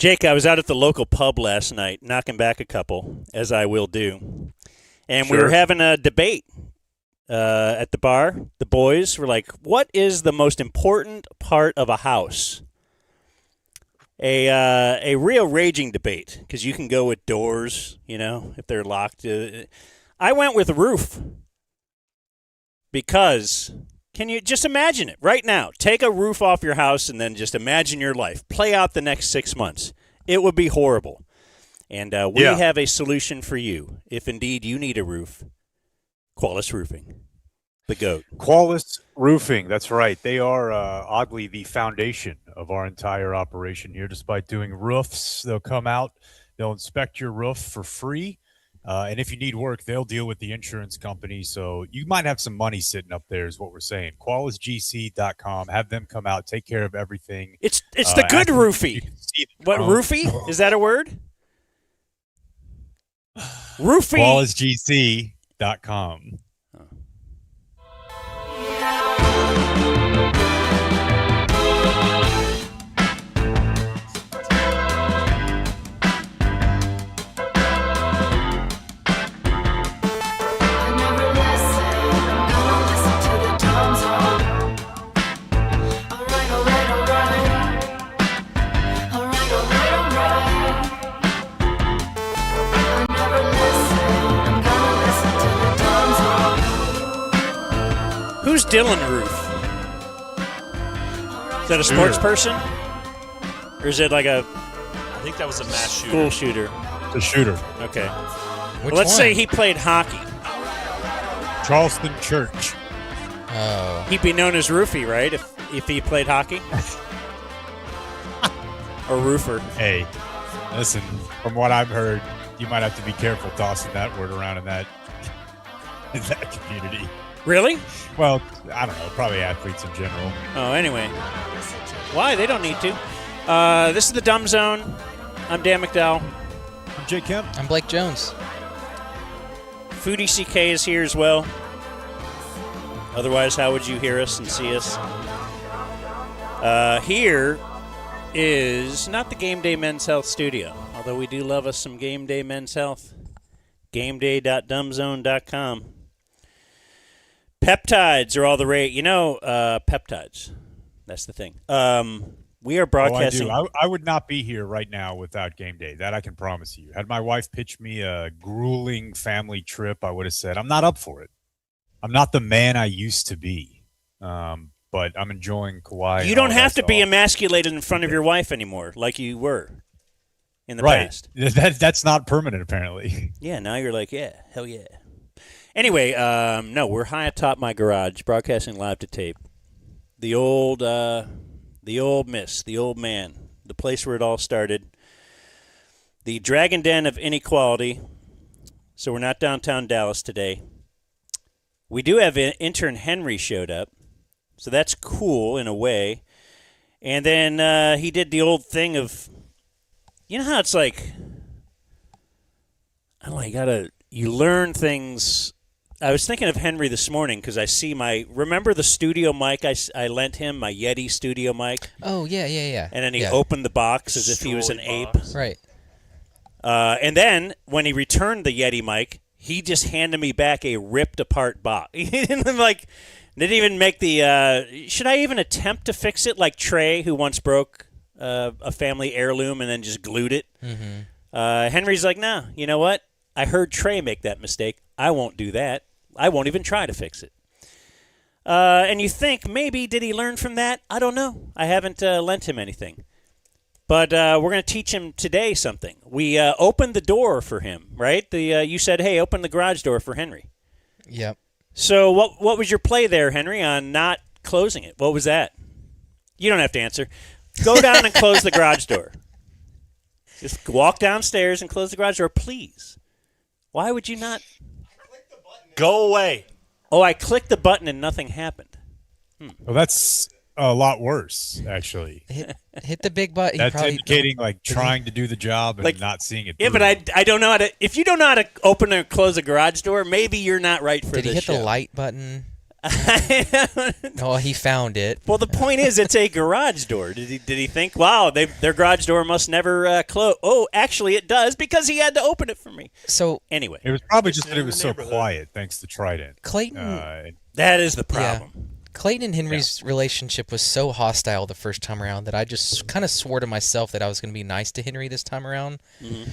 Jake, I was out at the local pub last night, knocking back a couple, as I will do. And we were having a debate at the bar. The boys were like, what is the most important part of a house? A real raging debate, because you can go with doors, if they're locked. I went with roof, because can you just imagine it right now? Take a roof off your house and then just imagine your life. Play out the next 6 months. It would be horrible. And we have a solution for you. If indeed you need a roof, Qualis Roofing, the GOAT. Qualis Roofing, that's right. They are oddly the foundation of our entire operation here. Despite doing roofs, they'll come out, they'll inspect your roof for free. And if you need work, they'll deal with the insurance company. So you might have some money sitting up there is what we're saying. QualisGC.com. Have them come out, take care of everything. It's the good roofie. What, roofie? Is that a word? Roofie. QualisGC.com. Who's Dylan Roof? Is that a sports person? Or is it like I think that was a mass school shooter? The shooter. Okay. Which Let's one? say he played hockey. Charleston Church. Oh. He'd be known as Roofie, right? If he played hockey? Or roofer. Hey, listen, from what I've heard, you might have to be careful tossing that word around in that community. Really? Well, I don't know. Probably athletes in general. Oh, anyway. Why? They don't need to. This is the Dumb Zone. I'm Dan McDowell. I'm Jake Kemp. I'm Blake Jones. Foodie CK is here as well. Otherwise, how would you hear us and see us? Here is not the Game Day Men's Health Studio, although we do love us some Game Day Men's Health. GameDay.dumbzone.com. Peptides are all the rage. Peptides. That's the thing. We are broadcasting. Oh, I do. I would not be here right now without Game Day. That I can promise you. Had my wife pitched me a grueling family trip, I would have said, I'm not up for it. I'm not the man I used to be. But I'm enjoying Kauai. You don't have to be emasculated in front of your wife anymore like you were in the past. That's not permanent, apparently. Yeah, now you're like, yeah, hell yeah. Anyway, no, we're high atop my garage, broadcasting live to tape. The old miss, the old man, the place where it all started. The Dragon Den of Inequality. So we're not downtown Dallas today. We do have intern Henry showed up, so that's cool in a way. And then he did the old thing of, you know how it's like, I don't know, you learn things. I was thinking of Henry this morning because I see remember the studio mic I lent him, my Yeti studio mic? Oh, yeah. And then he opened the box as if he was an ape. Right. And then when he returned the Yeti mic, he just handed me back a ripped-apart box. He didn't even make the should I even attempt to fix it like Trey, who once broke a family heirloom and then just glued it? Mm-hmm. Henry's like, no, you know what? I heard Trey make that mistake. I won't do that. I won't even try to fix it. And you think, maybe, did he learn from that? I don't know. I haven't lent him anything. But we're going to teach him today something. We opened the door for him, right? You said, hey, open the garage door for Henry. Yep. So what was your play there, Henry, on not closing it? What was that? You don't have to answer. Go down and close the garage door. Just walk downstairs and close the garage door, please. Why would you not? Go away. Oh, I clicked the button and nothing happened. Well, that's a lot worse, actually. Hit the big button. That's indicating trying to do the job and not seeing it. Yeah, but I don't know how to. If you don't know how to open or close a garage door, maybe you're not right for this. Did he hit show. the light button? Oh, he found it. Well, the point is, it's a garage door. Did he think, wow, their garage door must never close? Oh, actually, it does because he had to open it for me. So anyway, It was probably just that it was so quiet, thanks to Trident. Clayton, that is the problem. Clayton and Henry's relationship was so hostile the first time around that I just kind of swore to myself that I was going to be nice to Henry this time around. Mm-hmm.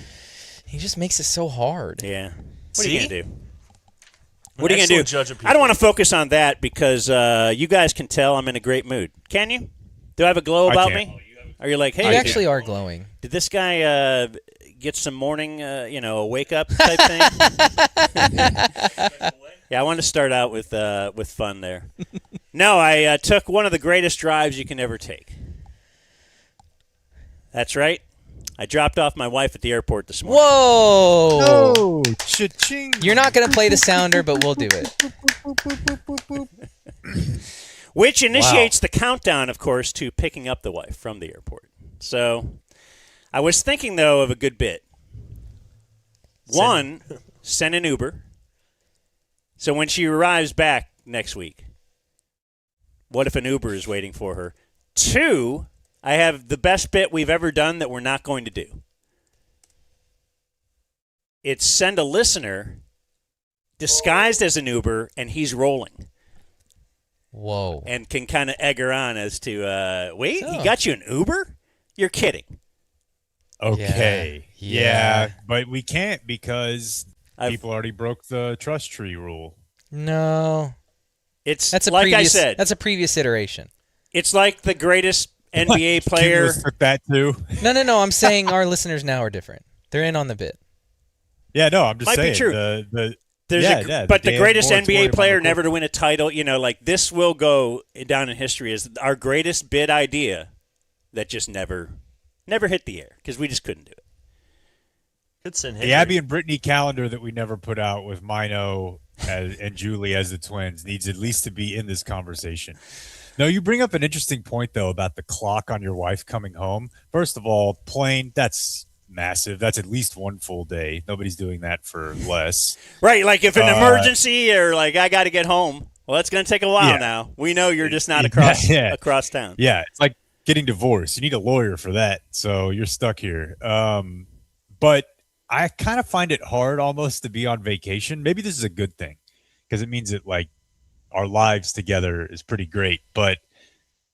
He just makes it so hard. Yeah. What are you going to do? What are you going to do? I don't want to focus on that because you guys can tell I'm in a great mood. Can you? Do I have a glow about me? Are you like, hey, you actually are glowing. Did this guy get some morning, a wake up type thing? Yeah, I want to start out with fun there. No, I took one of the greatest drives you can ever take. That's right. I dropped off my wife at the airport this morning. Whoa! Oh, cha-ching. You're not going to play the sounder, but we'll do it. Which initiates the countdown, of course, to picking up the wife from the airport. So I was thinking, though, of a good bit. One, send an Uber. So when she arrives back next week, what if an Uber is waiting for her? Two, I have the best bit we've ever done that we're not going to do. It's send a listener disguised as an Uber, and he's rolling. Whoa. And can kind of egg her on as to, wait, he got you an Uber? You're kidding. Okay. Yeah. Yeah, but we can't because people already broke the trust tree rule. No. That's a like previous, I said. That's a previous iteration. It's like the greatest NBA player. Took that too. No. I'm saying our listeners now are different. They're in on the bit. Yeah, no, I'm just Might saying. be true. But the greatest NBA player never to win a title, like this will go down in history as our greatest bid idea that just never hit the air because we just couldn't do it. The Abby and Brittany calendar that we never put out with Mino and Julie as the twins needs at least to be in this conversation. No, you bring up an interesting point, though, about the clock on your wife coming home. First of all, plane, that's massive. That's at least one full day. Nobody's doing that for less. Right, like if an emergency or like I got to get home, well, that's going to take a while now. We know you're just not across town. Yeah, it's like getting divorced. You need a lawyer for that, so you're stuck here. But I kind of find it hard almost to be on vacation. Maybe this is a good thing because it means that like our lives together is pretty great. But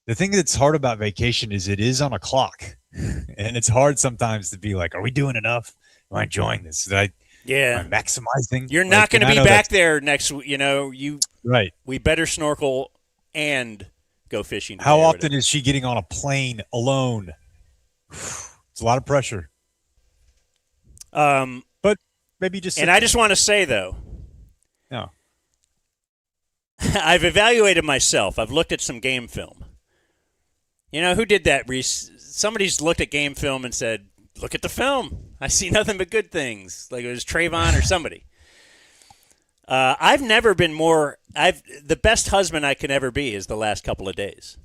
the thing that's hard about vacation is it is on a clock. And it's hard sometimes to be like, are we doing enough? Am I enjoying this? Am I maximizing? You're not going to be back there next week. Right. We better snorkel and go fishing. How often is she getting on a plane alone? It's a lot of pressure. But maybe just. And I just want to say, though. No. I've evaluated myself. I've looked at some game film. Who did that, Reese? Somebody's looked at game film and said, look at the film. I see nothing but good things. Like it was Trayvon or somebody. I've never been more – the best husband I can ever be is the last couple of days.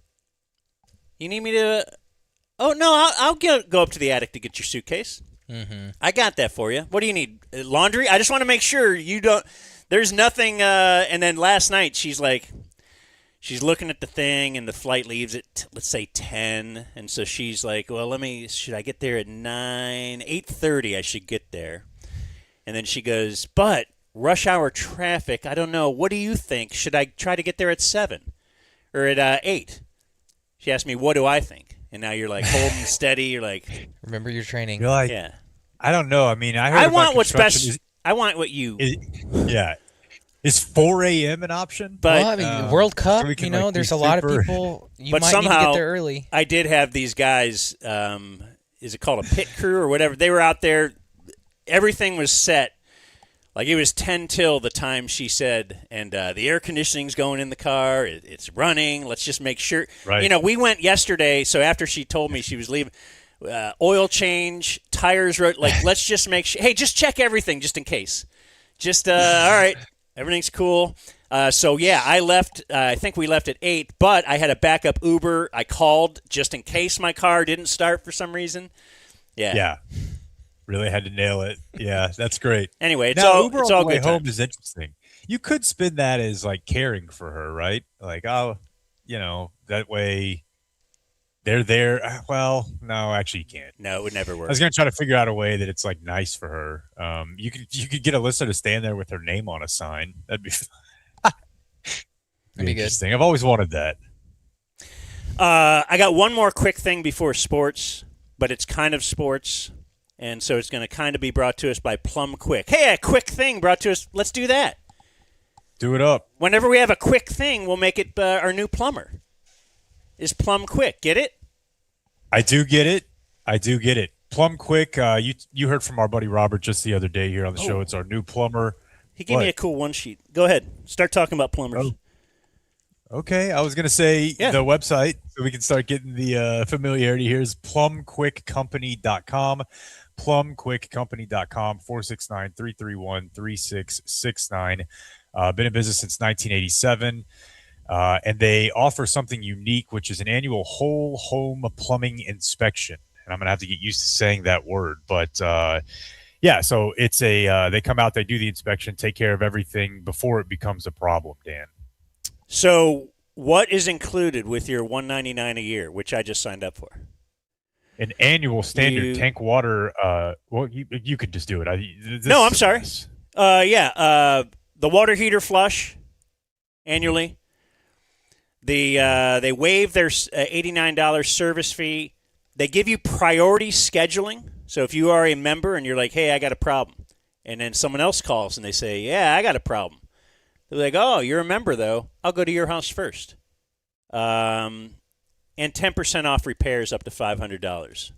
You need me to – oh, no, I'll go up to the attic to get your suitcase. Mm-hmm. I got that for you. What do you need? Laundry? I just want to make sure you don't – there's nothing and then last night she's like – she's looking at the thing, and the flight leaves at, let's say, 10. And so she's like, well, should I get there at 9? 8:30 I should get there. And then she goes, but rush hour traffic, I don't know. What do you think? Should I try to get there at 7 or at 8? She asked me, what do I think? And now you're like holding steady. You're like. Remember your training. You're like, yeah. I don't know. I mean, I want what's best. I want what you. Yeah. Is 4 a.m. an option? But I mean, World Cup, there's a lot of people. You might need to get there early. I did have these guys. Is it called a pit crew or whatever? They were out there. Everything was set. Like it was 10 till the time she said, and the air conditioning's going in the car. It's running. Let's just make sure. Right. We went yesterday. So after she told me she was leaving, oil change, tires. Like let's just make sure. Hey, just check everything just in case. Just all right. Everything's cool. So, yeah, I left. I think we left at 8, but I had a backup Uber. I called just in case my car didn't start for some reason. Yeah. Yeah. Really had to nail it. Yeah, that's great. Anyway, Uber it's on all the way good home times. is interesting You could spin that as like caring for her, right? Like, oh, that way they're there. Well, no, actually, you can't. No, it would never I work. was gonna try to figure out a way that it's like nice for her. You could get Alyssa to stand there with her name on a sign. That'd be That'd be good. interesting. I've always wanted that. I got one more quick thing before sports, but it's kind of sports, and so it's going to kind of be brought to us by Plum Quick. Hey, a quick thing brought to us. Let's do that. Do it up. Whenever we have a quick thing, we'll make it our new plumber. Is Plum Quick. Get it? I do get it. Plum Quick. You heard from our buddy Robert just the other day here on the show. It's our new plumber. He gave me a cool one sheet. Go ahead. Start talking about plumbers. Oh. Okay, I was going to say the website, so we can start getting the familiarity here, is plumquickcompany.com, plumquickcompany.com, 469-331-3669. Been in business since 1987, and they offer something unique, which is an annual whole home plumbing inspection. And I'm going to have to get used to saying that word, but so it's they come out, they do the inspection, take care of everything before it becomes a problem, Dan. So what is included with your $199 a year, which I just signed up for? An annual standard tank water. Well, you could just do it. No, I'm sorry. The water heater flush annually. They waive their $89 service fee. They give you priority scheduling. So if you are a member and you're like, hey, I got a problem, and then someone else calls and they say, yeah, I got a problem. They're like, oh, you're a member, though. I'll go to your house first. And 10% off repairs up to $500.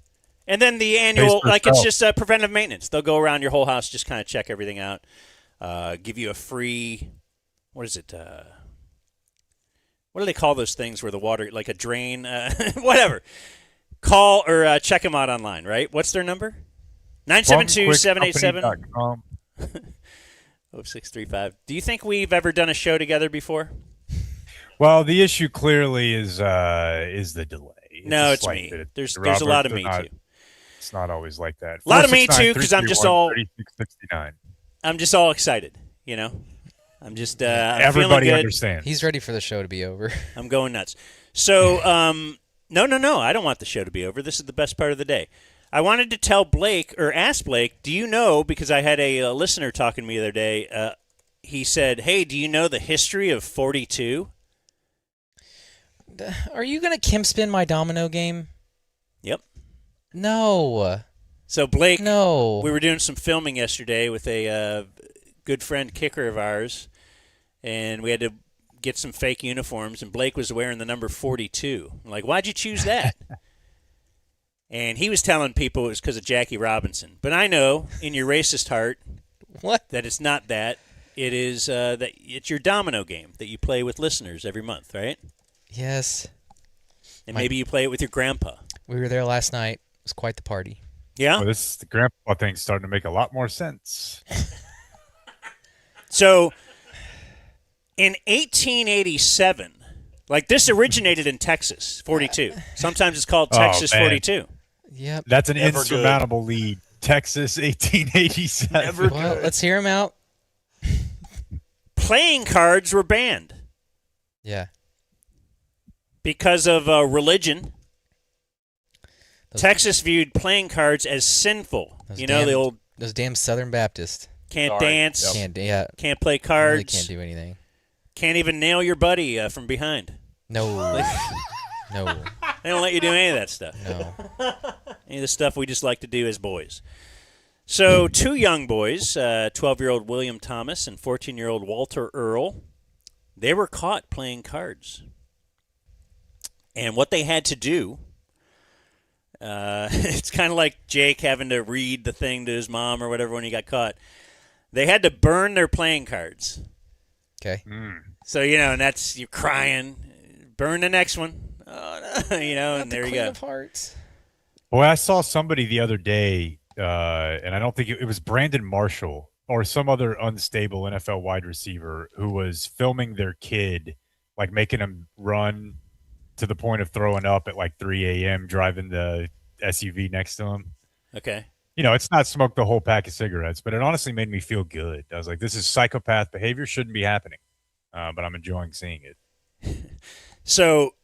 And then the annual, it's just preventive maintenance. They'll go around your whole house, just kind of check everything out, give you a free, what is it? What do they call those things where the water, like a drain, whatever. Call or check them out online, right? What's their number? 972-787. 0635. Do you think we've ever done a show together before? Well, the issue clearly is the delay. It's me. There's a lot of me too. It's not always like that. A lot of me too, because I'm just all excited. I'm just everybody understands. He's ready for the show to be over. I'm going nuts. So no. I don't want the show to be over. This is the best part of the day. I wanted to tell Blake, or ask Blake, do you know, because I had a listener talking to me the other day, he said, hey, do you know the history of 42? Are you going to Kim spin my domino game? Yep. No. So, Blake, no. We were doing some filming yesterday with a good friend kicker of ours, and we had to get some fake uniforms, and Blake was wearing the number 42. I'm like, why'd you choose that? And he was telling people it was because of Jackie Robinson. But I know, in your racist heart, that it's not that. It is that it's your domino game that you play with listeners every month, right? Yes. And maybe you play it with your grandpa. We were there last night. It was quite the party. Yeah? Well, the grandpa thing's starting to make a lot more sense. So, in 1887, this originated in Texas, 42. Sometimes it's called Texas 42. Yep. That's an insurmountable lead. Texas, 1887. Well, let's hear him out. Playing cards were banned. Yeah. Because of religion. Texas viewed playing cards as sinful. Those damn Southern Baptists. Can't dance. Yep. Can't play cards. Really can't do anything. Can't even nail your buddy from behind. No. No. They don't let you do any of that stuff. No. Any of the stuff we just like to do as boys. So, two young boys, 12-year-old William Thomas and 14-year-old Walter Earl, they were caught playing cards. And what they had to do, it's kind of like Jake having to read the thing to his mom or whatever when he got caught. They had to burn their playing cards. Okay. So, and that's, you're crying. Burn the next one. Oh, no. And there you go. Of Hearts. Boy, I saw somebody the other day, and I don't think it was Brandon Marshall or some other unstable NFL wide receiver who was filming their kid, making him run to the point of throwing up at 3 a.m., driving the SUV next to him. Okay. It's not smoke the whole pack of cigarettes, but it honestly made me feel good. I was like, this is psychopath behavior, shouldn't be happening. But I'm enjoying seeing it. So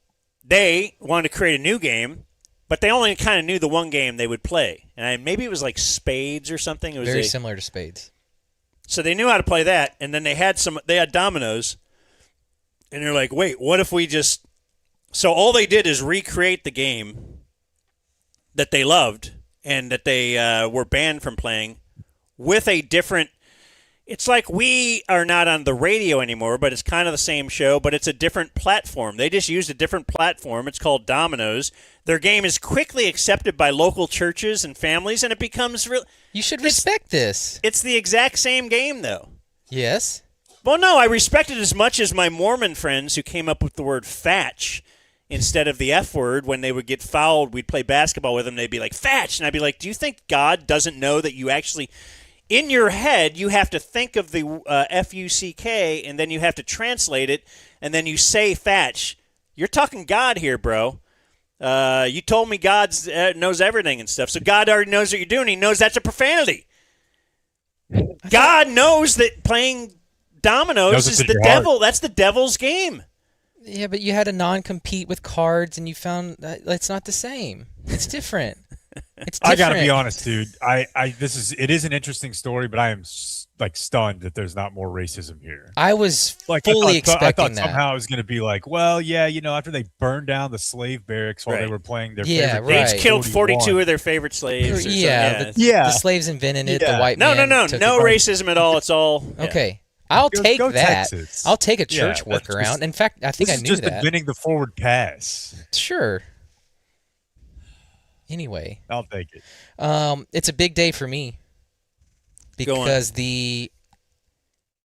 they wanted to create a new game, but they only kind of knew the one game they would play. And maybe it was like Spades or something. It was Very similar to Spades. So they knew how to play that, and then they had dominoes, and they're like, wait, what if we just... So all they did is recreate the game that they loved and that they were banned from playing with a different... It's like we are not on the radio anymore, but it's kind of the same show, but it's a different platform. They just used a different platform. It's called Dominoes. Their game is quickly accepted by local churches and families, and it becomes real. You should respect this. It's the exact same game, though. Yes. Well, no, I respect it as much as my Mormon friends who came up with the word fatch instead of the F word. When they would get fouled, we'd play basketball with them. They'd be like, fatch. And I'd be like, do you think God doesn't know that you actually... In your head, you have to think of the F-U-C-K, and then you have to translate it, and then you say fatch. You're talking God here, bro. You told me God knows everything and stuff, so God already knows what you're doing. He knows that's a profanity. God knows that playing dominoes is the devil. That's the devil's game. Yeah, but you had a non-compete with cards, and you found that it's not the same. It's different. It's different. I gotta be honest, dude. It is an interesting story, but I am stunned that there's not more racism here. I was fully expecting I thought that. somehow it was gonna be like, well, yeah, after they burned down the slave barracks while they were playing their favorite They game, each killed 42 of their favorite slaves. The slaves invented it. The white no took racism at all. It's all okay. I'll take that. Texas. I'll take a church workaround. In fact, I think I knew just that. inventing the forward pass. Sure. Anyway, I'll take it. It's a big day for me because the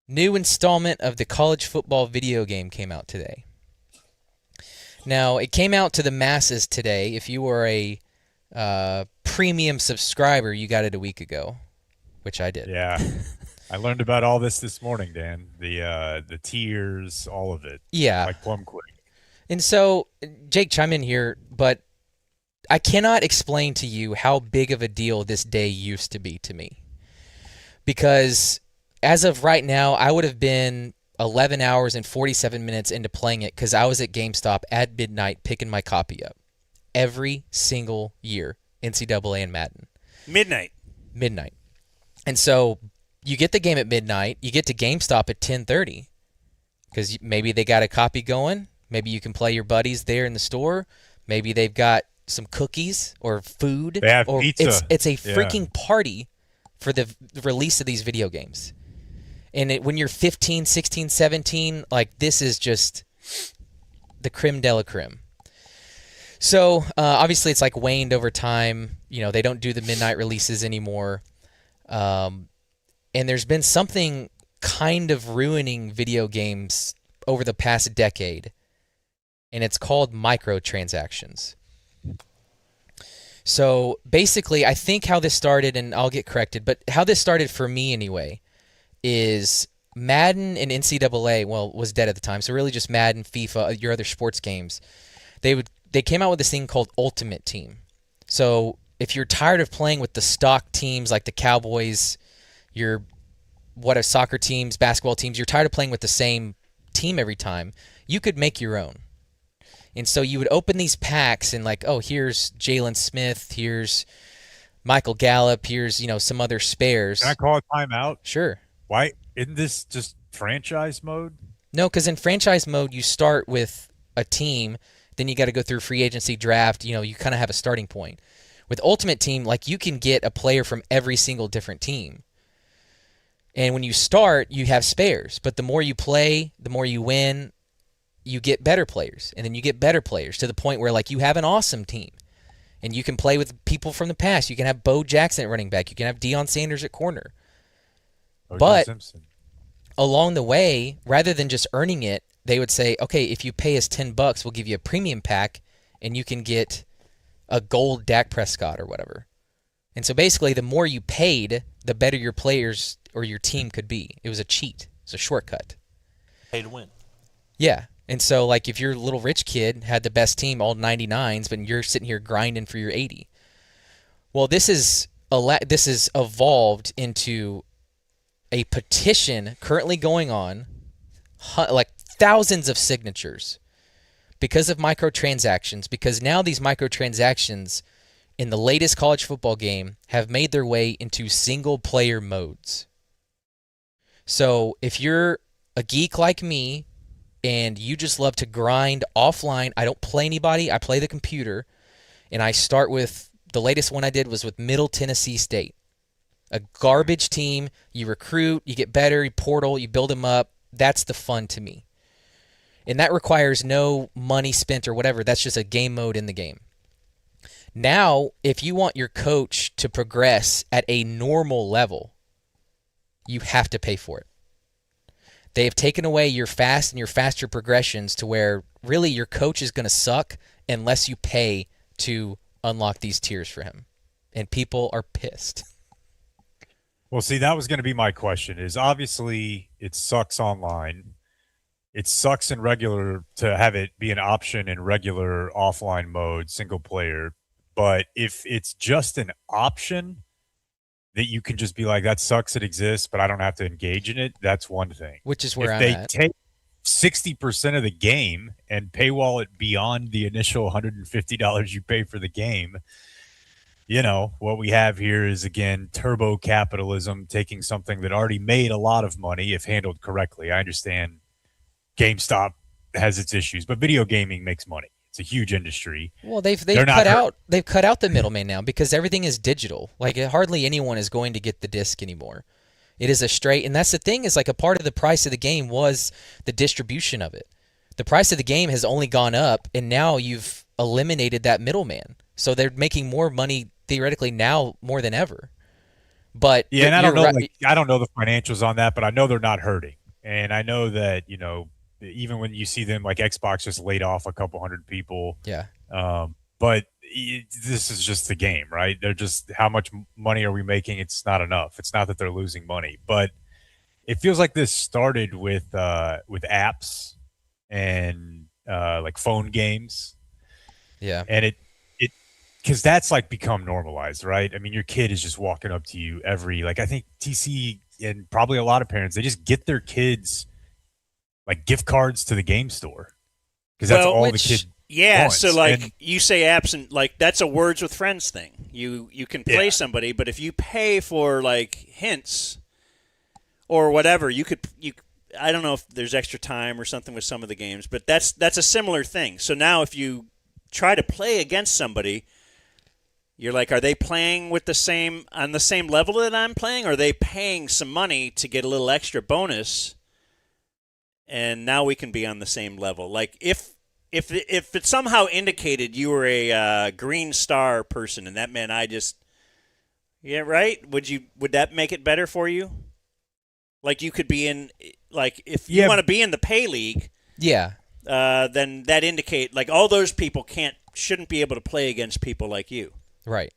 new installment of the college football video game came out today. Now, it came out to the masses today. If you were a premium subscriber, you got it a week ago, which I did. Yeah. I learned about all this morning, Dan. The tiers, all of it. Yeah. Like plum quick. And so, Jake, chime in here, but I cannot explain to you how big of a deal this day used to be to me. Because as of right now, I would have been 11 hours and 47 minutes into playing it because I was at GameStop at midnight picking my copy up. Every single year, NCAA and Madden. Midnight. And so you get the game at midnight. You get to GameStop at 10:30 because maybe they got a copy going. Maybe you can play your buddies there in the store. Maybe they've got some cookies or food. They have or pizza. It's a freaking party for the release of these video games. And when you're 15, 16, 17, like this is just the creme de la creme. So obviously it's like waned over time. They don't do the midnight releases anymore. And there's been something kind of ruining video games over the past decade. And it's called microtransactions. So basically, I think how this started, and I'll get corrected, but how this started for me anyway, is Madden and NCAA, was dead at the time, so really just Madden, FIFA, your other sports games. They came out with this thing called Ultimate Team. So if you're tired of playing with the stock teams like the Cowboys, soccer teams, basketball teams, you're tired of playing with the same team every time, you could make your own. And so you would open these packs and here's Jalen Smith, here's Michael Gallup, here's, some other spares. Can I call a timeout? Sure. Why isn't this just franchise mode? No, because in franchise mode, you start with a team, then you got to go through free agency draft, you kind of have a starting point. With Ultimate Team, you can get a player from every single different team. And when you start, you have spares. But the more you play, the more you win, you get better players, and then you get better players to the point where you have an awesome team, and you can play with people from the past. You can have Bo Jackson at running back. You can have Deion Sanders at corner. But along the way, rather than just earning it, they would say, okay, if you pay us $10, we'll give you a premium pack, and you can get a gold Dak Prescott or whatever. And so basically, the more you paid, the better your players or your team could be. It was a cheat. It's a shortcut. Pay to win. Yeah. And so, if your little rich kid had the best team, all 99s, but you're sitting here grinding for your 80. Well, this is this has evolved into a petition currently going on, like thousands of signatures because of microtransactions, because now these microtransactions in the latest college football game have made their way into single-player modes. So if you're a geek like me and you just love to grind offline, I don't play anybody, I play the computer, and I start with, the latest one I did was with Middle Tennessee State. A garbage team, you recruit, you get better, you portal, you build them up. That's the fun to me. And that requires no money spent or whatever. That's just a game mode in the game. Now, if you want your coach to progress at a normal level, you have to pay for it. They have taken away your fast and your faster progressions to where really your coach is going to suck unless you pay to unlock these tiers for him. And people are pissed. Well, see, that was going to be my question, is obviously it sucks online. It sucks in regular to have it be an option in regular offline mode, single player. But if it's just an option that you can just be like, that sucks, it exists, but I don't have to engage in it, that's one thing. Which is where if I'm they at. take 60% of the game and paywall it beyond the initial $150 you pay for the game, you know, what we have here is, again, turbo capitalism, taking something that already made a lot of money if handled correctly. I understand GameStop has its issues, but video gaming makes money. It's a huge industry. Well, they've cut out the middleman now because everything is digital. Like hardly anyone is going to get the disc anymore. It is a straight, and that's the thing, is like a part of the price of the game was the distribution of it. The price of the game has only gone up, and now you've eliminated that middleman. So they're making more money theoretically now more than ever. But yeah, and I don't know, I don't know the financials on that, but I know they're not hurting, and I know that, you know, even when you see them, like Xbox just laid off a couple hundred people. Yeah. But this is just the game, right? They're just, how much money are we making? It's not enough. It's not that they're losing money, but it feels like this started with apps and like phone games. Yeah. And because that's like become normalized, right? I mean, your kid is just walking up to you I think TC and probably a lot of parents, they just get their kids like gift cards to the game store because that's all the kid wants. So like you say apps, and like that's a words with friends thing. You can play somebody, but if you pay for like hints or whatever, I don't know if there's extra time or something with some of the games, but that's a similar thing. So now if you try to play against somebody, you're like, are they playing on the same level that I'm playing, or are they paying some money to get a little extra bonus? And now we can be on the same level. Like if it somehow indicated you were a green star person, and that meant right? Would that make it better for you? Like you could be in, like if you want to be in the pay league, then that indicate like all those people shouldn't be able to play against people like you, right?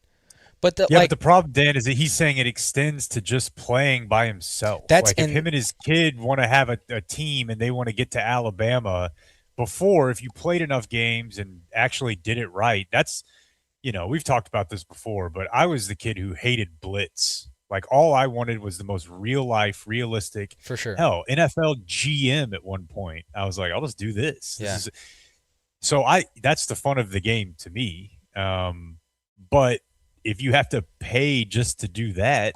But but the problem, Dan, is that he's saying it extends to just playing by himself. If him and his kid want to have a team and they want to get to Alabama, before, if you played enough games and actually did it right, that's, you know, we've talked about this before, but I was the kid who hated blitz. Like all I wanted was the most real life, realistic. For sure. Hell, NFL GM at one point. I was like, I'll just do this. Yeah. That's the fun of the game to me. But if you have to pay just to do that,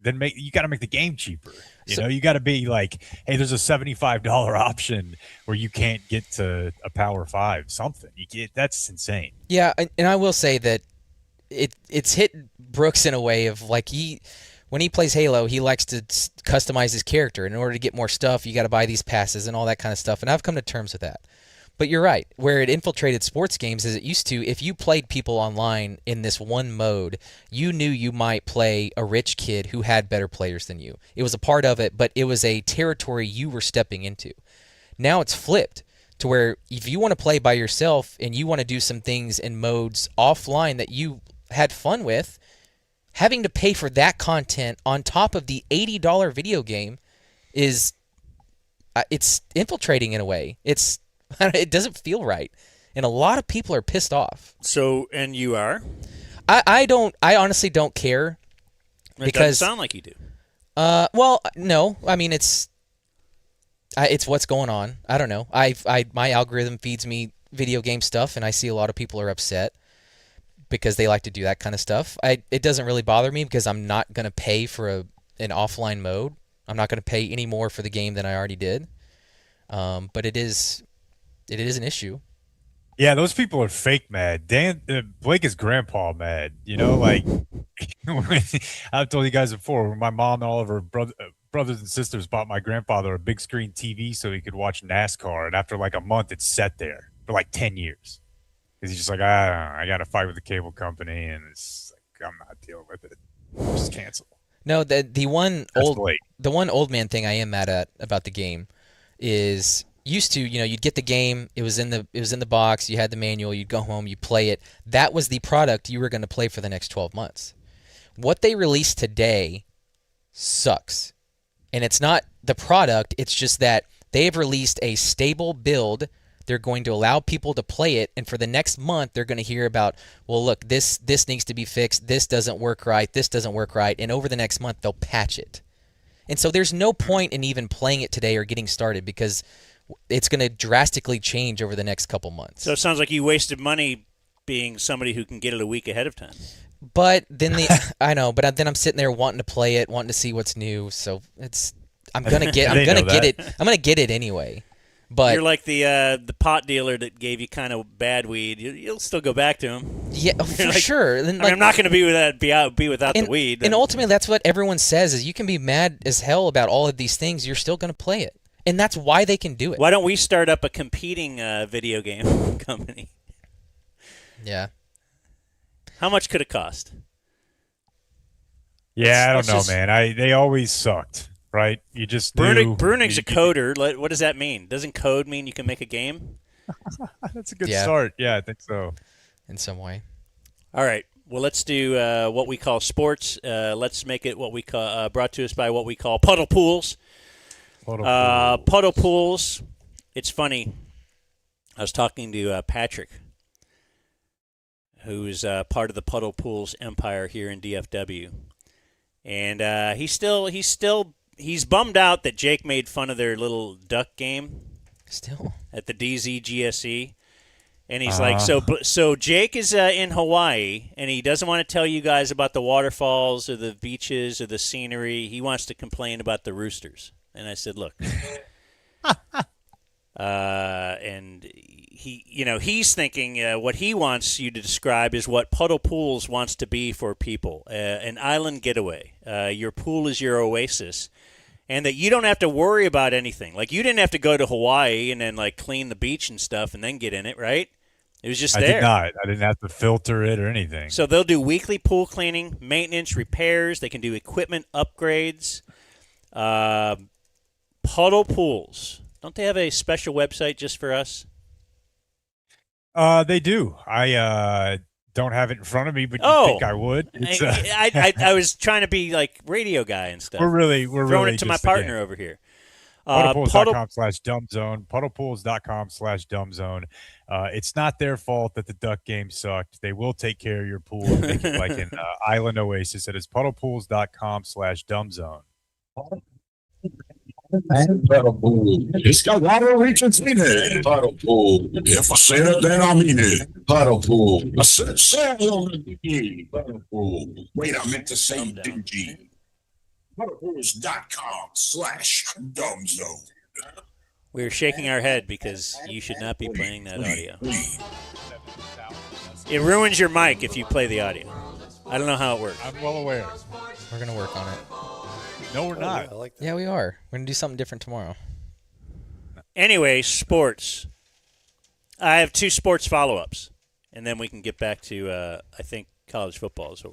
then you got to make the game cheaper. You got to be like, hey, there's a $75 option where you can't get to a Power 5 something. That's insane. Yeah, and I will say that it's hit Brooks in a way of like when he plays Halo, he likes to customize his character. In order to get more stuff, you got to buy these passes and all that kind of stuff. And I've come to terms with that. But you're right. Where it infiltrated sports games is it used to, if you played people online in this one mode, you knew you might play a rich kid who had better players than you. It was a part of it, but it was a territory you were stepping into. Now it's flipped to where if you want to play by yourself and you want to do some things in modes offline that you had fun with, having to pay for that content on top of the $80 video game is it's infiltrating in a way. It doesn't feel right. And a lot of people are pissed off. So, and you are? I don't. I honestly don't care. It Because doesn't sound like you do. well, no. I mean, it's what's going on. I don't know. My algorithm feeds me video game stuff, and I see a lot of people are upset because they like to do that kind of stuff. It doesn't really bother me because I'm not going to pay for an offline mode. I'm not going to pay any more for the game than I already did. But it is an issue. Yeah, those people are fake mad. Blake is grandpa mad. You know, like I've told you guys before. My mom and all of her brothers and sisters bought my grandfather a big screen TV so he could watch NASCAR, and after like a month, it sat there for like 10 years because he's just like, I got to fight with the cable company, and it's like I'm not dealing with it. Just cancel. No, the one old man thing I am mad at about the game is used to, you'd get the game, it was in the box, you had the manual, you'd go home, you play it. That was the product you were going to play for the next 12 months. What they released today sucks. And it's not the product, it's just that they've released a stable build. They're going to allow people to play it, and for the next month, they're going to hear about, well, look, this needs to be fixed, this doesn't work right, and over the next month, they'll patch it. And so there's no point in even playing it today or getting started because it's going to drastically change over the next couple months. So it sounds like you wasted money being somebody who can get it a week ahead of time. But then I know, but then I'm sitting there wanting to play it, wanting to see what's new. So I'm gonna get it anyway. But you're like the pot dealer that gave you kind of bad weed. You'll still go back to him. Yeah, for sure. Then, I'm not going to be without the weed. And ultimately, that's what everyone says: is you can be mad as hell about all of these things, you're still going to play it, and that's why they can do it. Why don't we start up a competing video game company? Yeah. How much could it cost? Yeah, I don't know, man. They always sucked. Right? You just Brunig's a coder. What does that mean? Doesn't code mean you can make a game? That's a good start. Yeah, I think so. In some way. All right. Well, let's do what we call sports. Let's make it what we call brought to us by what we call puddle pools. Puddle pools. It's funny. I was talking to Patrick, who's part of the puddle pools empire here in DFW, and he's bummed out that Jake made fun of their little duck game. Still. At the DZGSE. And he's like, so Jake is in Hawaii, and he doesn't want to tell you guys about the waterfalls or the beaches or the scenery. He wants to complain about the roosters. And I said, look. And he's thinking what he wants you to describe is what Puddle Pools wants to be for people, an island getaway. Your pool is your oasis. And that you don't have to worry about anything. Like, you didn't have to go to Hawaii and then, like, clean the beach and stuff and then get in it, right? It was just there. I did not. I didn't have to filter it or anything. So they'll do weekly pool cleaning, maintenance, repairs. They can do equipment upgrades. Puddle Pools. Don't they have a special website just for us? They do. I don't have it in front of me, but you think I would. I was trying to be like radio guy and stuff. We're throwing really it to my partner over here. Puddlepools.com/dumbzone. Puddlepools.com/dumbzone. It's not their fault that the duck game sucked. They will take care of your pool and make it like an island oasis. It is puddlepools.com/dumbzone. Puddle pool. It's got water reaches in it. Puddle pool. If I said it, then I mean it. Puddle pool. I said sail on the DG. Puddle pool. Wait, I meant to say DG. Puddlepools.com/dumbzone. We're shaking our head because you should not be playing that audio. It ruins your mic if you play the audio. I don't know how it works. I'm well aware. We're going to work on it. No, we're not. Yeah, we are. We're going to do something different tomorrow. Anyway, sports. I have 2 sports follow-ups, and then we can get back to, I think, college football is what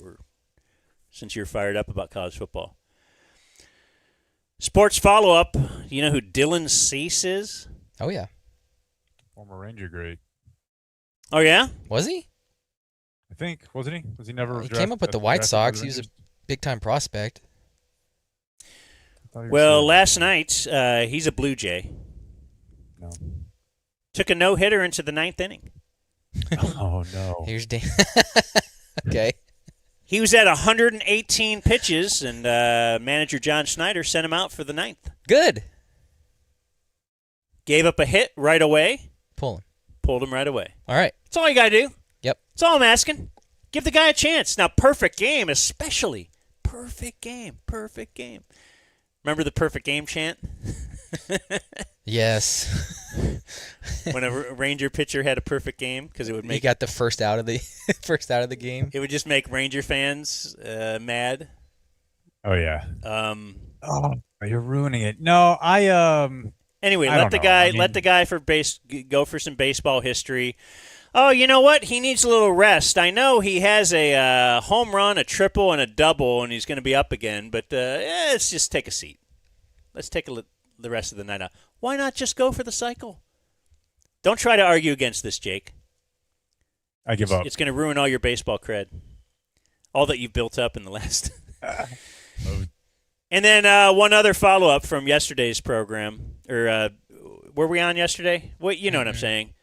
since you're fired up about college football. Sports follow-up. You know who Dylan Cease is? Oh, yeah. Former Ranger grade. Oh, yeah? Was he? I think. Wasn't he? Was he never? He came up with the White Sox. He was a big-time prospect. Well, last night, he's a Blue Jay. No. Took a no-hitter into the 9th inning. Oh, no. Here's Dan. Okay. He was at 118 pitches, and manager John Schneider sent him out for the 9th. Good. Gave up a hit right away. Pull him. Pulled him right away. All right. That's all you got to do. Yep. That's all I'm asking. Give the guy a chance. Now, perfect game especially. Perfect game. Perfect game. Remember the perfect game chant? Yes. When a Ranger pitcher had a perfect game, because it would He make got the first out of the game. it would just make Ranger fans mad. Oh yeah. Um, Oh, you're ruining it. No, Anyway, I let don't the know. guy I mean- let the guy go for some baseball history. Oh, you know what? He needs a little rest. I know he has a home run, a triple, and a double, and he's going to be up again. But let's just take a seat. Let's take the rest of the night out. Why not just go for the cycle? Don't try to argue against this, Jake. I give up. It's going to ruin all your baseball cred, all that you've built up in the last. And then one other follow-up from yesterday's program, or were we on yesterday? What you know what I'm saying?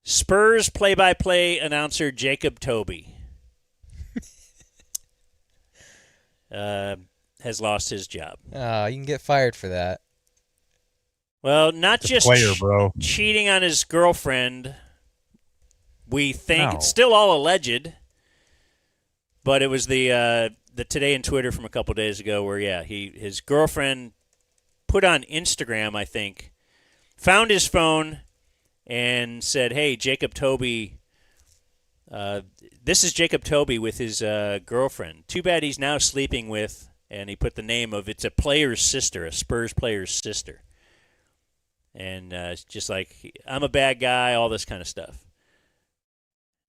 Spurs play-by-play announcer Jacob Toby has lost his job. Oh, you can get fired for that. Well, not It's a just player, bro. cheating on his girlfriend. We think No. it's still all alleged, but it was the Today in Twitter from a couple days ago where his girlfriend put on Instagram, I think, found his phone and said, "Hey, Jacob Toby, this is Jacob Toby with his girlfriend. Too bad he's now sleeping with," and he put the name of it's a player's sister, a Spurs player's sister. And it's just like, I'm a bad guy, all this kind of stuff.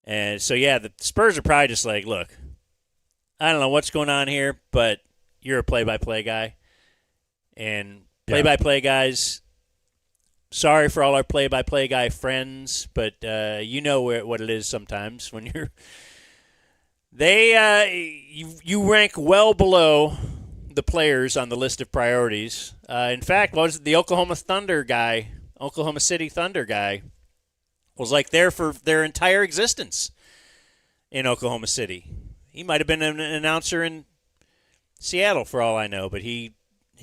And so, the Spurs are probably just like, look, I don't know what's going on here, but you're a play-by-play guy. And play-by-play guys, sorry for all our play-by-play guy friends, but you know what it is sometimes when you're you rank well below the players on the list of priorities. In fact, what was it, the Oklahoma City Thunder guy was like there for their entire existence in Oklahoma City. He might have been an announcer in Seattle for all I know, but he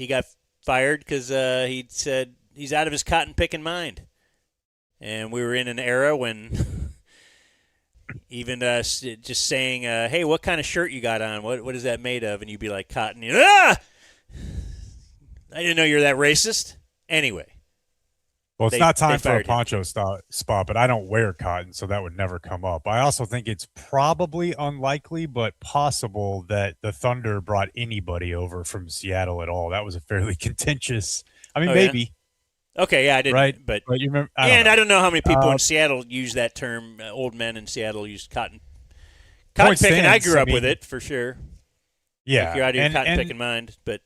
got fired because he said he's out of his cotton picking mind. And we were in an era when even just saying, "Hey, what kind of shirt you got on? What is that made of?" And you'd be like, "Cotton." I didn't know you're that racist. Anyway. Well, it's not time for a fired him. poncho spot, but I don't wear cotton, so that would never come up. I also think it's probably unlikely, but possible that the Thunder brought anybody over from Seattle at all. That was a fairly contentious. I mean, Oh, maybe. Okay, I didn't. Right. But you remember? I don't know how many people Uh, in Seattle use that term. Old men in Seattle use cotton Point picking. I stands, grew I up with mean, it for sure. Yeah. If you're out of your and- cotton and picking mind, but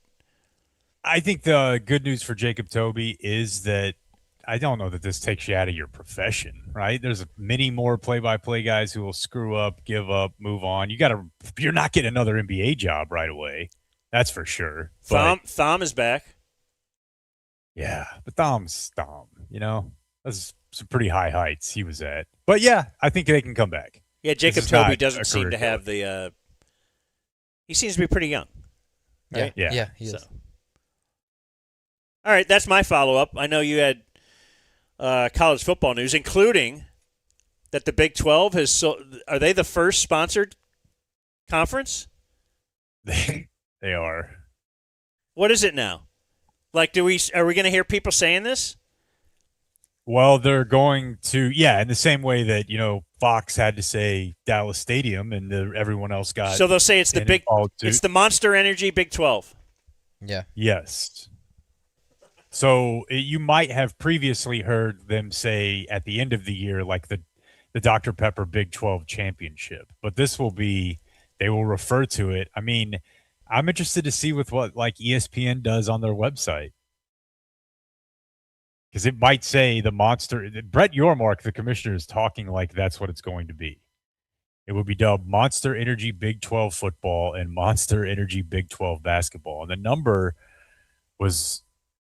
I think the good news for Jacob Toby is that I don't know that this takes you out of your profession, right? There's many more play-by-play guys who will screw up, give up, move on. You're not getting another NBA job right away. That's for sure. But, Thom is back. yeah, but Thom's Thom, that's some pretty high heights he was at. But yeah, I think they can come back. Yeah, Jacob is Toby not doesn't a seem career to have the. He seems to be pretty young. Right? Yeah. He is. All right, that's my follow-up. I know you had college football news, including that the Big 12 has. Are they the first sponsored conference? They are. What is it now? Like, are we going to hear people saying this? Well, they're going to, in the same way that, Fox had to say Dallas Stadium and everyone else got. So they'll say it's the it's the Monster Energy Big 12. Yeah. Yes. So you might have previously heard them say at the end of the year, like the Dr. Pepper Big 12 Championship, but this will be, they will refer to it. I mean, I'm interested to see with what like ESPN does on their website. Because it might say the Monster. Brett Yormark, the commissioner, is talking like that's what it's going to be. It would be dubbed Monster Energy Big 12 Football and Monster Energy Big 12 Basketball. And the number was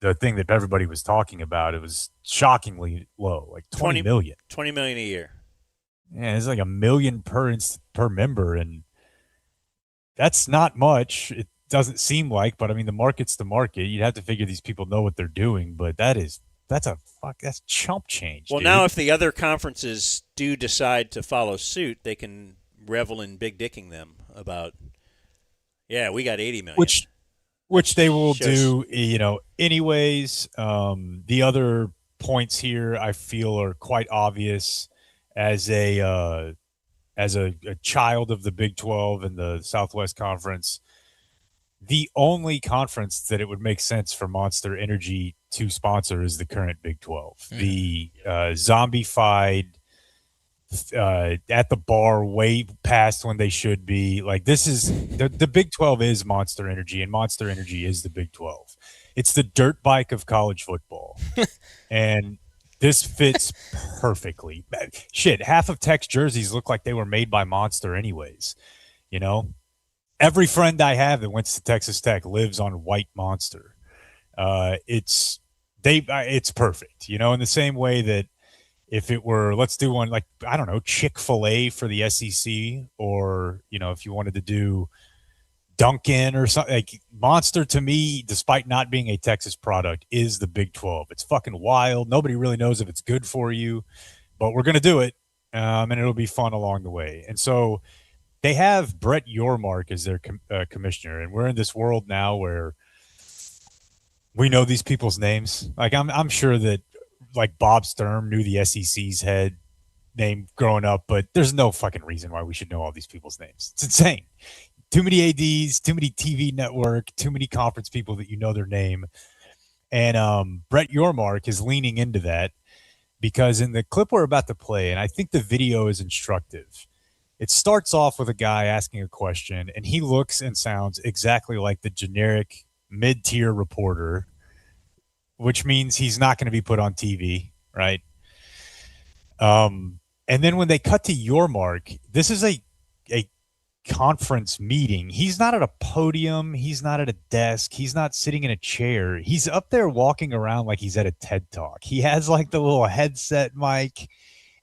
the thing that everybody was talking about. It was shockingly low, like 20 million. 20 million a year. Yeah, it's like $1 million per member. And That's not much. It doesn't seem like, but I mean, the market's the market. You'd have to figure these people know what they're doing, but that's chump change. Well, dude. now if the other conferences do decide to follow suit, they can revel in big dicking them about, yeah, we got 80 million. Which they will Shows- do, anyways. The other points here I feel are quite obvious as a child of the Big 12 and the Southwest Conference. The only conference that it would make sense for Monster Energy to sponsor is the current Big 12. Mm-hmm. The zombified, at the bar way past when they should be. Like, this is the Big 12 is Monster Energy, and Monster Energy is the Big 12. It's the dirt bike of college football. And this fits perfectly. Shit, half of Tech's jerseys look like they were made by Monster anyways. Every friend I have that went to Texas Tech lives on white Monster. It's perfect, in the same way that if it were, let's do one like, I don't know, Chick-fil-A for the SEC, or, if you wanted to do Dunkin' or something, like Monster to me, despite not being a Texas product, is the Big 12. It's fucking wild. Nobody really knows if it's good for you, but we're going to do it. And it'll be fun along the way. And so they have Brett Yormark as their commissioner. And we're in this world now where we know these people's names. Like I'm sure that like Bob Sturm knew the SEC's head name growing up, but there's no fucking reason why we should know all these people's names. It's insane. Too many ADs, too many TV network, too many conference people that you know their name. And Brett Yormark is leaning into that because in the clip we're about to play, and I think the video is instructive, it starts off with a guy asking a question, and he looks and sounds exactly like the generic mid-tier reporter, which means he's not going to be put on TV, right? And then when they cut to Yormark, this is a conference meeting. He's not at a podium. He's not at a desk. He's not sitting in a chair. He's up there walking around like he's at a TED Talk. He has like the little headset mic,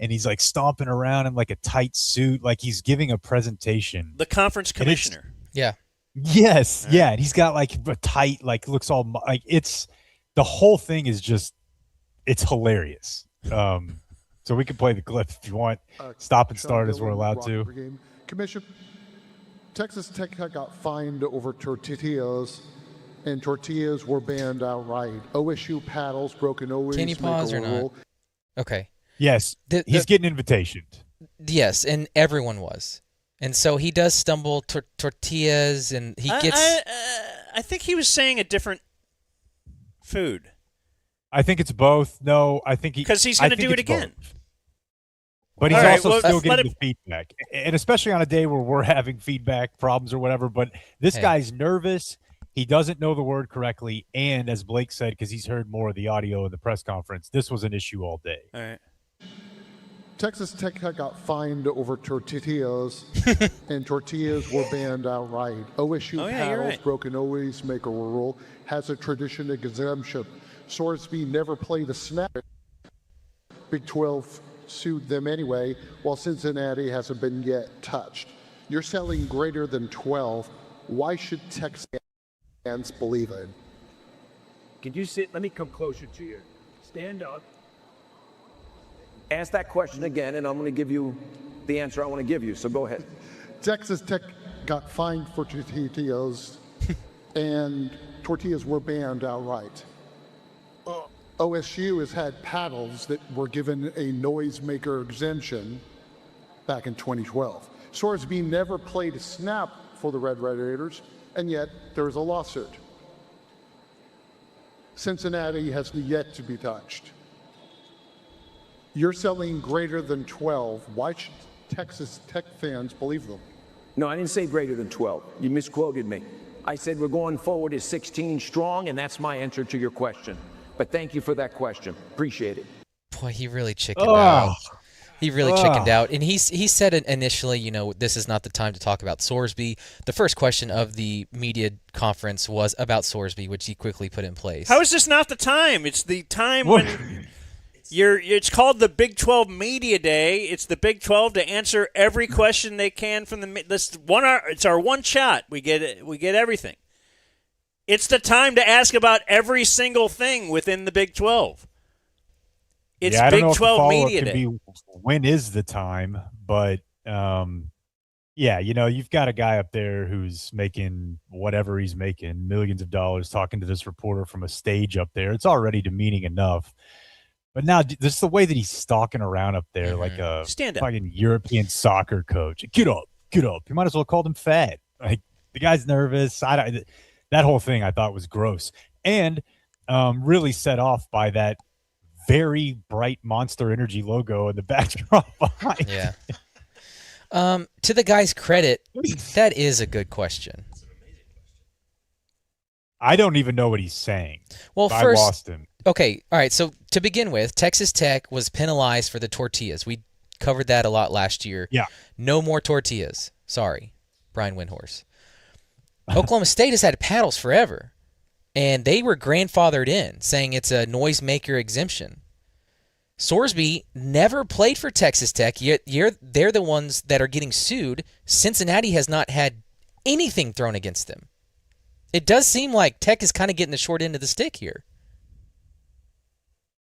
and he's like stomping around in like a tight suit, like he's giving a presentation. The conference commissioner. Yeah. Yes. Yeah. And he's got like a tight, like looks all like it's the whole thing is just, it's hilarious. So we can play the clip if you want. Stop and start as we're allowed to. Commission, Texas Tech got fined over tortillas, and tortillas were banned outright. OSU paddles broken always. Can you pause or not? Okay. Yes, he's getting invitations. Yes, and everyone was. And so he does stumble tortillas, and he gets... I think he was saying a different food. I think it's both. No, I think he... Because he's going to do it again. Both. But he's right, also well, still getting the feedback. And especially on a day where we're having feedback problems or whatever. But this guy's nervous. He doesn't know the word correctly. And as Blake said, because he's heard more of the audio in the press conference, this was an issue all day. All right. Texas Tech got fined over tortillas, and tortillas were banned outright. OSU paddles broken always make a rule, has a tradition exemption. Sorsby never played a snap. Big 12 sued them anyway, while Cincinnati hasn't been yet touched. You're selling greater than 12. Why should Texas fans believe it? Can you sit? Let me come closer to you. Stand up. Ask that question again, and I'm going to give you the answer I want to give you. So go ahead. Texas Tech got fined for tortillas, and tortillas were banned outright. OSU has had paddles that were given a noisemaker exemption back in 2012. Sorsby never played a snap for the Red Raiders, and yet there is a lawsuit. Cincinnati has yet to be touched. You're selling greater than 12. Why should Texas Tech fans believe them? No, I didn't say greater than 12. You misquoted me. I said we're going forward as 16 strong, and that's my answer to your question. But thank you for that question. Appreciate it. Boy, he really chickened out. He really chickened out. And he said it initially, this is not the time to talk about Sorsby. The first question of the media conference was about Sorsby, which he quickly put in place. How is this not the time? It's the time when It's called the Big 12 Media Day. It's the Big 12 to answer every question they can from this 1 hour. It's our one shot. We get everything. It's the time to ask about every single thing within the Big 12. It's I don't know Big if the 12 follow-up Media can Day. be, when is the time? But you've got a guy up there who's making whatever he's making, millions of dollars, talking to this reporter from a stage up there. It's already demeaning enough. But now, this is the way that he's stalking around up there like a fucking European soccer coach. Get up. You might as well have called him fat. Like, the guy's nervous. That whole thing I thought was gross. And really set off by that very bright Monster Energy logo in the backdrop behind. Yeah. To the guy's credit, that is a good question. I don't even know what he's saying. Well, I first, lost him. Okay, all right. So to begin with, Texas Tech was penalized for the tortillas. We covered that a lot last year. Yeah. No more tortillas. Sorry, Brian Windhorse. Oklahoma State has had paddles forever, and they were grandfathered in, saying it's a noisemaker exemption. Sorsby never played for Texas Tech, yet they're the ones that are getting sued. Cincinnati has not had anything thrown against them. It does seem like Tech is kind of getting the short end of the stick here.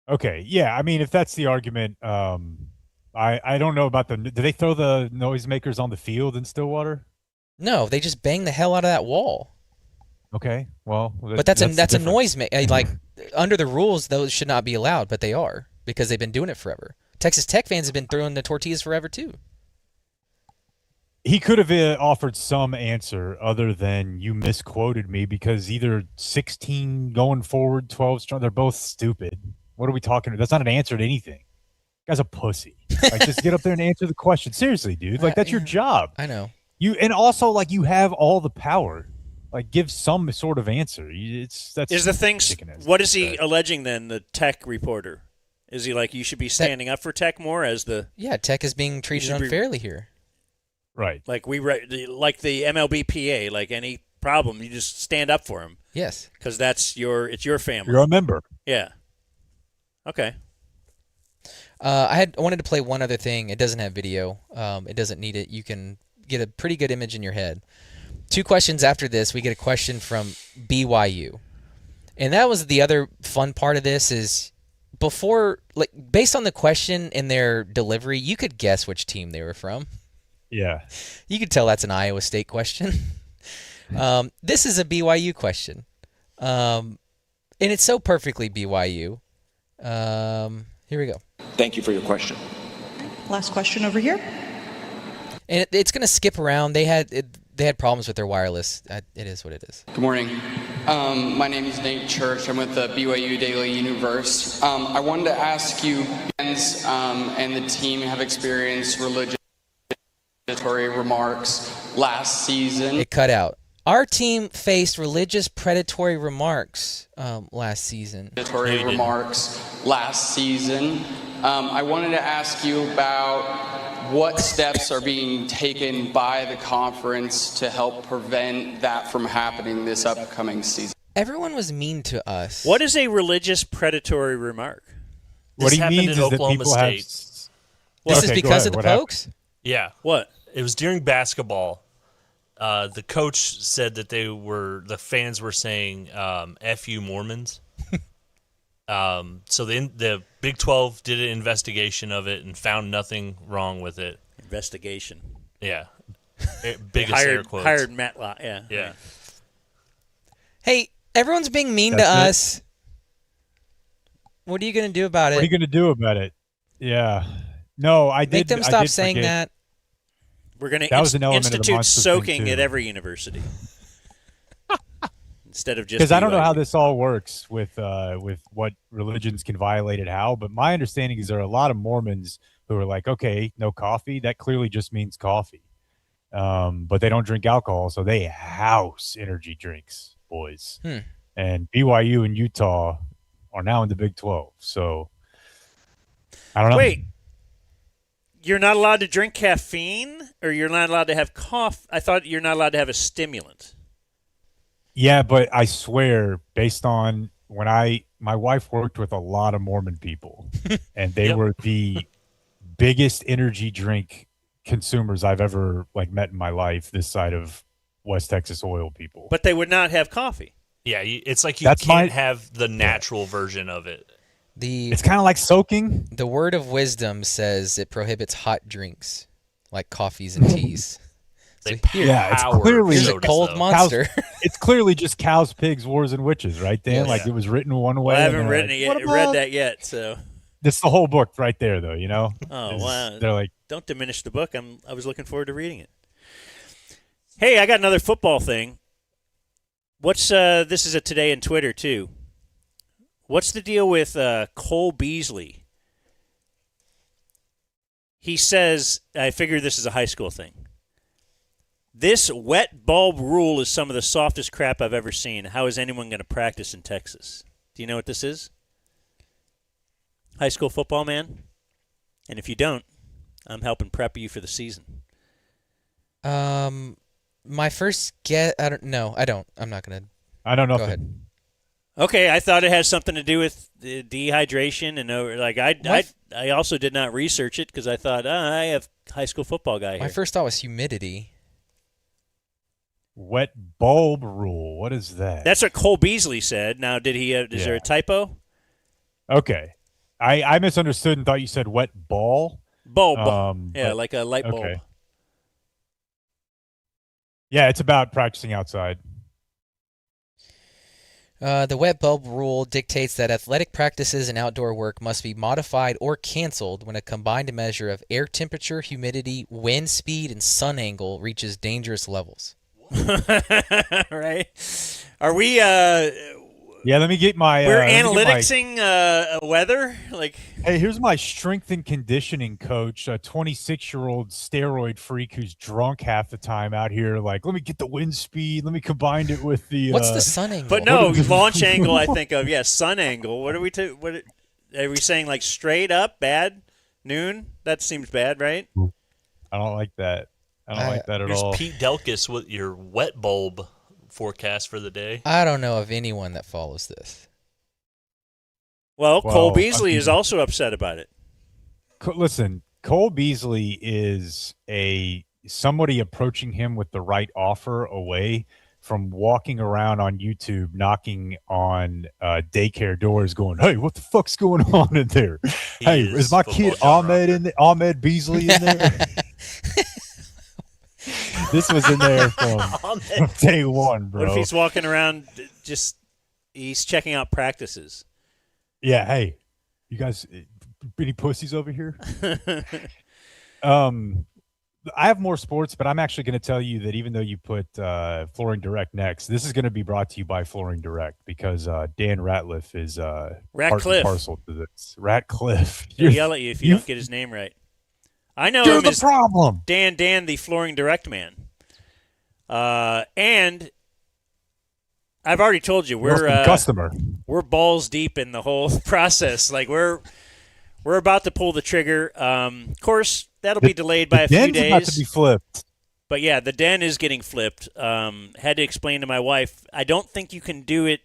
Okay, yeah. I mean, if that's the argument, I don't know about did they throw the noisemakers on the field in Stillwater? No, they just banged the hell out of that wall. Okay, well, but that's a noise like under the rules, those should not be allowed, but they are because they've been doing it forever. Texas Tech fans have been throwing the tortillas forever too. He could have offered some answer other than you misquoted me, because either 16 going forward, 12 strong, they're both stupid. What are we talking about? That's not an answer to anything. Guy's a pussy. Like, just get up there and answer the question. Seriously, dude. Like, that's your job. I know. And also, like, you have all the power. Like, give some sort of answer. Is the thing? What is he alleging then? The Tech reporter, is he like, you should be standing up for Tech more as the? Yeah, Tech is being treated unfairly here. Right. Like like the MLBPA. Like any problem, you just stand up for him. Yes. Because it's your family. You're a member. Yeah. Okay. I wanted to play one other thing. It doesn't have video. It doesn't need it. You can get a pretty good image in your head. 2 questions after this, we get a question from BYU. And that was the other fun part of this is before, like, based on the question and their delivery, you could guess which team they were from. Yeah. You could tell that's an Iowa State question. This is a BYU question. And it's so perfectly BYU. Here we go. Thank you for your question. Last question over here. And it's going to skip around. They had problems with their wireless. It is what it is. Good morning. My name is Nate Church. I'm with the BYU Daily Universe. I wanted to ask you, fans and the team have experienced religious predatory remarks last season. It cut out. Our team faced religious predatory remarks last season. Predatory remarks last season. I wanted to ask you about what steps are being taken by the conference to help prevent that from happening this upcoming season. Everyone was mean to us. What is a religious predatory remark? What he happened means in is that Oklahoma people State. This is because of the Pokes? Yeah. What? It was during basketball. The coach said that the fans were saying, F you Mormons. So the Big 12 did an investigation of it and found nothing wrong with it. Investigation. Yeah. Biggest air quotes. Hired Matlock. Yeah. Yeah. Right. Hey, everyone's being mean to us. What are you going to do about it? What are you going to do about it? Yeah. No, I did. Make them stop saying forget. that. We're going to institute soaking at every university. Instead of just because I don't know how this all works with what religions can violate it how, but my understanding is there are a lot of Mormons who are like, okay, no coffee, that clearly just means coffee, but they don't drink alcohol, so they house energy drinks, boys. And BYU and Utah are now in the Big 12, so I don't know. Wait, you're not allowed to drink caffeine, or you're not allowed to have coffee? I thought you're not allowed to have a stimulant. Yeah, but I swear, based on when I my wife worked with a lot of Mormon people, and they were the biggest energy drink consumers I've ever met in my life. This side of West Texas oil people, But they would not have coffee. Yeah, it's like you can't have the natural version of it. It's kind of like soaking. The word of wisdom says it prohibits hot drinks like coffees and teas. It's clearly here's a cold monster. It's clearly just cows, pigs, wars, and witches, right, Dan? Yes. It was written one way. Well, I haven't read What that yet, so. That's the whole book right there, though. Oh wow! They're like, don't diminish the book. I was looking forward to reading it. Hey, I got another football thing. What's this is a today in Twitter too. What's the deal with Cole Beasley? He says, I figure this is a high school thing. This wet bulb rule is some of the softest crap I've ever seen. How is anyone going to practice in Texas? Do you know what this is? High school football, man? And if you don't, I'm helping prep you for the season. My first guess, I don't know. I don't. I'm not going to. I don't know. Go ahead. Okay, I thought it has something to do with dehydration, and I also did not research it because I thought I have high school football guy here. My first thought was humidity. Wet bulb rule. What is that? That's what Cole Beasley said. Now, did he? Is there a typo? Okay, I misunderstood and thought you said wet ball. Bulb. Like a light bulb. Okay. Yeah, it's about practicing outside. The wet bulb rule dictates that athletic practices and outdoor work must be modified or canceled when a combined measure of air temperature, humidity, wind speed, and sun angle reaches dangerous levels. Right? Are we? Yeah, let me get my. We're analyticsing weather. Hey, here's my strength and conditioning coach, a 26-year-old steroid freak who's drunk half the time out here. Let me get the wind speed. Let me combine it with the. What's the sun angle? But no, launch angle. I think of sun angle. What are we? Are we saying straight up bad noon? That seems bad, right? I don't like that. I don't like that at Here's all. Pete Delkus with your wet bulb forecast for the day. I don't know of anyone that follows this. Well, Cole Beasley is also upset about it. Listen, Cole Beasley is somebody approaching him with the right offer away from walking around on YouTube knocking on daycare doors going, hey, what the fuck's going on in there? Hey, is my kid Ahmed Beasley in there? This was in there from day one, bro. What if he's walking around he's checking out practices? Yeah, hey, you guys, any pussies over here? I have more sports, but I'm actually going to tell you that even though you put Flooring Direct next, this is going to be brought to you by Flooring Direct because Dan Ratliff is part and parcel to this. Ratcliffe. He'll yell at you if you don't get his name right. I know You're him the as problem. Dan, the Flooring Direct man. And I've already told you we're customer. We're balls deep in the whole process. We're about to pull the trigger. Of course, that'll be delayed by a few days. About to be flipped. But yeah, the den is getting flipped. Had to explain to my wife. I don't think you can do it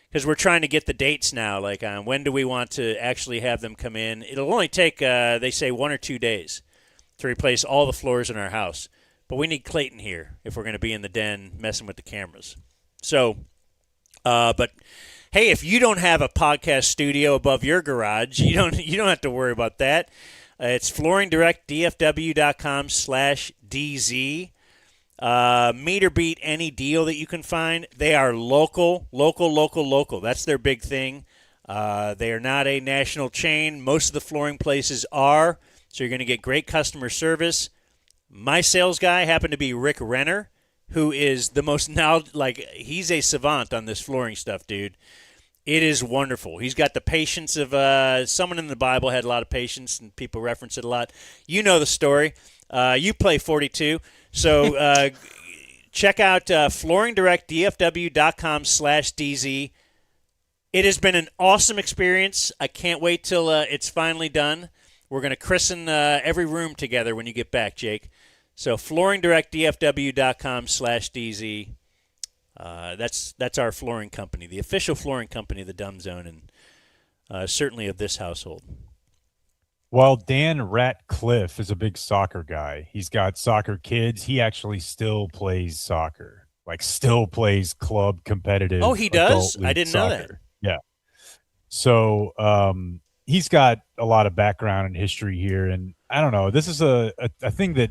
because we're trying to get the dates now. When do we want to actually have them come in? It'll only take, they say, 1 or 2 days to replace all the floors in our house. But we need Clayton here if we're going to be in the den messing with the cameras. So, but hey, if you don't have a podcast studio above your garage, you don't have to worry about that. It's flooringdirectdfw.com/DZ. Meter beat any deal that you can find. They are local. That's their big thing. They are not a national chain. Most of the flooring places are. So you're going to get great customer service. My sales guy happened to be Rick Renner, who is the most he's a savant on this flooring stuff, dude. It is wonderful. He's got the patience of someone in the Bible had a lot of patience, and people reference it a lot. You know the story. You play 42. So check out flooringdirectdfw.com/DZ. It has been an awesome experience. I can't wait till it's finally done. We're going to christen every room together when you get back, Jake. So flooringdirectdfw.com/DZ. That's our flooring company, the official flooring company of the Dumb Zone, and certainly of this household. Well, Dan Ratcliffe is a big soccer guy. He's got soccer kids. He actually still plays soccer, like still plays club competitive. Oh, he does? adult league I didn't know that. soccer. Yeah. So he's got a lot of background and history here. And I don't know, this is a thing that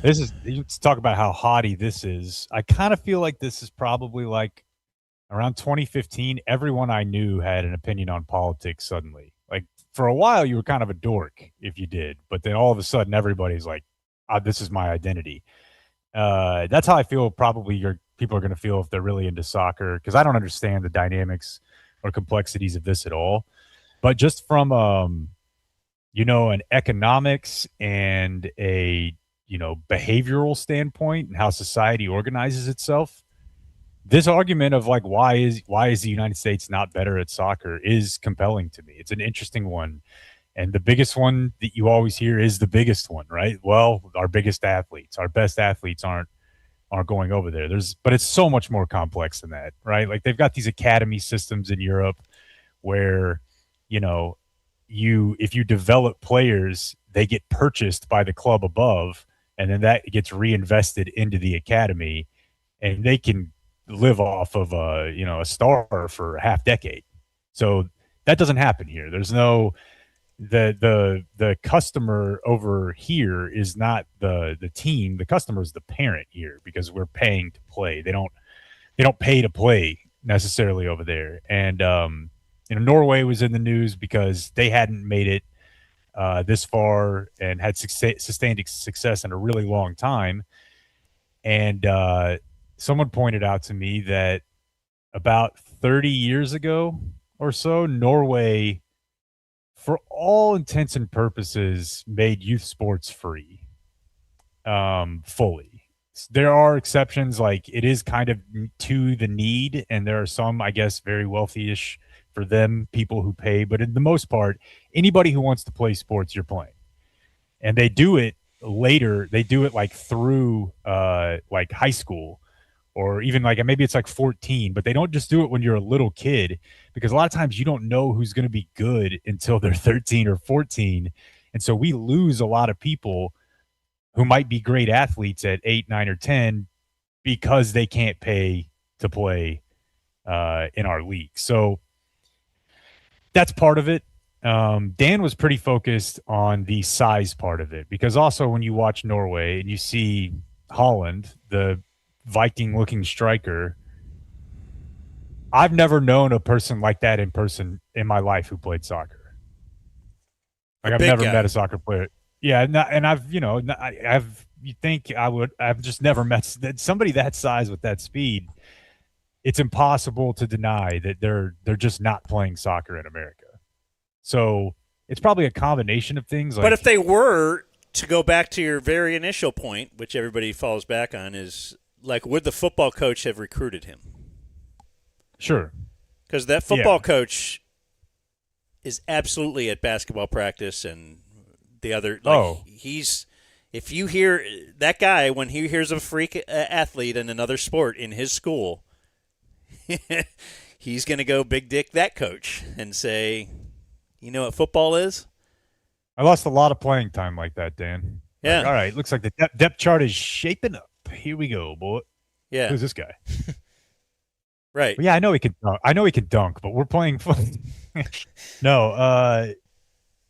this is, let's talk about how haughty this is. I kind of feel like this is probably like around 2015, everyone I knew had an opinion on politics suddenly. Like for a while, you were kind of a dork if you did, but then all of a sudden, everybody's like, this is my identity. That's how I feel probably people are going to feel if they're really into soccer, because I don't understand the dynamics or complexities of this at all. But just from, an economics and a, behavioral standpoint and how society organizes itself, this argument of like why is the United States not better at soccer is compelling to me. It's an interesting one, and the biggest one that you always hear is the biggest one, right? Well, our biggest athletes, our best athletes aren't going over there. But it's so much more complex than that, right? Like they've got these academy systems in Europe where if you develop players, they get purchased by the club above, and then that gets reinvested into the academy, and they can live off of a star for a half decade. So that doesn't happen here. There's no the customer over here is not the team. The customer is the parent here, because we're paying to play. They don't pay to play necessarily over there. And Norway was in the news because they hadn't made it this far and had sustained success in a really long time. And someone pointed out to me that about 30 years ago or so, Norway, for all intents and purposes, made youth sports free, fully. There are exceptions, like it is kind of to the need, and there are some, I guess, very wealthy-ish for them, people who pay. But in the most part, anybody who wants to play sports, you're playing. And they do it later. They do it like through like high school, or even like maybe it's like 14, but they don't just do it when you're a little kid, because a lot of times you don't know who's going to be good until they're 13 or 14. And so we lose a lot of people who might be great athletes at 8, 9, or 10 because they can't pay to play in our league. So that's part of it. Dan was pretty focused on the size part of it, because also when you watch Norway and you see Holland, the Viking-looking striker, I've never known a person like that in person in my life who played soccer. Like I've never met a soccer player. Yeah, and you think I've just never met somebody that size with that speed. It's impossible to deny that they're just not playing soccer in America. So it's probably a combination of things. But if they were, to go back to your very initial point, which everybody falls back on, is like, would the football coach have recruited him? Sure. Because that football coach is absolutely at basketball practice and the other. If you hear that guy, when he hears of a freak athlete in another sport in his school, he's going to go big dick that coach and say, you know what football is? I lost a lot of playing time like that, Dan. Yeah. Like, all right. Looks like the depth chart is shaping up. Here we go, boy. Yeah. Who's this guy? Right. Well, yeah, I know he can dunk, but we're playing No,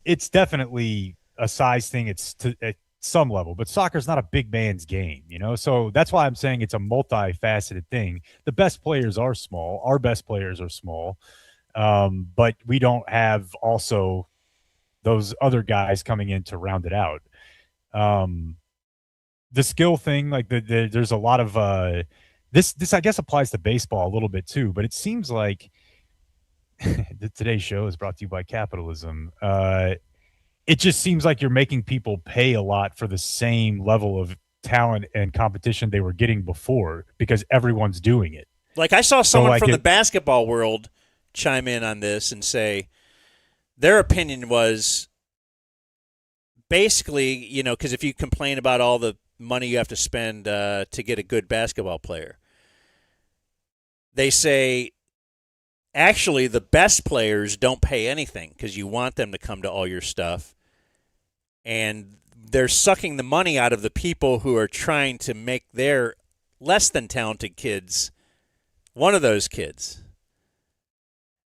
it's definitely a size thing. It's at some level, but soccer's not a big man's game, So that's why I'm saying it's a multifaceted thing. The best players are small. Our best players are small, but we don't have also those other guys coming in to round it out. The skill thing, like there's a lot of this I guess applies to baseball a little bit too, but it seems like today's show is brought to you by capitalism. It just seems like you're making people pay a lot for the same level of talent and competition they were getting before, because everyone's doing it. Like I saw someone from the basketball world chime in on this and say their opinion was basically, because if you complain about all the money you have to spend to get a good basketball player, they say actually the best players don't pay anything because you want them to come to all your stuff. And they're sucking the money out of the people who are trying to make their less than talented kids one of those kids.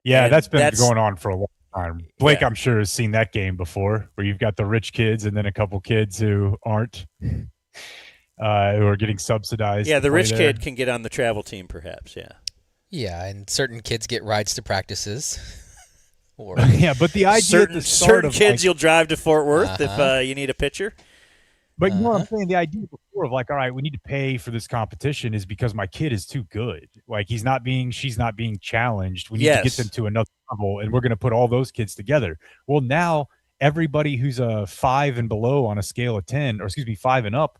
Yeah, And that's been going on for a long time. Blake, Yeah. I'm sure, has seen that game before, where you've got the rich kids and then a couple kids who aren't, who are getting subsidized. Yeah, to the play rich there. kid can get on the travel team, perhaps. Yeah. Yeah, and certain kids get rides to practices. Or Yeah, but the idea at the start certain of kids like, you'll drive to Fort Worth Uh-huh. if you need a pitcher. but you know what I'm saying? The idea before of like, all right, we need to pay for this competition is because my kid is too good. Like she's not being challenged. We need to get Yes. them to another level, and we're going to put all those kids together. Well, now everybody who's a 5 and below on a scale of 10, or excuse me, 5 and up,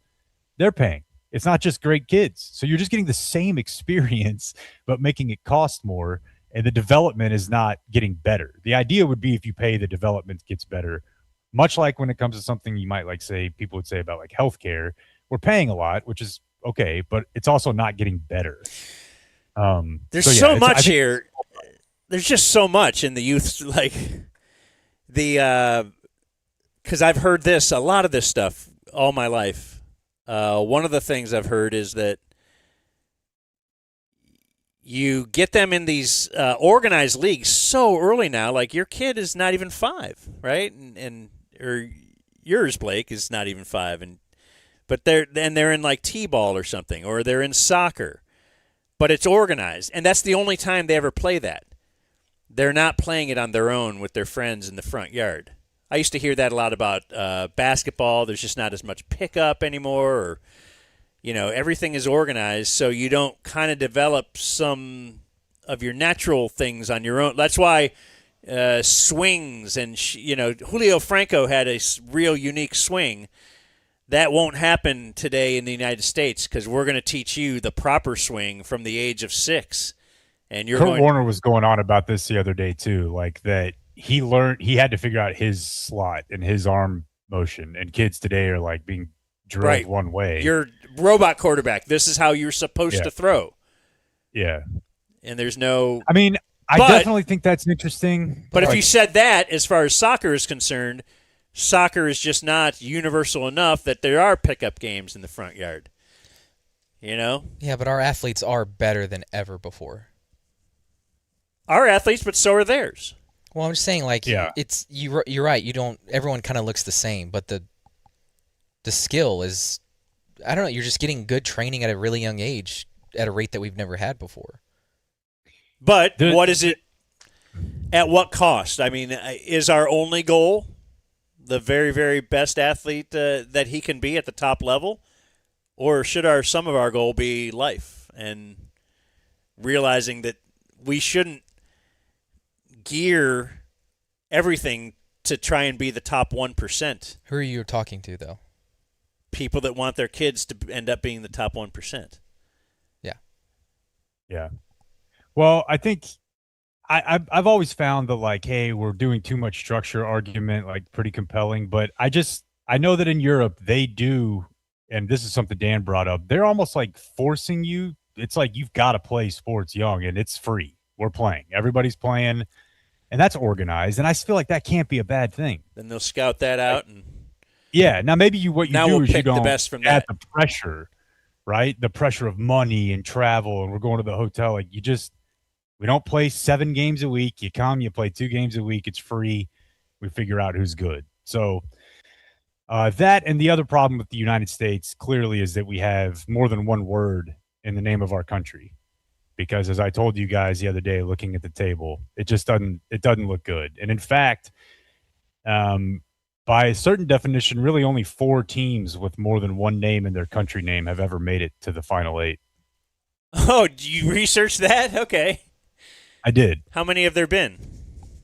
they're paying. It's not just great kids. So you're just getting the same experience, but making it cost more. And the development is not getting better. The idea would be if you pay, the development gets better. Much like when it comes to something you might like say, people would say about like healthcare, we're paying a lot, which is okay, but it's also not getting better. There's so yeah, so it's- I much think- here. There's just so much in the youth, like the because I've heard a lot of this stuff all my life. One of the things I've heard is that you get them in these organized leagues so early now. Like your kid is not even 5, right? And or yours, Blake, is not even 5, but they're in like t-ball or something, or they're in soccer, but it's organized, and that's the only time they ever play that. They're not playing it on their own with their friends in the front yard. I used to hear that a lot about basketball. There's just not as much pickup anymore, or everything is organized, so you don't kind of develop some of your natural things on your own. That's why swings and Julio Franco had a real unique swing. That won't happen today in the United States because we're going to teach you the proper swing from the age of 6. And you're Kurt Warner was going on about this the other day too, like that he had to figure out his slot and his arm motion, and kids today are like being drilled one way. You're robot quarterback. This is how you're supposed to throw. Yeah. And there's no. I mean, I definitely think that's interesting. But if you said that, as far as soccer is concerned, soccer is just not universal enough that there are pickup games in the front yard. Yeah, but our athletes are better than ever before. Our athletes, but so are theirs. Well, I'm just saying, like, it's you're right. Everyone kind of looks the same, but the skill is, I don't know. You're just getting good training at a really young age at a rate that we've never had before. But what is it? At what cost? I mean, is our only goal the very, very best athlete that he can be at the top level, or should some of our goal be life and realizing that we shouldn't gear everything to try and be the top 1%? Who are you talking to, though? People that want their kids to end up being the top 1%. Yeah. Well, I think I've always found the like, hey, we're doing too much structure argument, like pretty compelling. But I know that in Europe they do, and this is something Dan brought up, they're almost like forcing you. It's like you've got to play sports young, and it's free. We're playing. Everybody's playing, and that's organized. And I feel like that can't be a bad thing. Then they'll scout that out. And yeah. Now maybe what you do we'll is you pick the don't best from add that. the pressure, right? The pressure of money and travel, and we're going to the hotel. Like we don't play 7 games a week. You come, you play 2 games a week. It's free. We figure out who's good. So that, and the other problem with the United States clearly is that we have more than one word in the name of our country. Because as I told you guys the other day, looking at the table, it doesn't look good. And in fact, by a certain definition, really only 4 teams with more than one name in their country name have ever made it to the Final 8. Oh, you researched that? Okay. I did. How many have there been?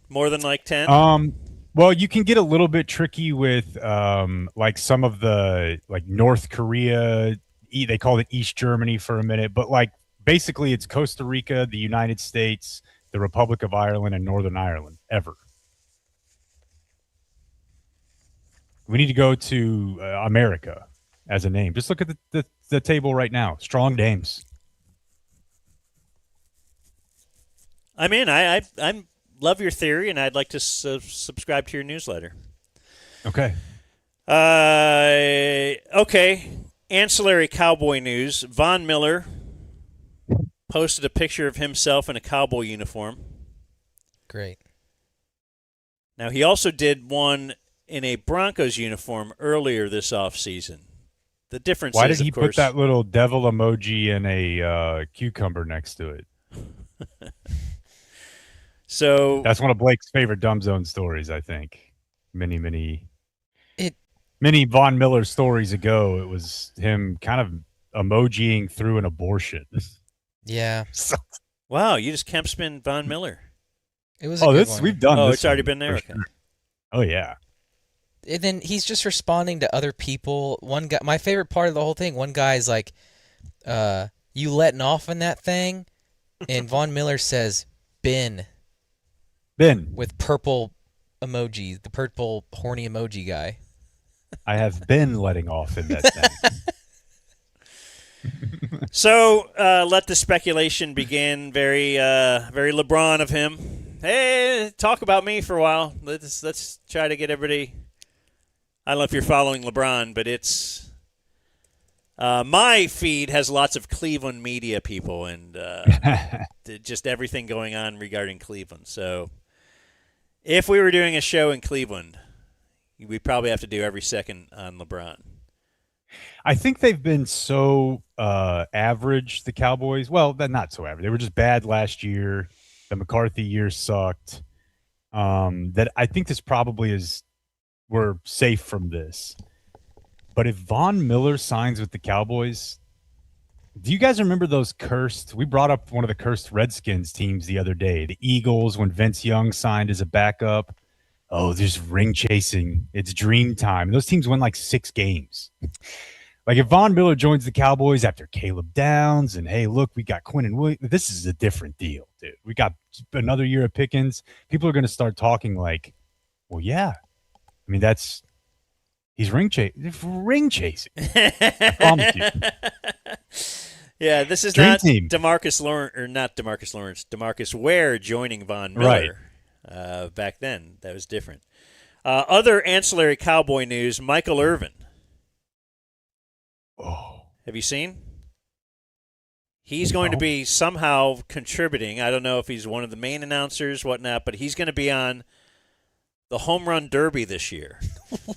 More than like 10? Well, you can get a little bit tricky with like some of the like North Korea. They called it East Germany for a minute, but like basically it's Costa Rica, the United States, the Republic of Ireland, and Northern Ireland ever. We need to go to America as a name. Just look at the table right now. Strong names. I'm in. I love your theory, and I'd like to subscribe to your newsletter. Okay. Okay. Ancillary Cowboy news. Von Miller posted a picture of himself in a Cowboy uniform. Great. Now, he also did one in a Broncos uniform earlier this offseason. The difference Why is, did he of course, put that little devil emoji and a cucumber next to it? So That's one of Blake's favorite Dumb Zone stories, I think. Many Von Miller stories ago, it was him kind of emojiing through an abortion. Yeah. wow, you just camp spin Von Miller. It was a good one. We've done Oh, this it's already one been there? for Okay. sure. Oh, yeah. And then he's just responding to other people. One guy, my favorite part of the whole thing, one guy's like, you letting off in that thing? And Von Miller says, Ben. With purple emojis, the purple horny emoji guy. I have been letting off in that thing. So let the speculation begin. Very LeBron of him. Hey, talk about me for a while. Let's try to get everybody. I don't know if you're following LeBron, but it's my feed has lots of Cleveland media people and just everything going on regarding Cleveland. So if we were doing a show in Cleveland, we'd probably have to do every second on LeBron. I think they've been so average, the Cowboys. Well, they're not so average. They were just bad last year. The McCarthy year sucked. That I think this probably is we're safe from this. But if Von Miller signs with the Cowboys, do you guys remember those cursed? We brought up one of the cursed Redskins teams the other day, the Eagles, when Vince Young signed as a backup. Oh, there's ring chasing. It's dream time. Those teams win like 6 games. Like if Von Miller joins the Cowboys after Caleb Downs and, hey, look, we got Quinn and Williams. This is a different deal, dude. We got another year of Pickens. People are going to start talking like, well, yeah. I mean, he's ring chasing. I promise you. Yeah, this is Dream not team. Demarcus Lawrence, Demarcus Ware joining Von Miller. Right. Back then, that was different. Other ancillary Cowboy news, Michael Irvin. Oh. Have you seen? He's going to be somehow contributing. I don't know if he's one of the main announcers, whatnot, but he's going to be on the Home Run Derby this year.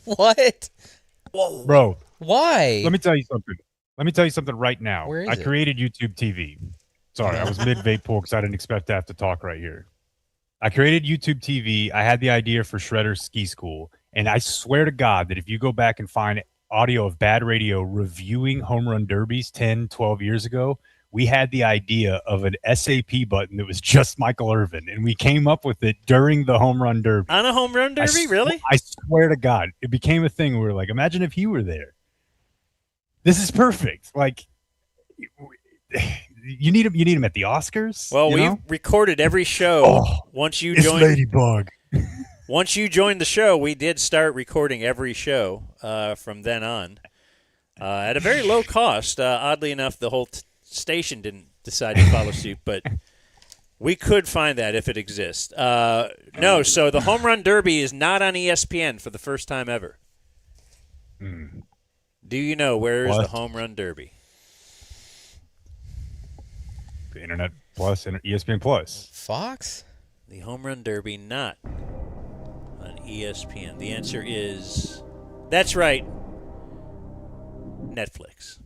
What? Whoa. Bro. Why? Let me tell you something right now. Where is I it? created YouTube TV. Sorry, I was mid-vape pull because I didn't expect to have to talk right here. I created YouTube TV. I had the idea for Shredder Ski School. And I swear to God that if you go back and find audio of Bad Radio reviewing home run derbies 10, 12 years ago, we had the idea of an SAP button that was just Michael Irvin. And we came up with it during the home run derby. On a home run derby, really? I swear to God. It became a thing. We were like, imagine if he were there. This is perfect. Like, you need him at the Oscars. Well, we recorded every show. Once you joined Ladybug. Once you joined the show, we did start recording every show from then on at a very low cost. Oddly enough, the whole station didn't decide to follow suit, but we could find that if it exists. No, so the Home Run Derby is not on ESPN for the first time ever. Do you know where is the Home Run Derby? The Internet Plus, ESPN Plus. Fox? The Home Run Derby not on ESPN. The answer is, that's right, Netflix.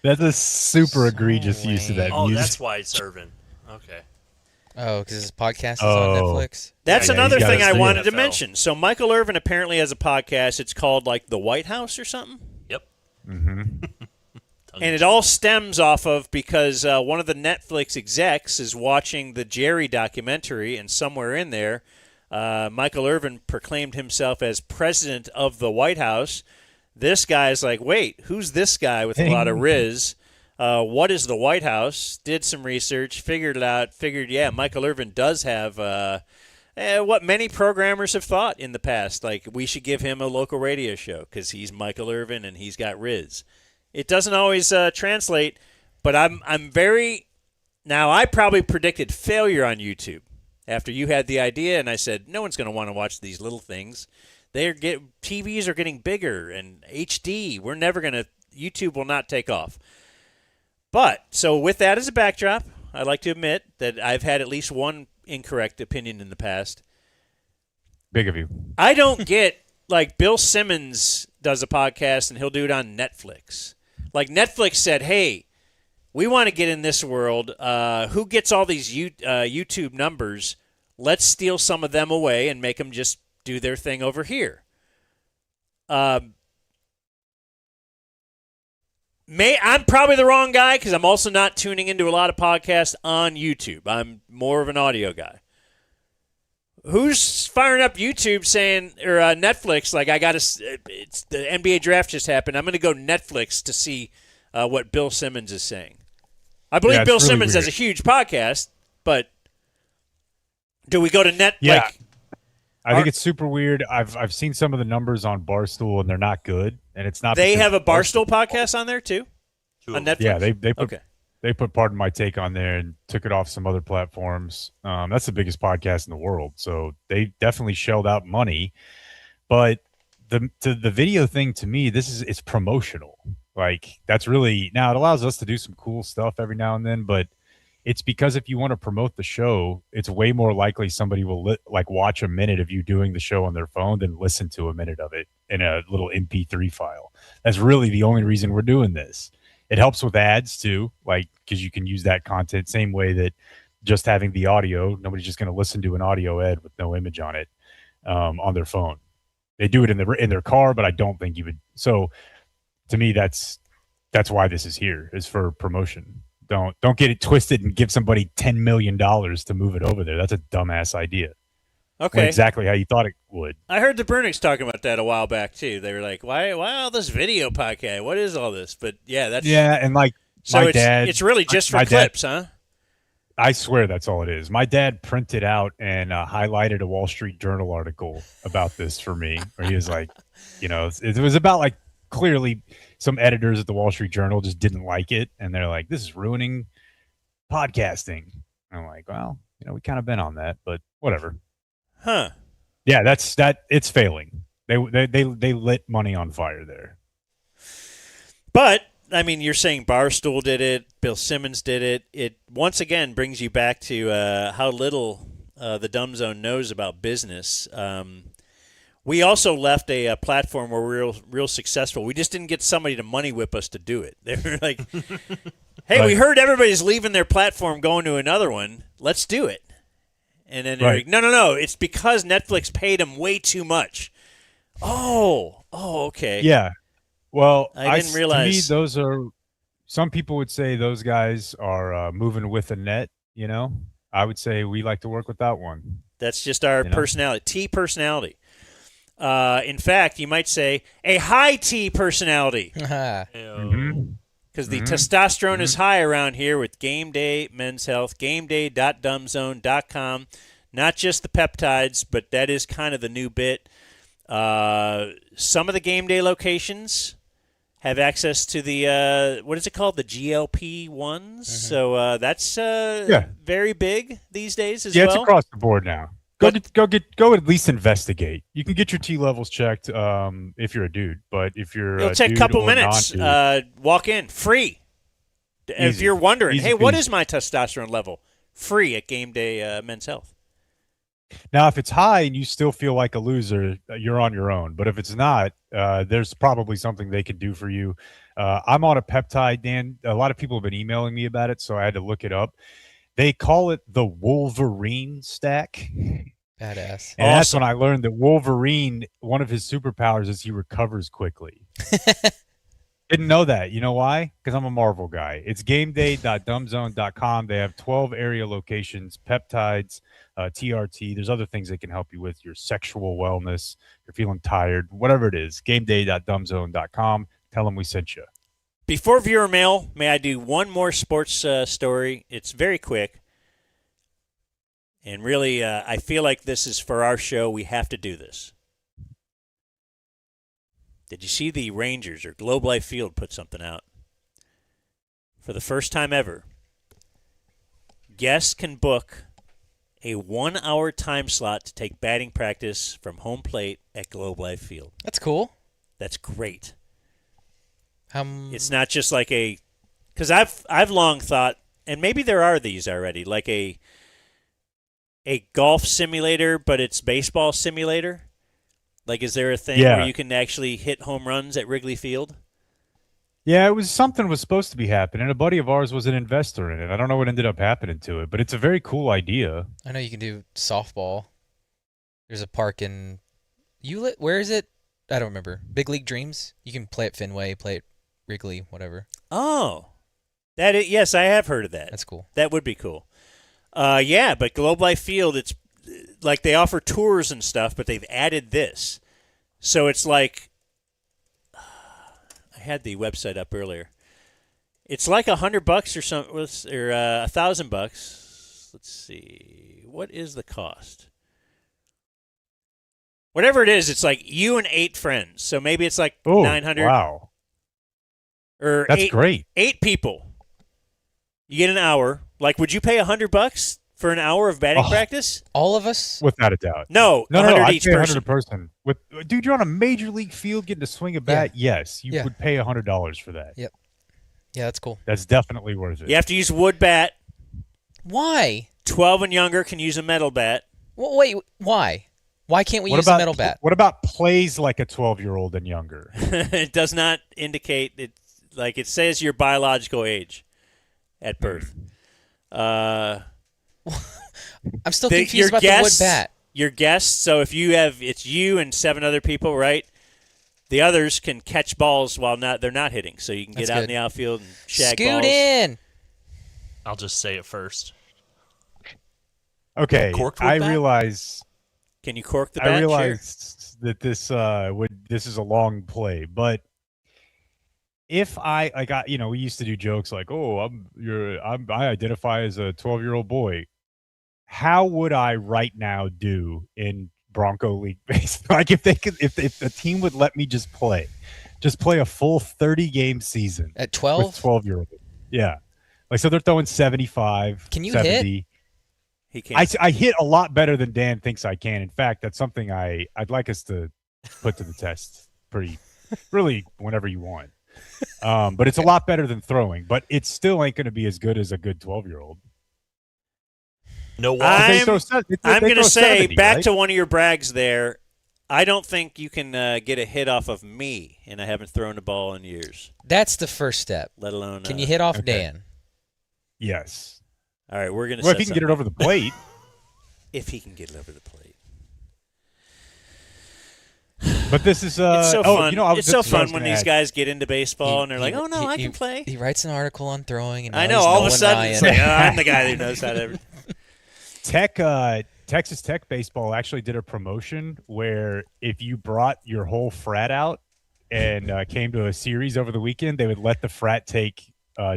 That's a super egregious use of that Oh, music. that's why it's Irvin. Okay. Oh, because his podcast is on Netflix? That's Yeah, another he's got thing his I thing. wanted to NFL. mention. So Michael Irvin apparently has a podcast. It's called, like, The White House or something? Yep. And it all stems off of because one of the Netflix execs is watching the Jerry documentary, and somewhere in there, Michael Irvin proclaimed himself as president of the White House. This guy's like, wait, who's this guy with a lot of riz? What is the White House? Did some research, figured it out, yeah, Michael Irvin does have what many programmers have thought in the past. Like, we should give him a local radio show because he's Michael Irvin and he's got riz. It doesn't always translate, but I'm very Now, I probably predicted failure on YouTube after you had the idea, and I said, no one's going to want to watch these little things. TVs are getting bigger and HD. We're never going to – YouTube will not take off. But, so with that as a backdrop, I'd like to admit that I've had at least one incorrect opinion in the past. Big of you. I don't get – like Bill Simmons does a podcast, and he'll do it on Netflix. Like Netflix said, hey – we want to get in this world. Who gets all these YouTube numbers? Let's steal some of them away and make them just do their thing over here. I'm probably the wrong guy because I'm also not tuning into a lot of podcasts on YouTube. I'm more of an audio guy. Who's firing up YouTube saying, or Netflix, like it's the NBA draft just happened. I'm going to go Netflix to see what Bill Simmons is saying. I believe Bill Simmons has a huge podcast, but do we go to Net? Yeah, I think it's super weird. I've seen some of the numbers on Barstool, and they're not good. And it's not. They have a Barstool podcast on there too, on Netflix. Yeah, they put Pardon My Take on there and took it off some other platforms. That's the biggest podcast in the world, so they definitely shelled out money. But the video thing, to me, it's promotional. Like, that's really – now, it allows us to do some cool stuff every now and then, but it's because if you want to promote the show, it's way more likely somebody will watch a minute of you doing the show on their phone than listen to a minute of it in a little MP3 file. That's really the only reason we're doing this. It helps with ads, too, like, because you can use that content same way that just having the audio, nobody's just going to listen to an audio ad with no image on it on their phone. They do it in their car, but I don't think you would – so – to me, that's why this is here, is for promotion. Don't get it twisted and give somebody $10 million to move it over there. That's a dumbass idea. Okay. Exactly how you thought it would. I heard the Burnings talking about that a while back, too. They were like, why all this video podcast? What is all this? But, yeah, that's... Yeah, and like so my dad... it's really just for clips, huh? I swear that's all it is. My dad printed out and highlighted a Wall Street Journal article about this for me, where he was like, it was about like, clearly some editors at the Wall Street Journal just didn't like it, and they're like, this is ruining podcasting. And I'm like, well, we kind of been on that, but whatever. Huh. Yeah, it's failing. They lit money on fire there. But I mean, you're saying Barstool did it, Bill Simmons did it. It once again brings you back to how little the Dumb Zone knows about business. We also left a platform where we were real successful. We just didn't get somebody to money whip us to do it. They were like, hey, we heard everybody's leaving their platform going to another one. Let's do it. And then they're like, no. It's because Netflix paid them way too much. Oh, okay. Yeah. Well, I didn't realize. To me, those are – some people would say those guys are moving with a net, I would say we like to work with that one. That's just our personality, T personality. In fact, you might say a high T personality. Because the testosterone is high around here with Game Day Men's Health, gameday.dumbzone.com. Not just the peptides, but that is kind of the new bit. Some of the Game Day locations have access to the, what is it called? The GLP-1s. So that's very big these days as well. Yeah, it's across the board now. Go at least investigate. You can get your T levels checked if you're a dude, but if you're it'll take a couple minutes. Walk in free. If you're wondering, hey, what is my testosterone level? Free at Game Day Men's Health. Now, if it's high and you still feel like a loser, you're on your own. But if it's not, there's probably something they can do for you. I'm on a peptide, Dan. A lot of people have been emailing me about it, so I had to look it up. They call it the Wolverine stack. Badass. And that's when I learned that Wolverine, one of his superpowers is he recovers quickly. Didn't know that. You know why? Because I'm a Marvel guy. It's gameday.dumbzone.com. They have 12 area locations, peptides, TRT. There's other things they can help you with, your sexual wellness. You're feeling tired, whatever it is. Gameday.dumbzone.com. Tell them we sent you. Before viewer mail, may I do one more sports story? It's very quick. And really, I feel like this is for our show. We have to do this. Did you see the Rangers or Globe Life Field put something out? For the first time ever, Guests can book a 1-hour time slot to take batting practice from home plate at Globe Life Field. That's cool. That's great. It's not just like because I've long thought, and maybe there are these already, like a golf simulator, but it's baseball simulator. Like, is there a thing where you can actually hit home runs at Wrigley Field? Yeah, something was supposed to be happening. A buddy of ours was an investor in it. I don't know what ended up happening to it, but it's a very cool idea. I know you can do softball. There's a park in Hewlett. Where is it? I don't remember. Big League Dreams. You can play at Fenway, play at Wrigley, whatever. Oh, yes, I have heard of that. That's cool. That would be cool. Yeah, but Globe Life Field, it's like they offer tours and stuff, but they've added this. So it's like, I had the website up earlier. It's like $100 or something, or $1,000. Let's see, what is the cost? Whatever it is, it's like you and 8 friends. So maybe it's like $900. Wow, or that's great. 8 people. You get an hour. Like, would you pay $100 for an hour of batting practice? All of us? Without a doubt. No, no, 100 I'd each pay person. 100 person. Dude, you're on a major league field getting to swing a bat. Yes, you would pay $100 for that. Yep. Yeah, that's cool. That's definitely worth it. You have to use wood bat. Why? 12 and younger can use a metal bat. Well, wait, why? Why can't we use a metal bat? What about plays like a 12-year-old and younger? It does not indicate it. Like, it says your biological age at birth. I'm still confused about the wood bat. Your guests, so if it's you and 7 other people, right? The others can catch balls while they're not hitting, so you can get out in the outfield and shag balls. Scoot in. I'll just say it first. Okay, I bat? realize. Can you cork the bat? I realize that this is a long play, but if I we used to do jokes like, "Oh, I identify as a 12-year-old boy." How would I right now do in Bronco League baseball? Like, if the team would let me just play a full 30-game season at 12 with 12-year-old, yeah, like, so they're throwing 75. Can you 70. hit? He can't. I hit a lot better than Dan thinks I can. In fact, that's something I'd like us to put to the test really whenever you want. But it's a lot better than throwing, but it still ain't going to be as good as a good 12-year-old. No, I'm going to say, 70, back right? to one of your brags there, I don't think you can get a hit off of me, and I haven't thrown a ball in years. That's the first step. Let alone. Can you hit off Dan? Yes. All right, we're going to. Well, if he can get it over the plate. If he can get it over the plate. But this is it's so fun. It's so this is what I fun was when gonna these add. guys get into baseball and they're like, "Oh no, I can play." He writes an article on throwing, and I now know. he's All of a Nolan sudden, Ryan. it's like, I'm the guy who knows how to. Texas Tech baseball actually did a promotion where if you brought your whole frat out and came to a series over the weekend, they would let the frat take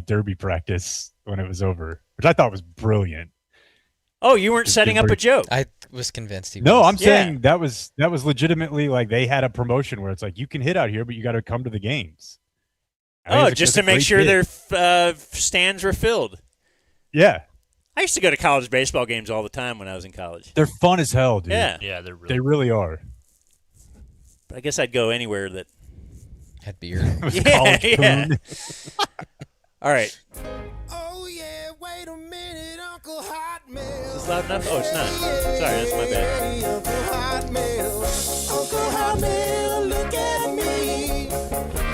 derby practice when it was over, which I thought was brilliant. Oh, you weren't setting up a joke. I was convinced he was. No, I'm saying that was legitimately, like, they had a promotion where it's like, you can hit out here, but you got to come to the games. Just to make sure their stands were filled. Yeah. I used to go to college baseball games all the time when I was in college. They're fun as hell, dude. Yeah, they really are. But I guess I'd go anywhere that had beer. Yeah. All right. Oh yeah, wait a minute, Uncle Hotmail. Is this loud enough? Oh, it's not. Sorry, that's my bad. Uncle Hotmail, look at me.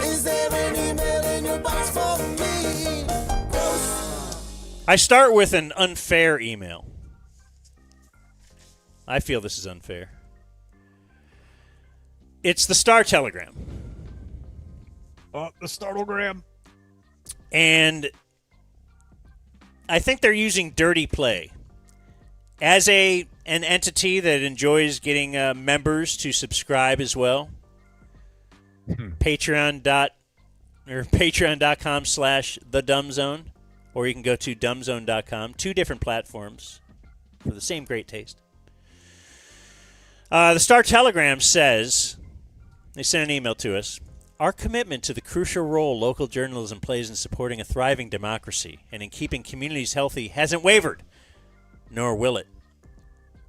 Is there an email in your box for me? I start with an unfair email. I feel this is unfair. It's the Star Telegram. The Startlegram. And I think they're using dirty play as an entity that enjoys getting members to subscribe as well. Patreon.com/thedumbzone, or you can go to dumbzone.com. 2 different platforms for the same great taste. The Star Telegram says, they sent an email to us, our commitment to the crucial role local journalism plays in supporting a thriving democracy and in keeping communities healthy hasn't wavered. nor will it.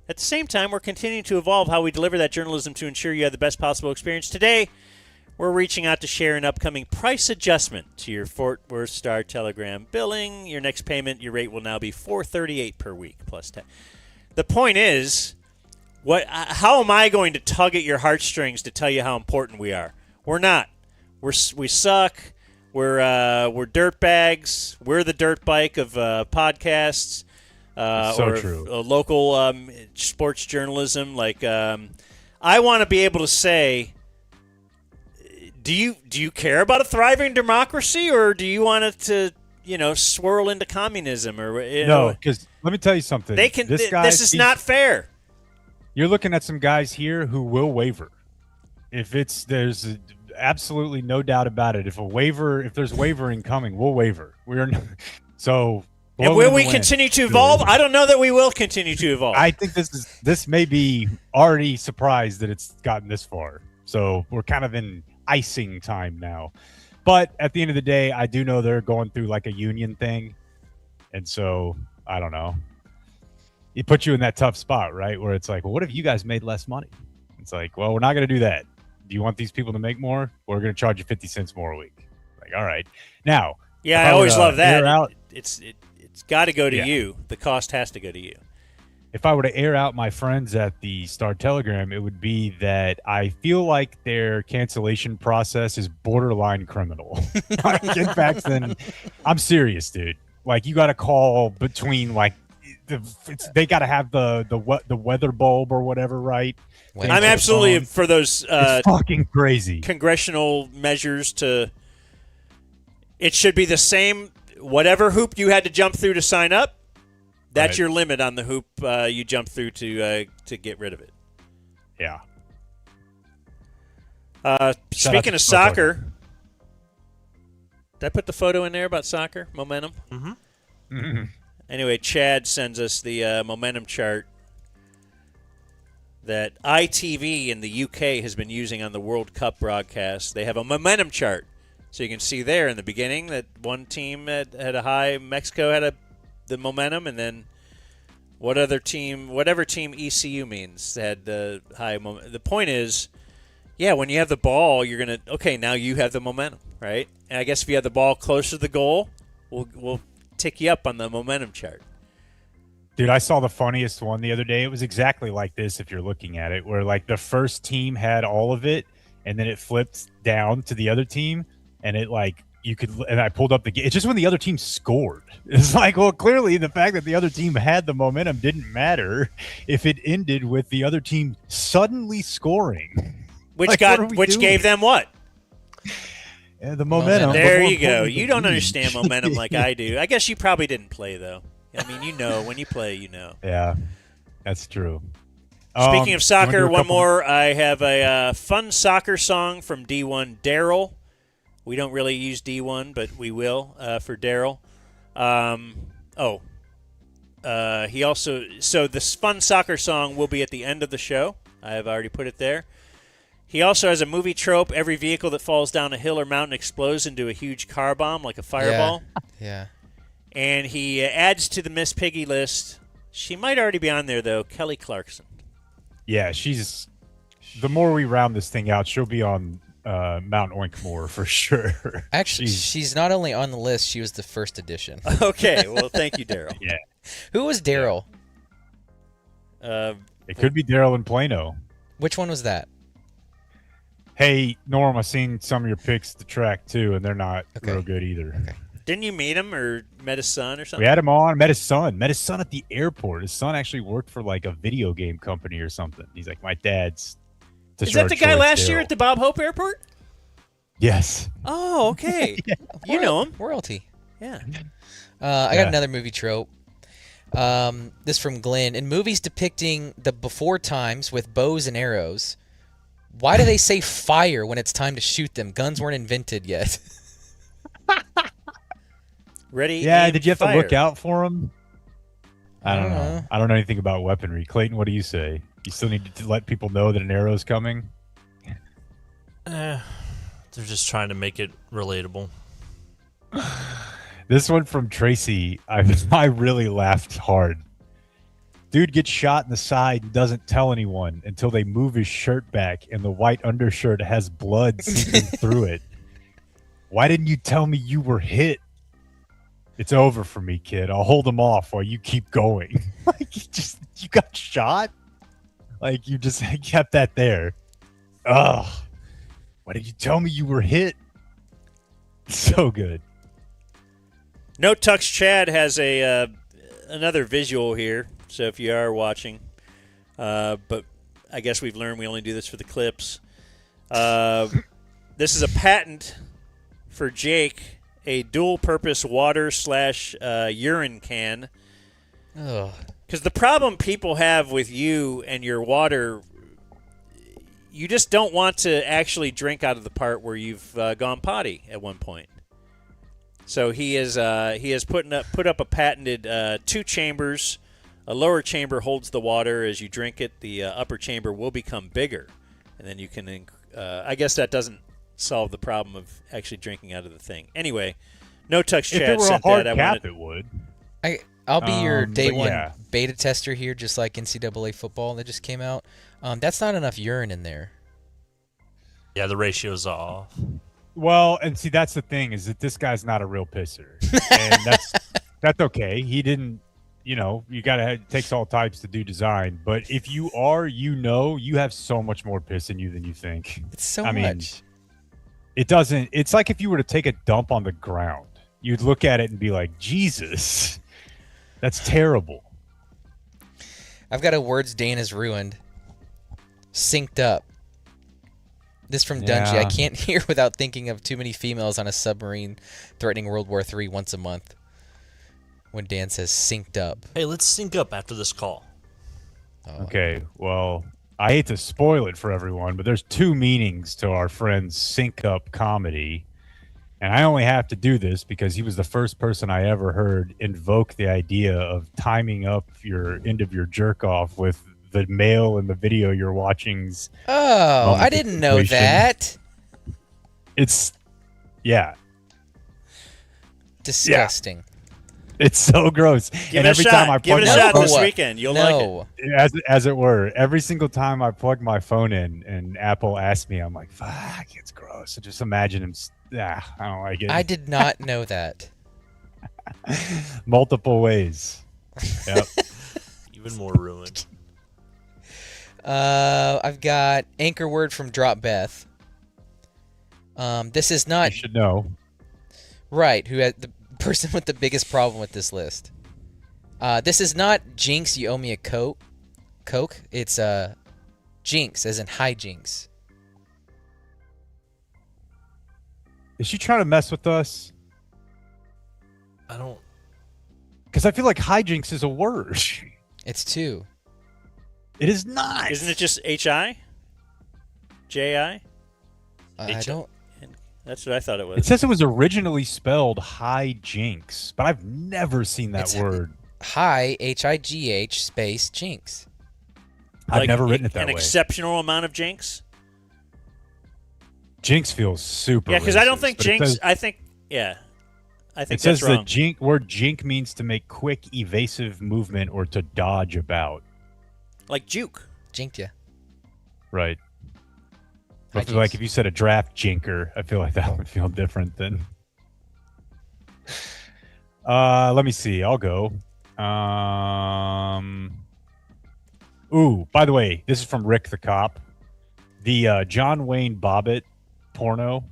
At the same time, we're continuing to evolve how we deliver that journalism to ensure you have the best possible experience. Today, we're reaching out to share an upcoming price adjustment to your Fort Worth Star Telegram billing. Your next payment, your rate will now be $4.38 per week plus tax. The point is, how am I going to tug at your heartstrings to tell you how important we are? We're not. We suck. We're dirt bags. We're the dirt bike of podcasts. True. Local sports journalism. I want to be able to say, do you care about a thriving democracy, or do you want it to swirl into communism? Or no, because let me tell you something. This is not fair. You're looking at some guys here who will waver. There's absolutely no doubt about it. If there's wavering coming, we'll waver. So. And will we continue to evolve? I don't know that we will continue to evolve. I think this may be already surprised that it's gotten this far. So we're kind of in icing time now. But at the end of the day, I do know they're going through like a union thing. And so, I don't know. It puts you in that tough spot, right? Where it's like, well, what if you guys made less money? It's like, well, we're not going to do that. Do you want these people to make more? We're going to charge you 50 cents more a week. Like, all right. Now. Yeah, I always love that. It's got to go to you. The cost has to go to you. If I were to air out my friends at the Star Telegram, it would be that I feel like their cancellation process is borderline criminal. In fact, then I'm serious, dude. Like, you got to call between they got to have the weather bulb or whatever, right? I'm absolutely for those it's fucking crazy congressional measures to. It should be the same. Whatever hoop you had to jump through to sign up, that's your limit on the hoop you jump through to get rid of it. Yeah. Speaking of soccer, did I put the photo in there about soccer momentum? Mm-hmm. Mm-hmm. Anyway, Chad sends us the momentum chart that ITV in the UK has been using on the World Cup broadcast. They have a momentum chart. So you can see there in the beginning that one team had a high, Mexico had the momentum, and then whatever team ECU means had the high momentum. The point is, when you have the ball, you're going to, now you have the momentum, right? And I guess if you have the ball closer to the goal, we'll tick you up on the momentum chart. Dude, I saw the funniest one the other day. It was exactly like this if you're looking at it, where like the first team had all of it, and then it flipped down to the other team. And and I pulled up the game. It's just when the other team scored. It's like, well, clearly the fact that the other team had the momentum didn't matter if it ended with the other team suddenly scoring. Which gave them what? Yeah, the momentum. There you go. You don't understand momentum like I do. I guess you probably didn't play, though. I mean, when you play, you know. Yeah, that's true. Speaking of soccer, one more. I have a fun soccer song from D1 Daryl. We don't really use D1, but we will for Daryl. He also so this fun soccer song will be at the end of the show. I have already put it there. He also has a movie trope. Every vehicle that falls down a hill or mountain explodes into a huge car bomb like a fireball. Yeah. And he adds to the Miss Piggy list. She might already be on there, though, Kelly Clarkson. Yeah, she's – the more we round this thing out, she'll be on Mount Oinkmore for sure. Actually, she's not only on the list, she was the first edition. Okay, well, thank you, Daryl. Yeah. Who was Daryl? It could be Daryl in Plano. Which one was that? Hey, Norm, I've seen some of your picks at the track, too, and they're not real good either. Okay. Didn't you meet him or met his son or something? We had him on, met his son at the airport. His son actually worked for like a video game company or something. He's like, my dad's. Is that the guy last year at the Bob Hope Airport? Yes. Oh, okay. Yeah. You know him. Royalty. Yeah. I got another movie trope. This from Glenn. In movies depicting the before times with bows and arrows, why do they say fire when it's time to shoot them? Guns weren't invented yet. Ready? Yeah, did you have fire. to look out for them? I don't know. I don't know anything about weaponry. Clayton, what do you say? You still need to let people know that an arrow's coming? They're just trying to make it relatable. This one from Tracy, I really laughed hard. Dude gets shot in the side and doesn't tell anyone until they move his shirt back and the white undershirt has blood seeping through it. Why didn't you tell me you were hit? It's over for me, kid. I'll hold him off while you keep going. Like, you got shot? Like, you just kept that there. Ugh. Why did you tell me you were hit? So good. No Tux Chad has a another visual here, so if you are watching, but I guess we've learned we only do this for the clips. This is a patent for Jake, a dual-purpose water/urine can. Because the problem people have with you and your water, you just don't want to actually drink out of the part where you've gone potty at one point. So he has put up a patented 2 chambers. A lower chamber holds the water as you drink it. The upper chamber will become bigger, and then you can. I guess that doesn't solve the problem of actually drinking out of the thing. Anyway, no Tux Chad if it were sent a hard that. cap, it would. I'll be your day one yeah. beta tester here, just like NCAA football that just came out. That's not enough urine in there. Yeah, the ratio's off. Well, and see, that's the thing, is that this guy's not a real pisser. And that's okay. He didn't, you gotta it takes all types to do design. But if you are, you have so much more piss in you than you think. It's so much. Mean, it's like if you were to take a dump on the ground, you'd look at it and be like, Jesus, that's terrible. I've got a words Dan has ruined. Synced up. This from Dungy. I can't hear without thinking of too many females on a submarine threatening World War III once a month. When Dan says synced up. Hey, let's sync up after this call. Okay, well, I hate to spoil it for everyone, but there's 2 meanings to our friend's sync up comedy. And I only have to do this because he was the first person I ever heard invoke the idea of timing up your end of your jerk off with the male in the video you're watching's. Oh, I didn't know that. It's, yeah. Disgusting. Yeah. It's so gross. Give it a shot. Give it a shot this weekend. You'll like it. As it were. Every single time I plug my phone in and Apple asks me, I'm like, fuck, it's gross. So just imagine him. I don't like it. I did not know that. Multiple ways. Yep. Even more ruined. I've got anchor word from Drop Beth. This is not. You should know. Right, who had the person with the biggest problem with this list. This is not Jinx, you owe me a Coke. It's Jinx, as in hijinks. Is she trying to mess with us? I don't. Because I feel like hijinks is a word. It's 2. It is not. Isn't it just H-I? J-I? I don't. That's what I thought it was. It says it was originally spelled hijinks, but I've never seen that word. Hi, H-I-G-H space jinx. I've never written it that way. An exceptional amount of jinx? Jinx feels super. Yeah, because I don't racist, think but jinx. says, I think it says that's wrong. The word jink means to make quick, evasive movement or to dodge about. Like juke. Jinked ya. Right. But like if you said a draft jinker, I feel like that would feel different than. Let me see. I'll go. Ooh, by the way, this is from Rick the Cop. The John Wayne Bobbitt porno.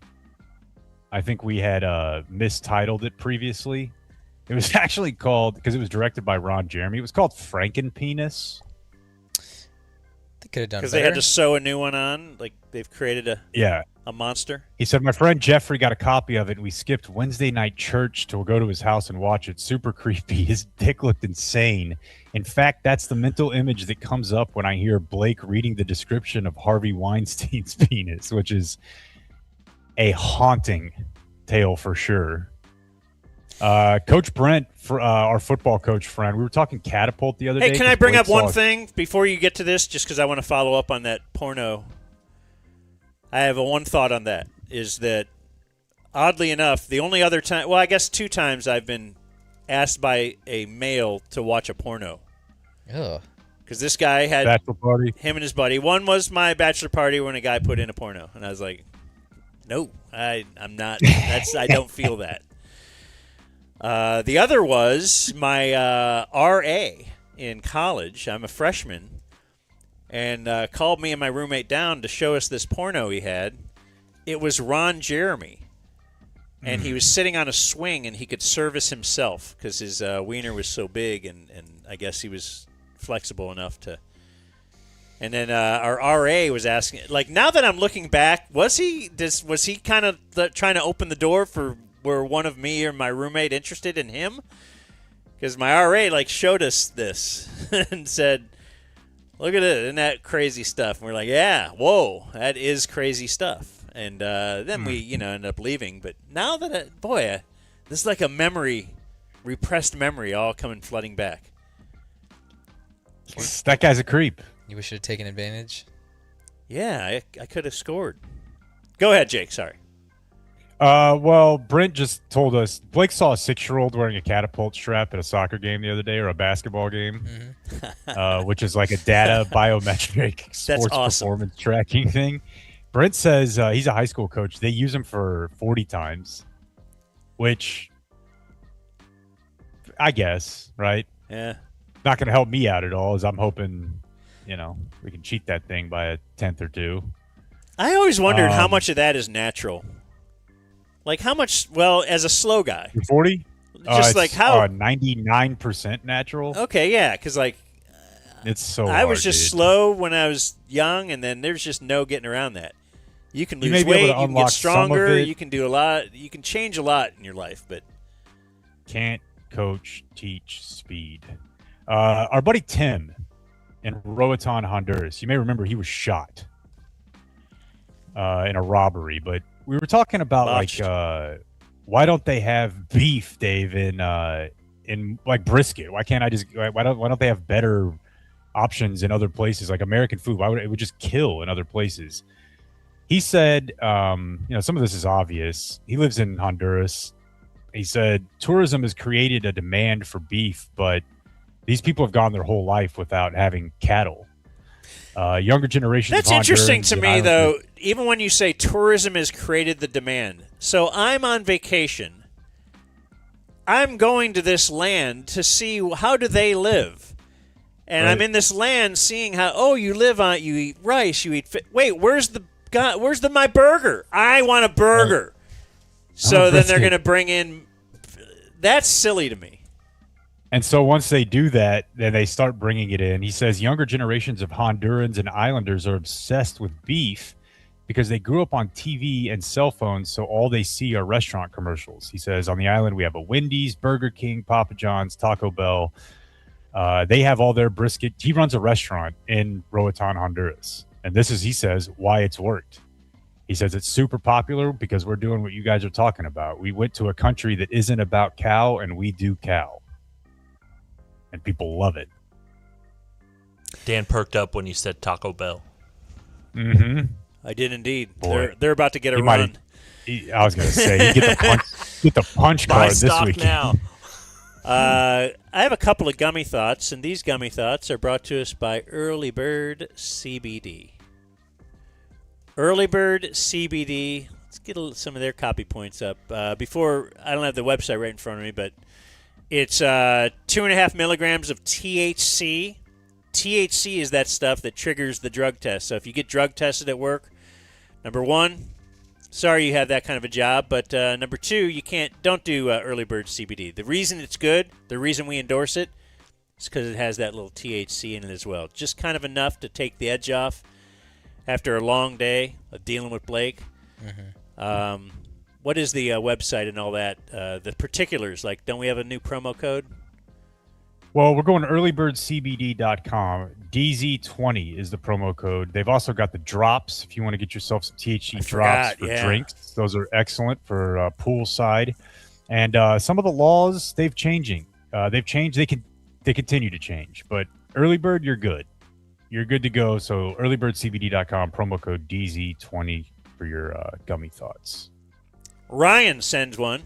I think we had mistitled it previously. It was actually called, because it was directed by Ron Jeremy, it was called Frankenpenis. They could have done because they had to sew a new one on. Like they've created a monster. He said, my friend Jeffrey got a copy of it, and we skipped Wednesday night church to go to his house and watch it. Super creepy. His dick looked insane. In fact, that's the mental image that comes up when I hear Blake reading the description of Harvey Weinstein's penis, which is a haunting tale for sure. Coach Brent, our football coach friend, we were talking catapult the other day. Hey, can I bring up one thing before you get to this, just because I want to follow up on that porno? I have one thought on that, is that oddly enough, the only other time, well, I guess 2 times I've been asked by a male to watch a porno. Ugh. Because this guy had Bachelor party. him and his buddy. One was my bachelor party when a guy put in a porno, and I was like, "No, I'm not. I don't feel that." The other was my RA in college. I'm a freshman, and called me and my roommate down to show us this porno he had. It was Ron Jeremy, and he was sitting on a swing, and he could service himself because his wiener was so big, and I guess he was flexible enough to. And then our RA was asking, like, now that I'm looking back, was he kind of trying to open the door for were one of me or my roommate interested in him? Because my RA like showed us this and said, "Look at it, isn't that crazy stuff?" And we're like, "Yeah, whoa, that is crazy stuff." And then we ended up leaving. But now that this is like a memory, repressed memory, all coming flooding back. That guy's a creep. You wish you had taken advantage? Yeah, I could have scored. Go ahead, Jake. Sorry. Well, Brent just told us Blake saw a 6-year-old wearing a catapult strap at a soccer game the other day, or a basketball game, which is like a data biometric sports performance tracking thing. Brent says he's a high school coach. They use him for 40 times, which I guess, right? Yeah. Not going to help me out at all, as I'm hoping, we can cheat that thing by a tenth or two. I always wondered how much of that is natural. Like how much? Well, as a slow guy, 40. Just like how 99% natural. Okay, yeah, because like it's so. I was hard, just dude. slow when I was young, and then there's just no getting around that. You can You lose may be able weight, to you can unlock get some of stronger, it. you can do a lot, you can change a lot in your life, but Can't coach, teach speed. Our buddy Tim in Roatan, Honduras. You may remember he was shot in a robbery, but we were talking about Botched. like why don't they have beef, Dave, in like brisket? Why don't they have better options in other places like American food? Why would it would just kill in other places? He said, some of this is obvious. He lives in Honduras. He said tourism has created a demand for beef, but these people have gone their whole life without having cattle. Younger generations. that's of interesting Hondurans to and me, Islanders- though. Even when you say tourism has created the demand, so I'm on vacation. I'm going to this land to see how do they live, and Right. I'm in this land seeing how you eat rice, you eat wait, where's my burger? I want a burger. So then they're brisket. going to bring in. That's silly to me. And so once they do that, then they start bringing it in. He says younger generations of Hondurans and Islanders are obsessed with beef because they grew up on TV and cell phones, so all they see are restaurant commercials. He says on the island we have a Wendy's, Burger King, Papa John's, Taco Bell. They have all their brisket. He runs a restaurant in Roatan, Honduras. And this is, he says, why it's worked. He says it's super popular because we're doing what you guys are talking about. We went to a country that isn't about cow, and we do cow. And people love it. Dan perked up when you said Taco Bell. Mm-hmm. I did indeed. Boy. They're about to get a He might run. I was going to say, you get the punch Buy card this stock week. now. I have a couple of gummy thoughts, and these gummy thoughts are brought to us by Early Bird CBD. Early Bird CBD. Let's get some of their copy points up. Before, I don't have the website right in front of me, but it's 2.5 milligrams of THC. THC is that stuff that triggers the drug test. So if you get drug tested at work, number one, sorry you have that kind of a job, but number two, don't do Early Bird CBD. The reason it's good, the reason we endorse it, is because it has that little THC in it as well. Just kind of enough to take the edge off after a long day of dealing with Blake. Mm-hmm. What is the website and all that? The particulars, like, don't we have a new promo code? Well, we're going to earlybirdcbd.com. DZ20 is the promo code. They've also got the drops if you want to get yourself some THC drops for drinks. Those are excellent for poolside. And some of the laws, they've changed. They continue to change. But Early Bird, you're good. You're good to go. So earlybirdcbd.com, promo code DZ20 for your gummy thoughts. Ryan sends one.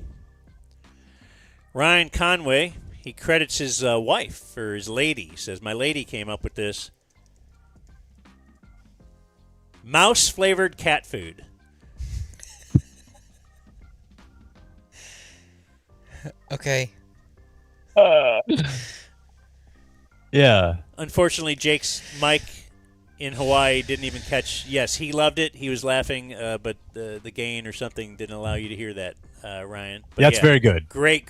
Ryan Conway. He credits his wife or his lady. He says, my lady came up with this. Mouse-flavored cat food. Okay. Yeah. Unfortunately, Jake's mic in Hawaii didn't even catch. Yes, he loved it. He was laughing, but the gain or something didn't allow you to hear that, Ryan. But That's very good. Great.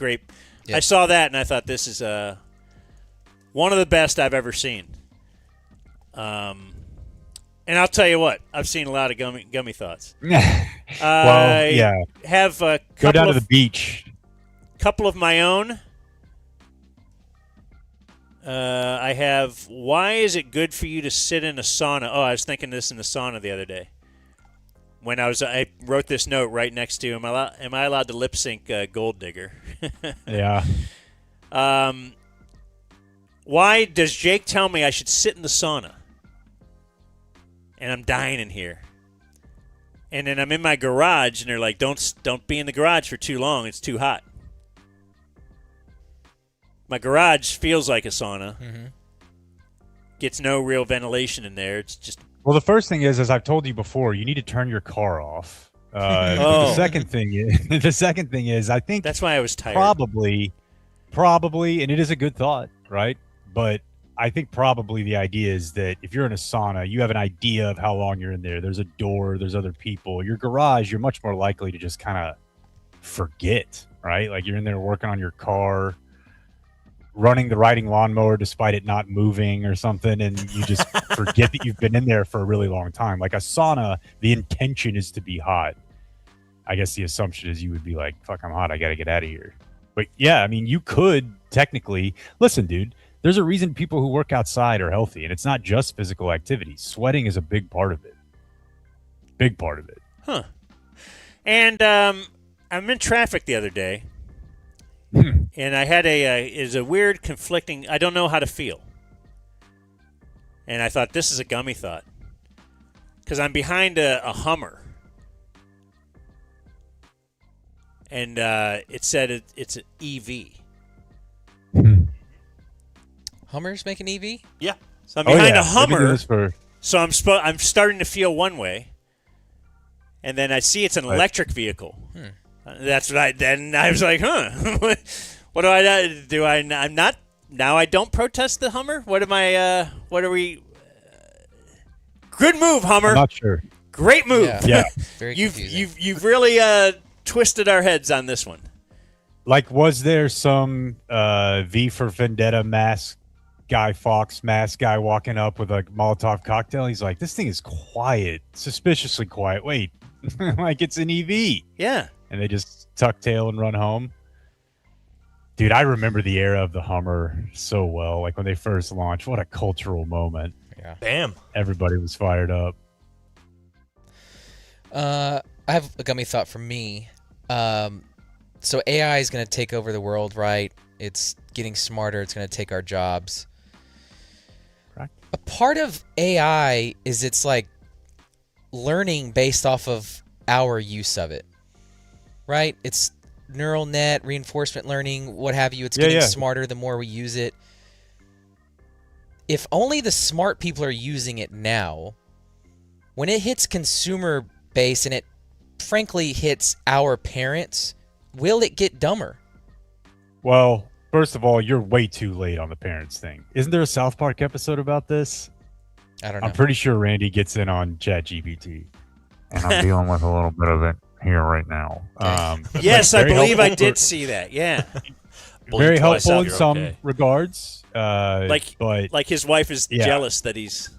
Yeah. I saw that, and I thought this is one of the best I've ever seen. And I'll tell you what, I've seen a lot of gummy thoughts. Well, yeah. Have a Go down couple to the beach. couple of my own. I have, why is it good for you to sit in a sauna? Oh, I was thinking this in the sauna the other day. When I wrote this note right next to, am I allowed to lip sync Gold Digger? Yeah. Why does Jake tell me I should sit in the sauna? And I'm dying in here. And then I'm in my garage, and they're like, don't be in the garage for too long. It's too hot. My garage feels like a sauna. Mm-hmm. Gets no real ventilation in there. It's just... Well, the first thing is, as I've told you before, you need to turn your car off. But the second thing is, I think that's why I was tired. Probably, and it is a good thought, right? But I think probably the idea is that if you're in a sauna, you have an idea of how long you're in there. There's a door, there's other people. Your garage, you're much more likely to just kind of forget, right? Like you're in there working on your car, running the riding lawnmower despite it not moving or something, and you just forget that you've been in there for a really long time. Like a sauna, the intention is to be hot. I guess the assumption is you would be like, fuck, I'm hot, I gotta get out of here. But yeah, I mean, you could technically, listen, dude, there's a reason people who work outside are healthy, and it's not just physical activity. Sweating is a big part of it. Big part of it. Huh. And I'm in traffic the other day, and I had is a weird conflicting, I don't know how to feel. And I thought, this is a gummy thought. Because I'm behind a Hummer. And it said it's an EV. Hummer's making EV? Yeah. So I'm behind a They've been doing Hummer. this for... So I'm starting to feel one way. And then I see it's an electric vehicle. That's what I was like, huh. What do I do? I'm not, now I don't protest the Hummer? What are we? Good move, Hummer. I'm not sure. Great move. Yeah. Very confusing. You've really twisted our heads on this one. Like, was there some V for Vendetta mask Guy Fawkes mask guy walking up with a Molotov cocktail? He's like, this thing is quiet, suspiciously quiet. Wait, like it's an EV. Yeah. And they just tuck tail and run home. Dude, I remember the era of the Hummer so well. Like when they first launched, what a cultural moment. Yeah. Bam. Everybody was fired up. I have a gummy thought from me. So AI is going to take over the world, right? It's getting smarter. It's going to take our jobs. Correct. A part of AI is it's like learning based off of our use of it, right? It's neural net, reinforcement learning, what have you. It's getting smarter the more we use it. If only the smart people are using it now, when it hits consumer base and it frankly hits our parents, will it get dumber? Well, first of all, you're way too late on the parents thing. Isn't there a South Park episode about this? I don't know. I'm pretty sure Randy gets in on ChatGPT. And I'm dealing with a little bit of it here right now. Yes, I believe I did see that. Yeah. Very helpful in some regards. Like his wife is jealous that he's...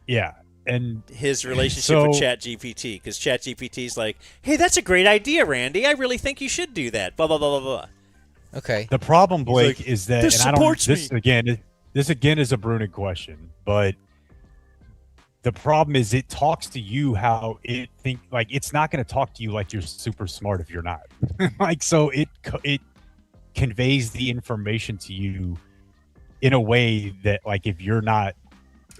Yeah. And his relationship with ChatGPT, because ChatGPT's like, hey, that's a great idea, Randy. I really think you should do that. Blah, blah, blah, blah, blah. Okay. The problem, Blake, like, is that... This and supports me. This again is a Brunig question, but the problem is it talks to you how it it's not going to talk to you like you're super smart if you're not. So it conveys the information to you in a way that if you're not,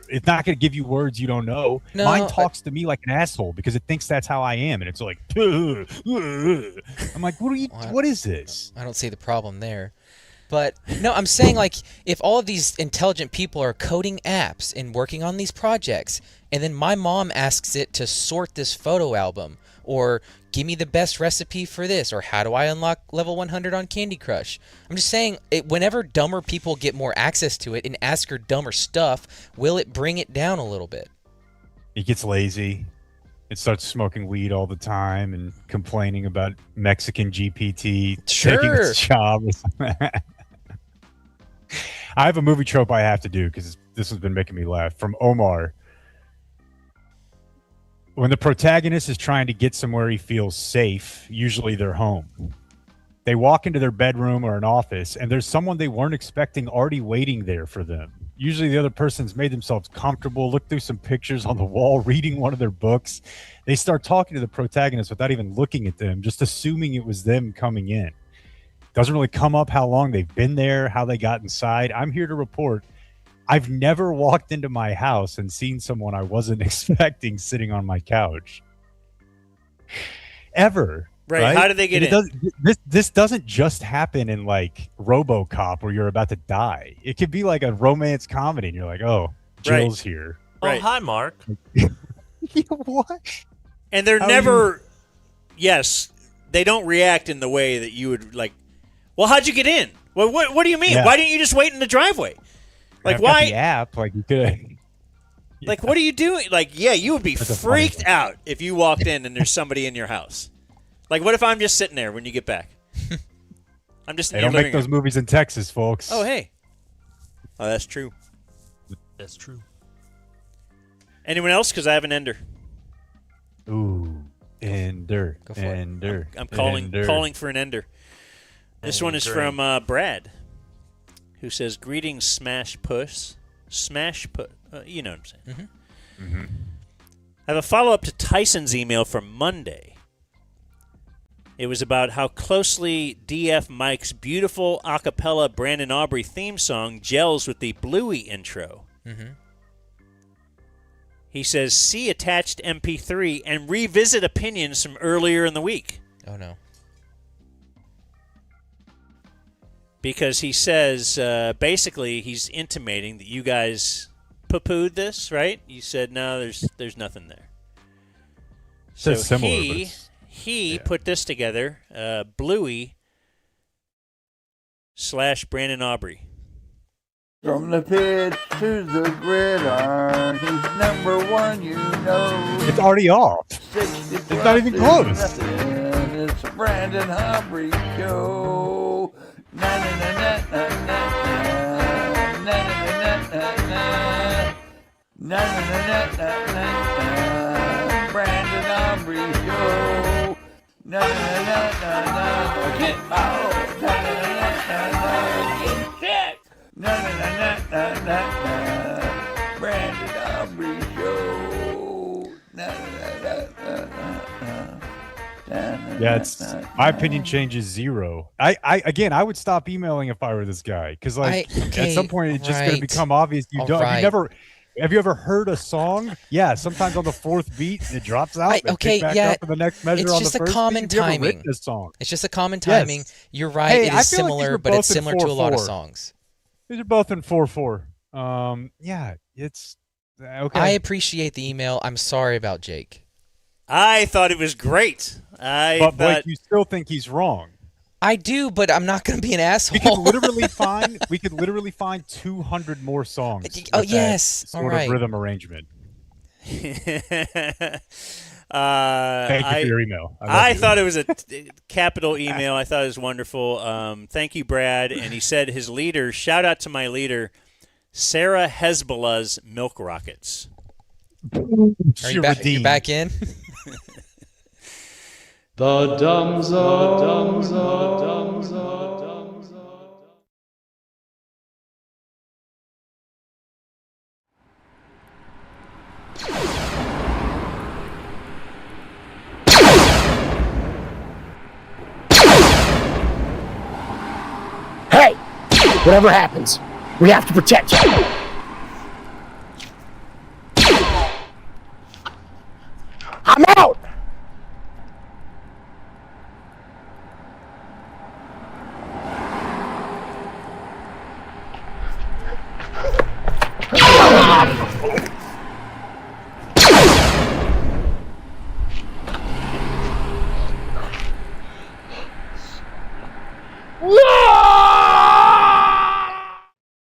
it's not going to give you words you don't know. No, Mine talks to me like an asshole because it thinks that's how I am, and it's like, I'm like, what is this? I don't see the problem there. But no, I'm saying like if all of these intelligent people are coding apps and working on these projects, and then my mom asks it to sort this photo album or give me the best recipe for this or how do I unlock level 100 on Candy Crush. I'm just saying whenever dumber people get more access to it and ask her dumber stuff, will it bring it down a little bit? It gets lazy. It starts smoking weed all the time and complaining about Mexican GPT taking its job. I have a movie trope I have to do because this has been making me laugh. From Omar. When the protagonist is trying to get somewhere he feels safe, usually their home. They walk into their bedroom or an office, and there's someone they weren't expecting already waiting there for them. Usually the other person's made themselves comfortable, looked through some pictures on the wall, reading one of their books. They start talking to the protagonist without even looking at them, just assuming it was them coming in. Doesn't really come up how long they've been there, how they got inside. I'm here to report I've never walked into my house and seen someone I wasn't expecting sitting on my couch. Ever. Right. How did they get in? This doesn't just happen in like RoboCop where you're about to die. It could be like a romance comedy and you're like, oh, Jill's here. Oh, hi, Mark. What? And they're never, yes, they don't react in the way that you would like, well, how'd you get in? Well, what do you mean? Yeah. Why didn't you just wait in the driveway? Like, I've got why? the app, like you could. Like, what are you doing? Like, yeah, you would be freaked out if you walked in and there's somebody in your house. Like, what if I'm just sitting there when you get back? I'm just. They don't make those movies in Texas, folks. Oh, hey. Oh, that's true. That's true. Anyone else? Because I have an ender. Ooh, ender. Go for ender. I'm calling for an ender. This one is from Brad, who says, "Greetings, Smash Puss. Smash Puss. You know what I'm saying." Mm-hmm. Mm-hmm. I have a follow-up to Tyson's email from Monday. It was about how closely DF Mike's beautiful a cappella Brandon Aubrey theme song gels with the Bluey intro. Mm-hmm. He says, see attached MP3 and revisit opinions from earlier in the week. Oh, no. Because he says, basically, he's intimating that you guys poo-pooed this, right? You said, no, there's nothing there. So similar, he put this together, Bluey / Brandon Aubrey. From the pitch to the gridiron, he's number one, you know. It's already off. It's not even close. It's Brandon Aubrey show. Na na na na na na na na na na. Brandon Aubrey show. Na na na na na. Get out. Na na na na na. Get sick. Na na na na na na. Brandon Aubrey show. Na na na na na. Yeah, it's my opinion changes zero. I would stop emailing if I were this guy because at some point it's just going to become obvious you don't. Have you ever heard a song? Yeah, sometimes on the fourth beat it drops out. Up for the next measure it's on just the first a common beat. Have you ever timing. written a song? It's just a common timing. Yes. You're right. Hey, it I is feel like similar, these are but it's both in similar to a lot of 4/4. songs. These are both in 4/4. Yeah, it's okay. I appreciate the email. I'm sorry about Jake. I thought it was great. But Blake, you still think he's wrong. I do, but I'm not going to be an asshole. We could literally find 200 more songs. Oh, with yes. that sort All right. of rhythm arrangement. Thank you for your email. I thought it was a capital email. I thought it was wonderful. Thank you, Brad. And he said his leader, shout out to my leader, Sarah Hezbollah's Milk Rockets. Are you back in? The Dumb Zone. The Dumb Zone. Hey! Whatever happens, we have to protect you. I'm out!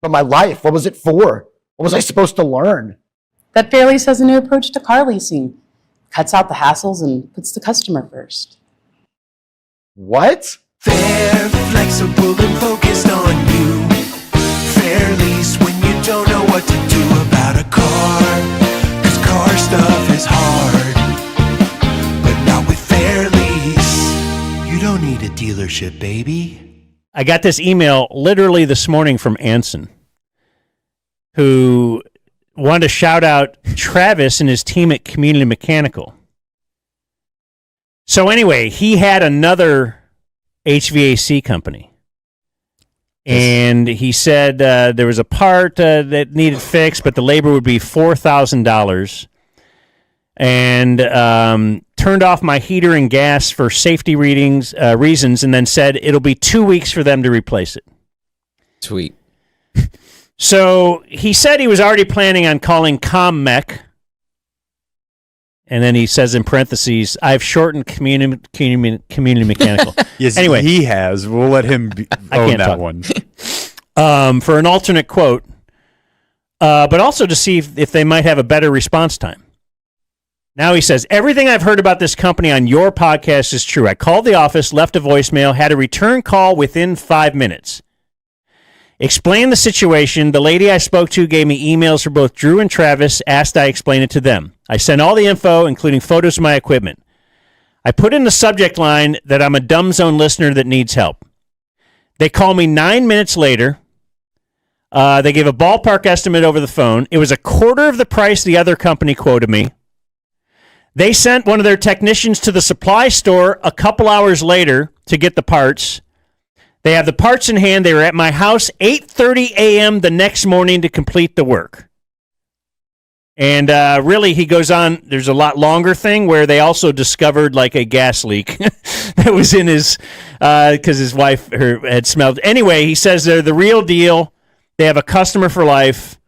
But my life, what was it for? What was I supposed to learn? That Fairlease has a new approach to car leasing. Cuts out the hassles and puts the customer first. What? Fair, flexible, and focused on you. Fairlease when you don't know what to do about a car. 'Cause car stuff is hard. But not with Fairlease. You don't need a dealership, baby. I got this email literally this morning from Anson, who wanted to shout out Travis and his team at Community Mechanical. So anyway, he had another HVAC company. And he said there was a part that needed fixed, but the labor would be $4,000. And turned off my heater and gas for safety reasons, and then said it'll be 2 weeks for them to replace it. Sweet. So he said he was already planning on calling ComMech. And then he says in parentheses, I've shortened community mechanical. Yes, anyway, he has. We'll let him own that one. For an alternate quote, but also to see if they might have a better response time. Now he says, everything I've heard about this company on your podcast is true. I called the office, left a voicemail, had a return call within 5 minutes. Explained the situation. The lady I spoke to gave me emails for both Drew and Travis, asked I explain it to them. I sent all the info, including photos of my equipment. I put in the subject line that I'm a Dumb Zone listener that needs help. They call me 9 minutes later. They gave a ballpark estimate over the phone. It was a quarter of the price the other company quoted me. They sent one of their technicians to the supply store a couple hours later to get the parts. They have the parts in hand. They were at my house 8:30 a.m. the next morning to complete the work. And really, he goes on, there's a lot longer thing where they also discovered like a gas leak that was in his, because his wife had smelled. Anyway, he says they're the real deal. They have a customer for life.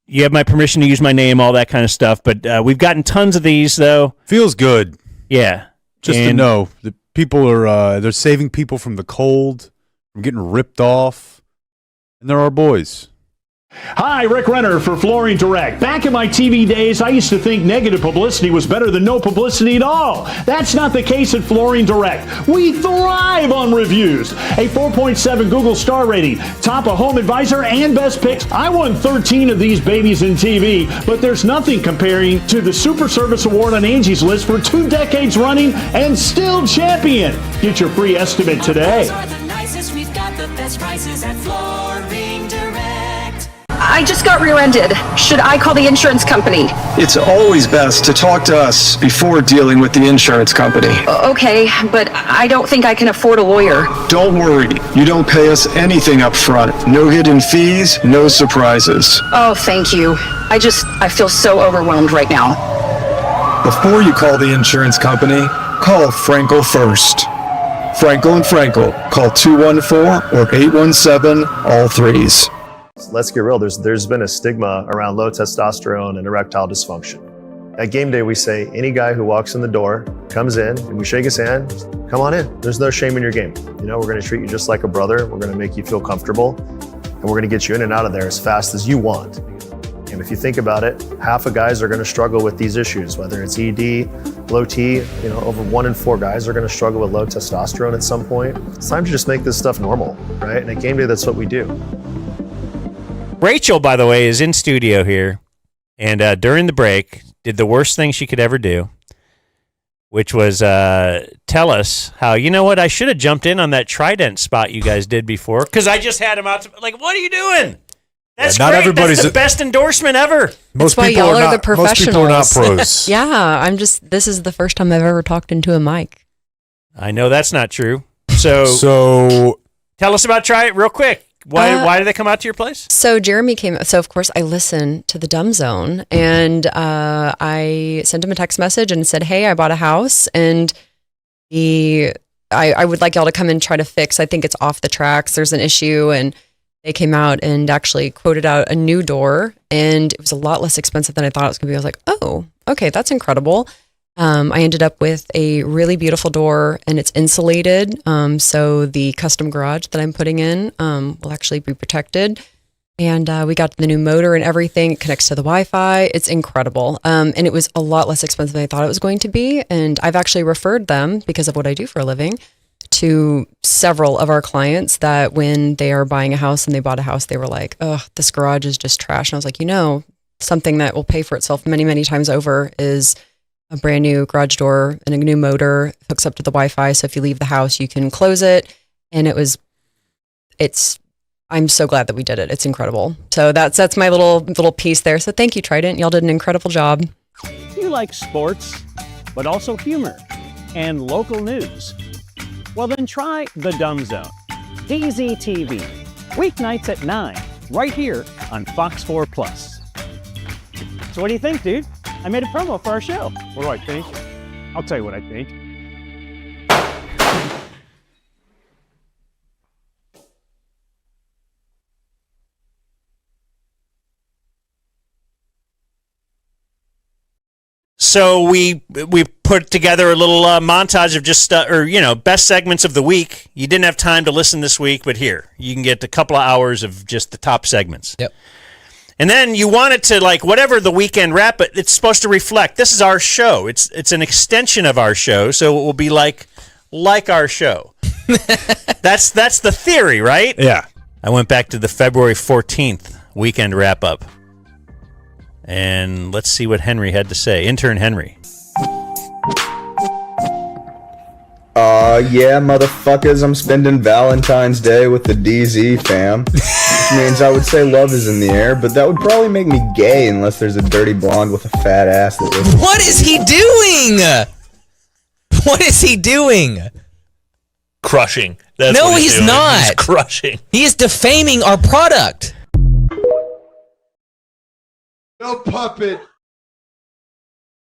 You have my permission to use my name, all that kind of stuff. But we've gotten tons of these, though. Feels good. Yeah. Just to know that people are, they're saving people from the cold, from getting ripped off. And they're our boys. Hi, Rick Renner for Flooring Direct. Back in my TV days, I used to think negative publicity was better than no publicity at all. That's not the case at Flooring Direct. We thrive on reviews. A 4.7 Google star rating, top of Home Advisor and Best Picks. I won 13 of these babies in TV, but there's nothing comparing to the Super Service Award on Angie's List for 2 decades running and still champion. Get your free estimate today. We've got the best prices at Flooring Direct. I just got rear-ended. Should I call the insurance company? It's always best to talk to us before dealing with the insurance company. Okay, but I don't think I can afford a lawyer. Don't worry. You don't pay us anything up front. No hidden fees, no surprises. Oh, thank you. I feel so overwhelmed right now. Before you call the insurance company, call Frankel first. Frankel and Frankel. Call 214 or 817 all threes. Let's get real. There's been a stigma around low testosterone and erectile dysfunction. At game day, we say any guy who walks in the door, comes in, and we shake his hand, come on in. There's no shame in your game. You know, we're going to treat you just like a brother. We're going to make you feel comfortable, and we're going to get you in and out of there as fast as you want. And if you think about it, half of guys are going to struggle with these issues, whether it's ED, low T, over 1 in 4 guys are going to struggle with low testosterone at some point. It's time to just make this stuff normal, right? And at game day, that's what we do. Rachel, by the way, is in studio here, and during the break, did the worst thing she could ever do, which was tell us how, you know what, I should have jumped in on that Trident spot you guys did before, because I just had him out to, like, what are you doing? That's not great. everybody's That's the best endorsement ever. Most That's why people y'all are are not, the professionals. Most people are not pros. Yeah, this is the first time I've ever talked into a mic. I know that's not true. So tell us about Trident real quick. Why did they come out to your place? So Jeremy came. So of course I listened to the Dumb Zone, and I sent him a text message and said, "Hey, I bought a house, and I would like y'all to come and try to fix. I think it's off the tracks. There's an issue." And they came out and actually quoted out a new door, and it was a lot less expensive than I thought it was going to be. I was like, "Oh, okay, that's incredible." I ended up with a really beautiful door, and it's insulated. So the custom garage that I'm putting in will actually be protected. And we got the new motor and everything. It connects to the Wi-Fi. It's incredible. And it was a lot less expensive than I thought it was going to be. And I've actually referred them, because of what I do for a living, to several of our clients that when they are buying a house and they bought a house, they were like, oh, this garage is just trash. And I was like, something that will pay for itself many, many times over is a brand new garage door and a new motor, hooks up to the Wi-Fi. So if you leave the house, you can close it. And I'm so glad that we did it. It's incredible. So that's my little piece there. So thank you, Trident. Y'all did an incredible job. You like sports, but also humor and local news. Well, then try The Dumb Zone. DZTV. Weeknights at 9, right here on Fox 4 Plus. So what do you think, dude? I made a promo for our show. What do I think? I'll tell you what I think. So we put together a little montage of just best segments of the week. You didn't have time to listen this week, but here you can get a couple of hours of just the top segments. Yep. And then you want it to, like, whatever the weekend wrap, but it's supposed to reflect. This is our show. It's an extension of our show, so it will be like our show. That's the theory, right? Yeah. I went back to the February 14th weekend wrap up. And let's see what Henry had to say. Intern Henry. Yeah, motherfuckers, I'm spending Valentine's Day with the DZ fam. Which means I would say love is in the air, but that would probably make me gay unless there's a dirty blonde with a fat ass that listens. What is he doing? What is he doing? Crushing. That's no, what he's doing. not. He's crushing. He is defaming our product. No puppet.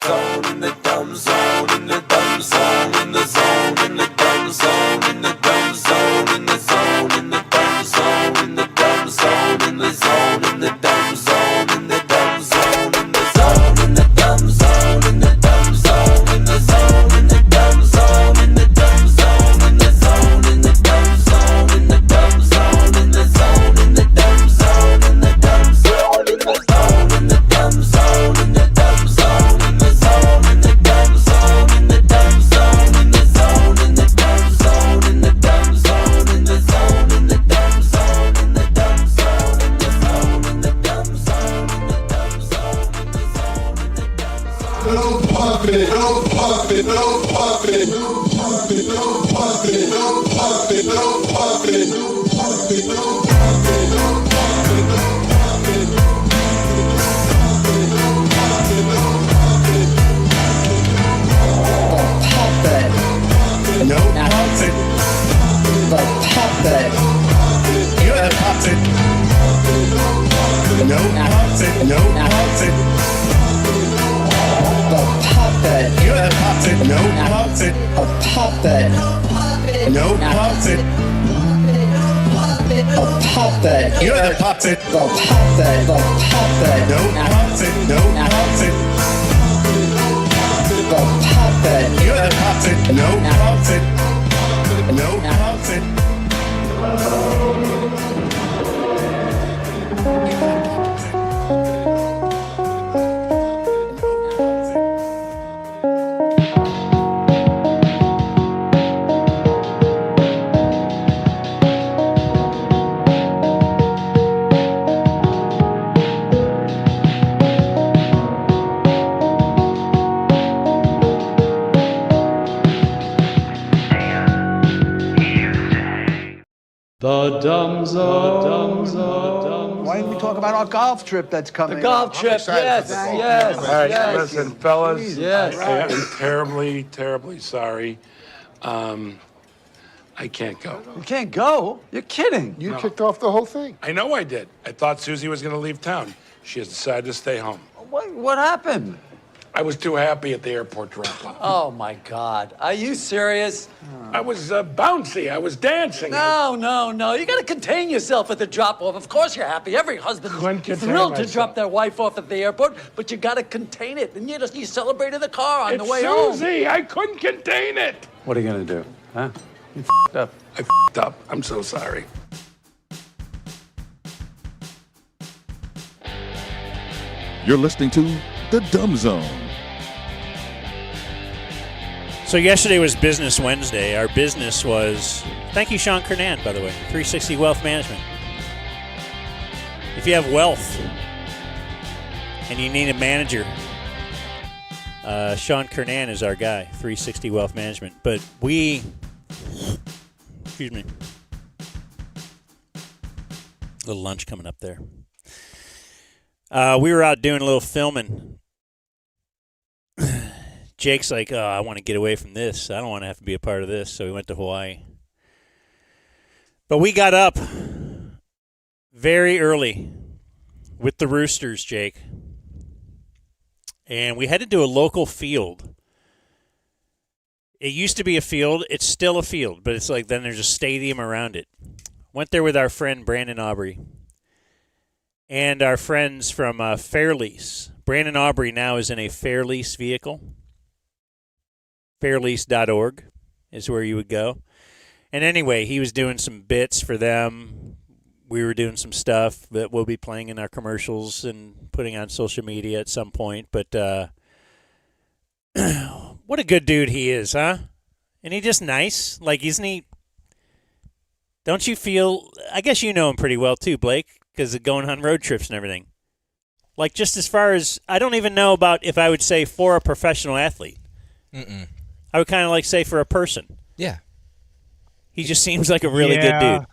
In the dumb zone, in the dumb zone, in the zone, in the dumb zone, in the dumb zone, in the zone, in the dumb zone, in the dumb zone, in the zone, in the dumb zone, in the dumb zone, in the zone, in the dumb zone, in the dumb zone, in the zone, in the dumb zone, in the dumb zone, in the zone, in the dumb zone, in the dumb zone, in the zone, in the dumb zone, in the dumb zone, in the zone, in the dumb zone, in the dumb zone, in the dumb zone, in the zone, in the dumb zone, in the dumb zone, in the zone, in the dumb zone, in the dumb zone, in the zone, in the dumb zone, in the dumb zone, in the zone, in the dumb zone, in the dumb zone, in the zone, in the dumb zone. No puppet, no puppet, no puppet, no puppet, no puppet, no puppet, no puppet, no puppet, no puppet, no puppet, no puppet. No puppet. The puppet. You're the puppet. No puppet. No puppet. The puppet. You're the puppet. No puppet. A puppet. No puppet. A puppet. You're the puppet. The puppet. The puppet. No puppet. No puppet. The puppet. You're the puppet. No puppet. No puppet. The Dumb Zone. Why didn't we talk about our golf trip that's coming? The golf trip, yes, yes, All right, yes. listen, fellas. Yes. I am terribly, terribly sorry. I can't go. You can't go? You're kidding. You kicked off the whole thing. I know I did. I thought Susie was going to leave town. She has decided to stay home. What happened? I was too happy at the airport drop-off. Oh, my God. Are you serious? I was bouncy. I was dancing. No. You got to contain yourself at the drop-off. Of course you're happy. Every husband Couldn't is contain thrilled to myself. drop their wife off at the airport, but you got to contain it. And you celebrated the car on the It's way home. Susie. I couldn't contain it. What are you going to do? Huh? You f***ed up. I f***ed up. I'm so sorry. You're listening to The Dumb Zone. So yesterday was Business Wednesday. Our business was, thank you, Sean Kernan, by the way, 360 Wealth Management. If you have wealth and you need a manager, Sean Kernan is our guy, 360 Wealth Management. But excuse me, little lunch coming up there. We were out doing a little filming. Jake's like, oh, I want to get away from this. I don't want to have to be a part of this. So we went to Hawaii. But we got up very early with the Roosters, Jake. And we headed to a local field. It used to be a field. It's still a field. But it's like then there's a stadium around it. Went there with our friend Brandon Aubrey. And our friends from Fairlease. Brandon Aubrey now is in a Fairlease vehicle. Fairlease.org is where you would go. And anyway, he was doing some bits for them. We were doing some stuff that we'll be playing in our commercials and putting on social media at some point. But what a good dude he is, huh? And he just nice. Like, isn't he? Don't you feel? I guess you know him pretty well too, Blake, because of going on road trips and everything. Like, just as far as, I don't even know about if I would say for a professional athlete. Mm-mm. I would kind of like say for a person. Yeah. He just seems like a really good dude.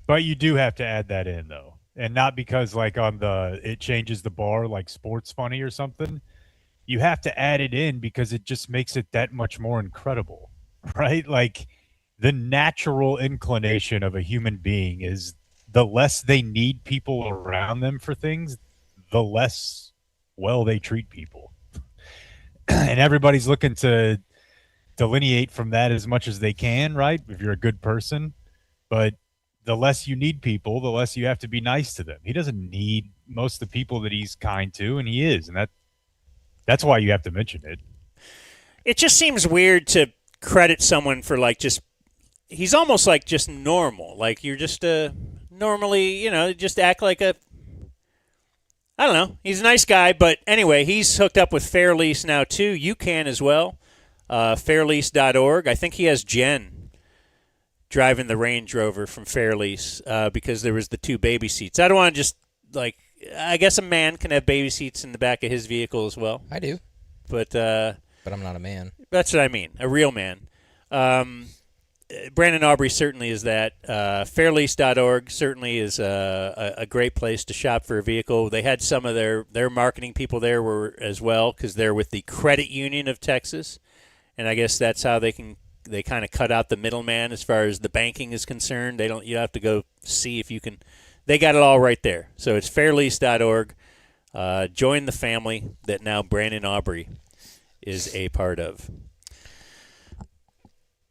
But you do have to add that in, though. And not because, like, it changes the bar, like sports funny or something. You have to add it in because it just makes it that much more incredible, right? Like, the natural inclination of a human being is the less they need people around them for things, the less well they treat people. And everybody's looking to delineate from that as much as they can, right? If you're a good person. But the less you need people, the less you have to be nice to them. He doesn't need most of the people that he's kind to, and he is. And that's why you have to mention it. It just seems weird to credit someone for, like, just, he's almost like just normal. Like, you're just normally, just act like a, I don't know. He's a nice guy, but anyway, he's hooked up with Fairlease now, too. You can as well. Fairlease.org. I think he has Jen driving the Range Rover from Fairlease because there was the 2 baby seats. I don't want to just, like, I guess a man can have baby seats in the back of his vehicle as well. I do. But I'm not a man. That's what I mean, a real man. Brandon Aubrey certainly is that. Fairlease.org certainly is a great place to shop for a vehicle. They had some of their marketing people there were as well because they're with the Credit Union of Texas, and I guess that's how they kind of cut out the middleman as far as the banking is concerned. You don't have to go see if you can. They got it all right there. So it's Fairlease.org. Join the family that now Brandon Aubrey is a part of.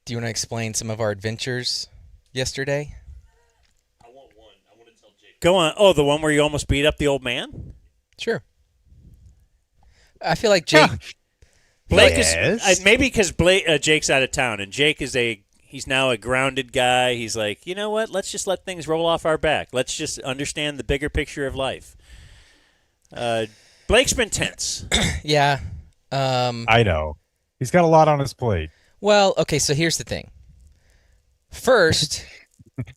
Do you want to explain some of our adventures yesterday? I want one. I want to tell Jake. Go on. Oh, the one where you almost beat up the old man? Sure. I feel like Jake. Blake is maybe because Jake's out of town, and Jake is he's now a grounded guy. He's like, you know what? Let's just let things roll off our back. Let's just understand the bigger picture of life. Blake's been tense. Yeah. I know. He's got a lot on his plate. Well, okay, so here's the thing. First,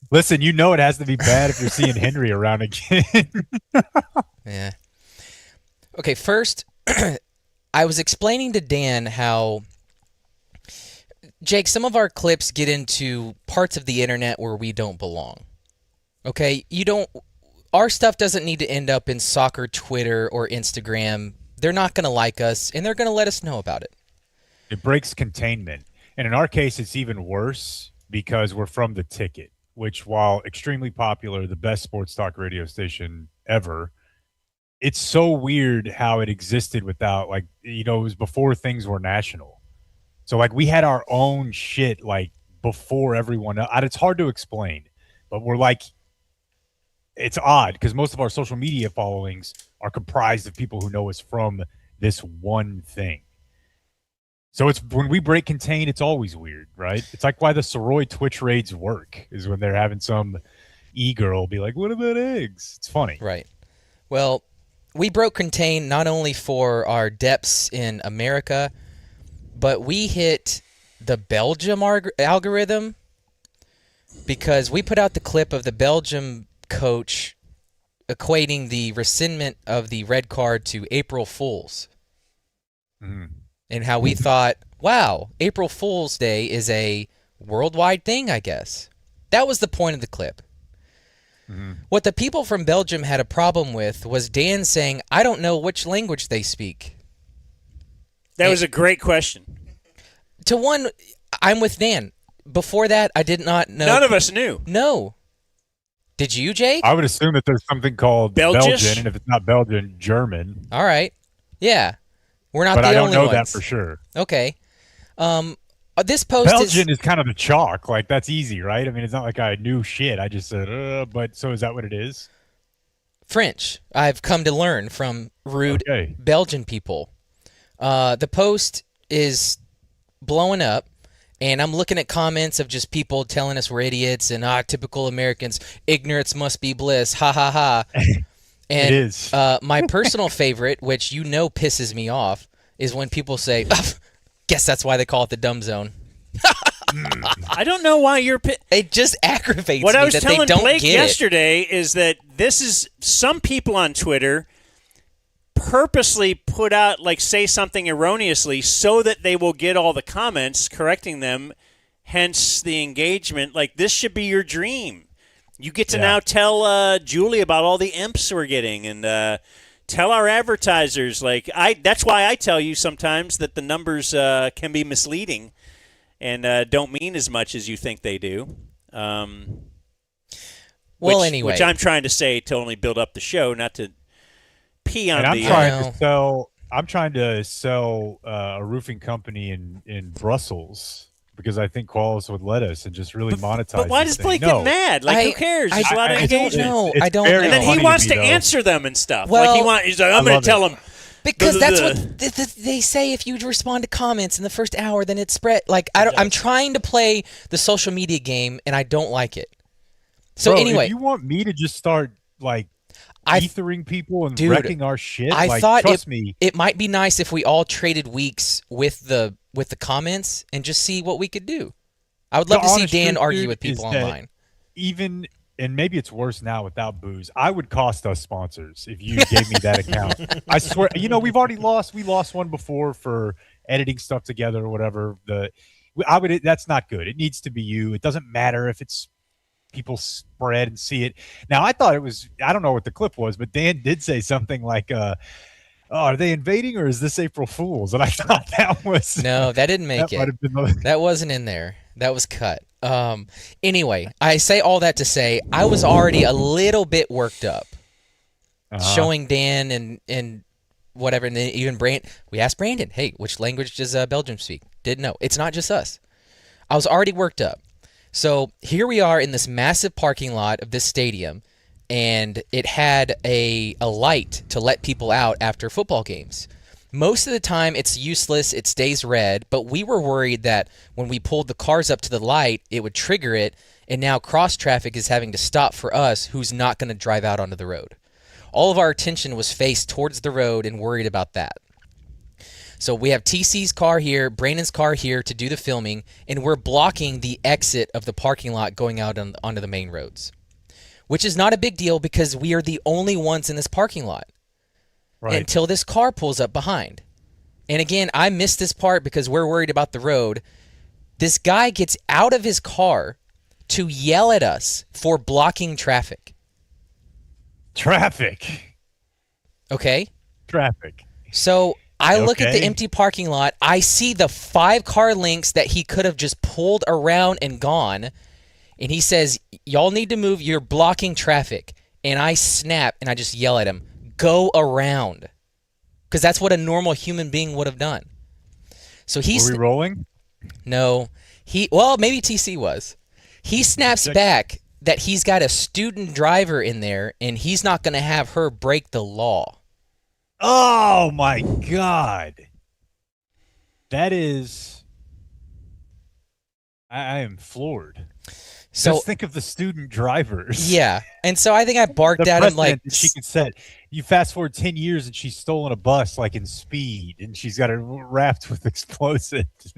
listen, it has to be bad if you're seeing Henry around again. Yeah. Okay, first, I was explaining to Dan how, Jake, some of our clips get into parts of the internet where we don't belong. Okay? Our stuff doesn't need to end up in soccer Twitter or Instagram. They're not going to like us, and they're going to let us know about it. It breaks containment. And in our case, it's even worse because we're from The Ticket, which, while extremely popular, the best sports talk radio station ever, it's so weird how it existed without, like, it was before things were national. So, like, we had our own shit, like, before everyone else. It's hard to explain, but we're like, it's odd because most of our social media followings are comprised of people who know us from this one thing. So it's when we break contain, it's always weird, right? It's like why the Soroy Twitch raids work is when they're having some e-girl be like, what about eggs? It's funny. Right. Well, we broke contain not only for our depths in America, but we hit the Belgium algorithm because we put out the clip of the Belgium coach equating the rescindment of the red card to April Fool's. And how we thought, wow, April Fool's Day is a worldwide thing, I guess. That was the point of the clip. What the people from Belgium had a problem with was Dan saying, I don't know which language they speak. That was a great question. To one, I'm with Dan. Before that, I did not know. None of us knew. No. Did you, Jake? I would assume that there's something called Belgish? Belgian, and if it's not Belgian, German. All right. Yeah. We're not But the I don't only know ones. that for sure. Okay. This post Belgian is is kind of a chalk. Like, that's easy, right? I mean, it's not like I knew shit. I just said, but so is that what it is? French. I've come to learn from rude Belgian people. The post is blowing up, and I'm looking at comments of just people telling us we're idiots and typical Americans. Ignorance must be bliss. Ha ha ha. And it is. My personal favorite, which pisses me off, is when people say, guess that's why they call it the dumb zone. I don't know why you're. It just aggravates what me I was that telling they don't Blake get yesterday is that this is some people on Twitter purposely put out, like, say something erroneously so that they will get all the comments correcting them, hence the engagement. Like, this should be your dream. You get to now tell Julie about all the imps we're getting and tell our advertisers. Like, that's why I tell you sometimes that the numbers can be misleading and don't mean as much as you think they do. Anyway. Which I'm trying to say to only build up the show, not to pee on And the... I'm trying to sell a roofing company in Brussels because I think Qualis would let us and just really monetize. But why does Blake get mad? Like, who cares? There's a lot of engagement. I don't And know. then he wants to answer them and stuff. Well, He's like, I'm going to tell them. Because that's what they say. If you respond to comments in the first hour, then it's spread. Like, I'm trying to play the social media game, and I don't like it. So anyway, if you want me to just start like ethering people and wrecking our shit, I like, thought trust me, it might be nice if we all traded weeks with the comments and just see what we could do. I would love to see Dan argue with people online. Even, and maybe it's worse now without booze, I would cost us sponsors if you gave me that account. I swear, we've already lost. We lost one before for editing stuff together or whatever. That's not good. It needs to be you. It doesn't matter if it's people spread and see it. Now, I thought it was, I don't know what the clip was, but Dan did say something like, are they invading or is this April Fool's? And I thought that was... No, that didn't make it. That wasn't in there. That was cut. Anyway, I say all that to say I was already a little bit worked up. Showing Dan and whatever, and then even we asked Brandon, hey, which language does Belgium speak? Didn't know. It's not just us. I was already worked up. So here we are in this massive parking lot of this stadium, and it had a light to let people out after football games. Most of the time, it's useless. It stays red, but we were worried that when we pulled the cars up to the light, it would trigger it, and now cross traffic is having to stop for us, who's not going to drive out onto the road. All of our attention was faced towards the road and worried about that. So we have TC's car here, Brandon's car here to do the filming, and we're blocking the exit of the parking lot going out onto the main roads, which is not a big deal because we are the only ones in this parking lot until this car pulls up behind. And again, I missed this part because we're worried about the road. This guy gets out of his car to yell at us for blocking traffic. Traffic. Okay? Traffic. So... I look at the empty parking lot. I see the 5 car lengths that he could have just pulled around and gone. And he says, y'all need to move. You're blocking traffic. And I snap and I just yell at him, go around, because that's what a normal human being would have done. So he's Were we rolling? No, maybe TC was. He snaps back that he's got a student driver in there, and he's not going to have her break the law. Oh my God. That is, I am floored. So just think of the student drivers. Yeah, and so I think I barked at him like she could set. You fast forward 10 years and she's stolen a bus like in Speed, and she's got it wrapped with explosives.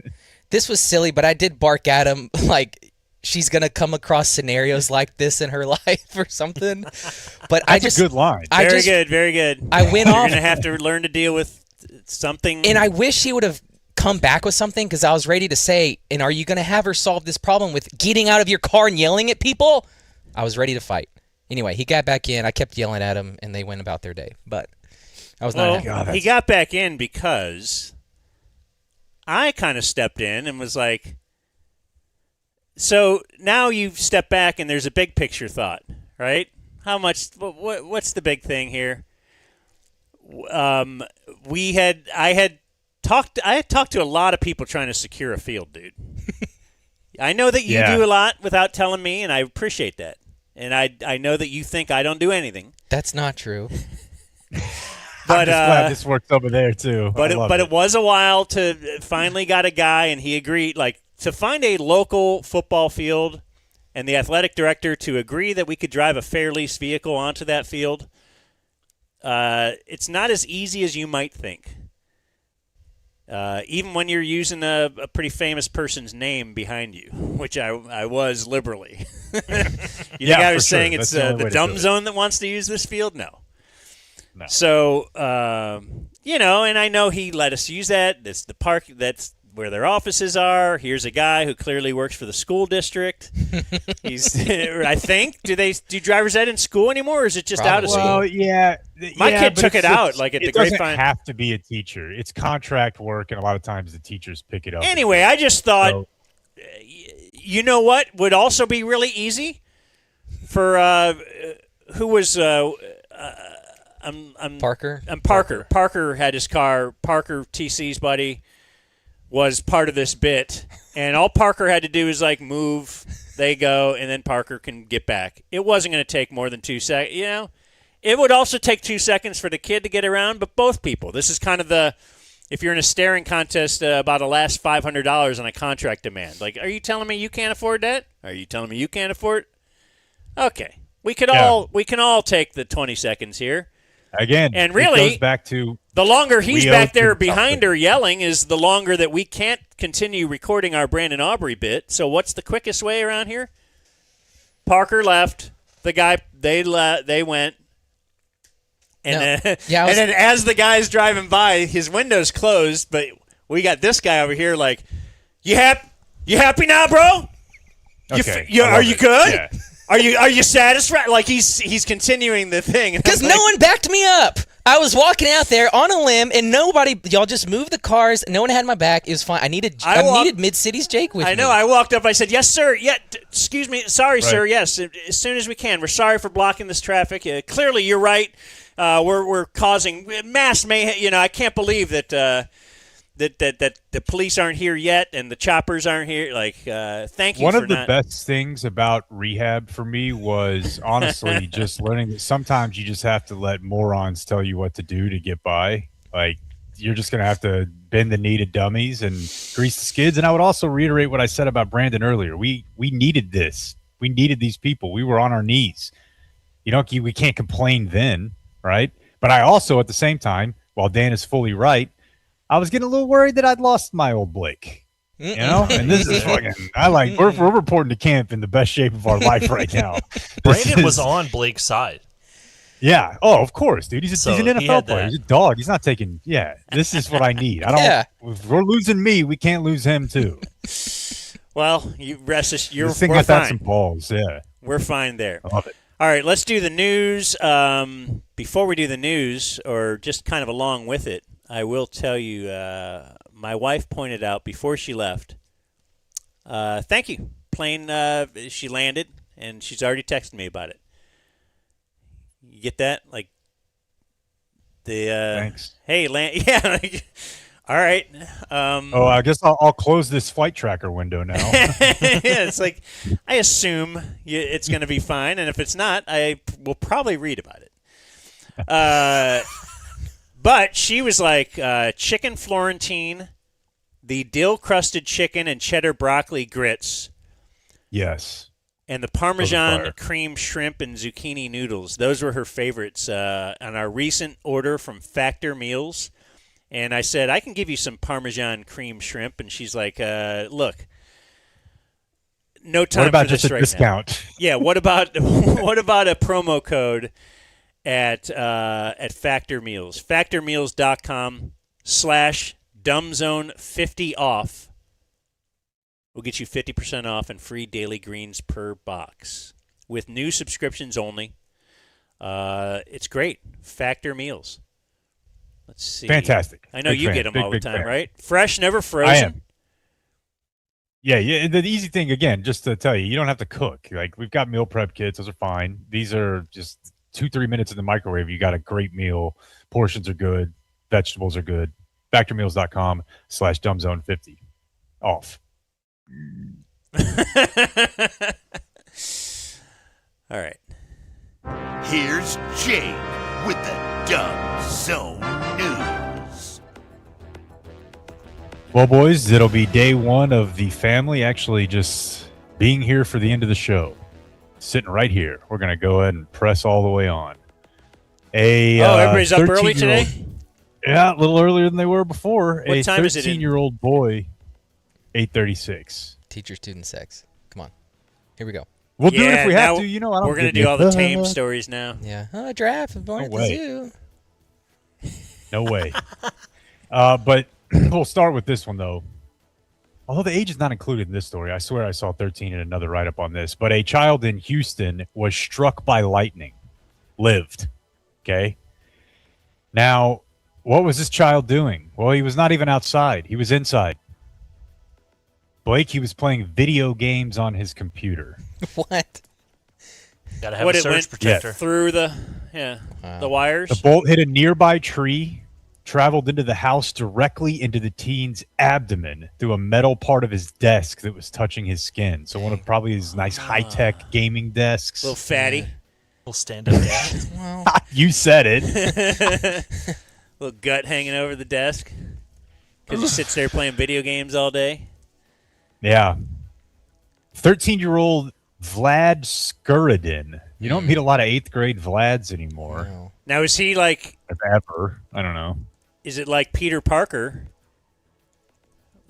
This was silly, but I did bark at him like she's gonna come across scenarios like this in her life or something. But That's a good line. Very good. I went You're off. gonna have to learn to deal with something. And I wish he would have come back with something, because I was ready to say, and are you going to have her solve this problem with getting out of your car and yelling at people? I was ready to fight. Anyway, he got back in. I kept yelling at him, and they went about their day. But I was not happy. He got back in because I kind of stepped in and was like, so now you've stepped back and there's a big picture thought, right? How much, what's the big thing here? I had talked to a lot of people trying to secure a field, dude. I know that you do a lot without telling me, and I appreciate that. And I know that you think I don't do anything. That's not true. But I'm just glad this works over there too. But it was a while to finally got a guy, and he agreed. Like, to find a local football field, and the athletic director to agree that we could drive a fair lease vehicle onto that field. It's not as easy as you might think. Even when you're using a pretty famous person's name behind you, which I was liberally. You think I was saying it's the dumb zone that wants to use this field? No. So, and I know he let us use that. That's the park. That's where their offices are. Here's a guy who clearly works for the school district. He's, I think, do drivers ed in school anymore, or is it just out of school? Well, yeah. My kid took it out, like at the Grapevine. It doesn't have to be a teacher. It's contract work, and a lot of times the teachers pick it up. Anyway, I just thought, you know what would also be really easy for who was Parker. Parker. Parker had his car. Parker, TC's buddy, was part of this bit, and all Parker had to do is like move, they go, and then Parker can get back. It wasn't going to take more than 2 seconds. You know, it would also take 2 seconds for the kid to get around, but both people. This is kind of if you're in a staring contest about a last $500 on a contract demand. Like, are you telling me you can't afford that? Are you telling me you can't afford it? Okay, we can all take the 20 seconds here. Again, and really, it goes back to the longer he's back there behind her yelling is the longer that we can't continue recording our Brandon Aubrey bit. So what's the quickest way around here? Parker left. The guy, they went. And, and then as the guy's driving by, his window's closed, but we got this guy over here like, you happy now, bro? Okay. Are you good? Yeah. Are you satisfied? Like he's continuing the thing. Because no one backed me up. I was walking out there on a limb, and y'all just moved the cars. No one had my back. It was fine. I needed Mid-City's Jake with me. I know. I walked up. I said, yes, sir. Yeah, excuse me. Sorry, sir. Yes, as soon as we can. We're sorry for blocking this traffic. Clearly, you're right. We're causing mass mayhem. You know, I can't believe that the police aren't here yet and the choppers aren't here. Like, thank you. One of the best things about rehab for me was honestly just learning that sometimes you just have to let morons tell you what to do to get by. Like, you're just going to have to bend the knee to dummies and grease the skids. And I would also reiterate what I said about Brandon earlier. We needed this. We needed these people. We were on our knees. We can't complain then, right? But I also, at the same time, while Dan is fully right, I was getting a little worried that I'd lost my old Blake, and this is fucking, we're reporting to camp in the best shape of our life right now. Brandon was on Blake's side. Yeah. Oh, of course, dude. He's an NFL player. He's a dog. He's not taking, this is what I need. If we're losing me, we can't lose him too. Well, you rest us. This thing got some balls. Yeah. We're fine there. I love it. All right, let's do the news. Before we do the news, or just kind of along with it, I will tell you, my wife pointed out before she left, thank you. Plane, she landed, and she's already texted me about it. You get that? Like, Thanks. Hey, yeah. All right. I guess I'll close this flight tracker window now. Yeah, it's like I assume it's going to be fine, and if it's not, I will probably read about it. But she was like chicken Florentine, the dill-crusted chicken and cheddar broccoli grits. Yes. And the Parmesan cream shrimp and zucchini noodles. Those were her favorites on our recent order from Factor Meals. And I said, I can give you some Parmesan cream shrimp. And she's like, look, no time what about for this just a right discount? now. Yeah, what about a promo code at Factor Meals? FactorMeals.com/dumbzone50 off. We'll get you 50% off and free daily greens per box with new subscriptions only. It's great. Factor Meals. Let's see. Fantastic. I know Big you fan. get them all the Big time, fan. right? Fresh, never frozen. I am. Yeah. The easy thing, again, just to tell you, you don't have to cook. Like, we've got meal prep kits. Those are fine. These are just 2-3 minutes in the microwave. You got a great meal. Portions are good. Vegetables are good. FactorMeals.com/dumbzone50 off. All right. Here's Jake with the Dumb Zone News. Well, boys, it'll be day one of the family actually just being here for the end of the show. Sitting right here. We're going to go ahead and press all the way on. Everybody's up early today? Yeah, a little earlier than they were before. What time is it in? 13-year-old boy, 8:36. Teacher student sex. Come on. Here we go. We'll do it if we have to. You know, I don't we're going to give do a- all the tame stories now. Yeah. Oh, a giraffe born No at the way. zoo. No way. But we'll start with this one, though. Although the age is not included in this story, I swear I saw 13 in another write-up on this. But a child in Houston was struck by lightning. Lived. Okay? Now, what was this child doing? Well, he was not even outside. He was inside. Blake, he was playing video games on his computer. What? Gotta have a surge protector. Through the the wires. The bolt hit a nearby tree, traveled into the house directly into the teen's abdomen through a metal part of his desk that was touching his skin. So one of probably his nice high-tech gaming desks. Little fatty. Little stand-up desk. You said it. Little gut hanging over the desk because he sits there playing video games all day. Yeah. 13-year-old Vlad Skuridin. You don't meet a lot of 8th grade Vlads anymore. No. Now, is he like... If ever. I don't know. Is it like Peter Parker?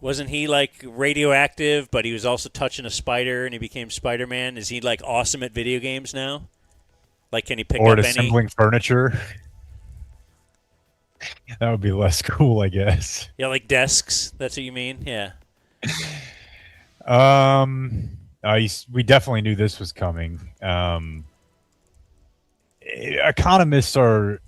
Wasn't he like radioactive, but he was also touching a spider and he became Spider-Man? Is he like awesome at video games now? Like, can he pick Or up at any... assembling furniture. That would be less cool, I guess. Yeah, like desks. That's what you mean? Yeah. We definitely knew this was coming. Economists are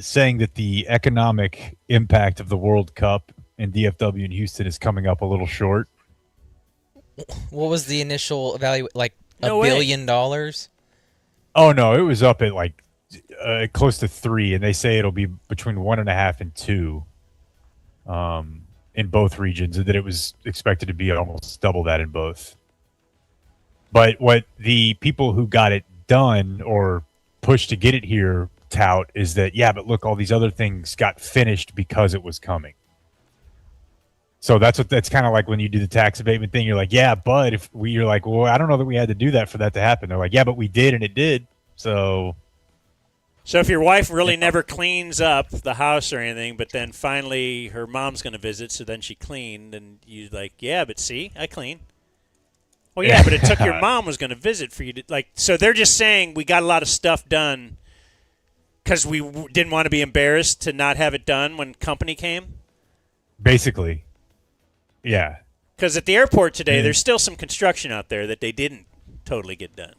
saying that the economic impact of the World Cup in DFW in Houston is coming up a little short. What was the initial value? Like No $1 way. billion? Oh no, it was up at like close to 3, and they say it'll be between 1.5 and 2 in both regions, and that it was expected to be almost double that in both. But what the people who got it done or pushed to get it here tout is that, yeah, but look, all these other things got finished because it was coming. So that's kind of like when you do the tax abatement thing. You're like, yeah, but you're like, well, I don't know that we had to do that for that to happen. They're like, yeah, but we did, and it did. So if your wife really never cleans up the house or anything, but then finally her mom's going to visit, so then she cleaned, and you're like, yeah, but see, I clean. Well, yeah, but it took your mom was going to visit for you to, like, so they're just saying we got a lot of stuff done because we didn't want to be embarrassed to not have it done when company came? basically, yeah. Because at the airport today, there's still some construction out there that they didn't totally get done.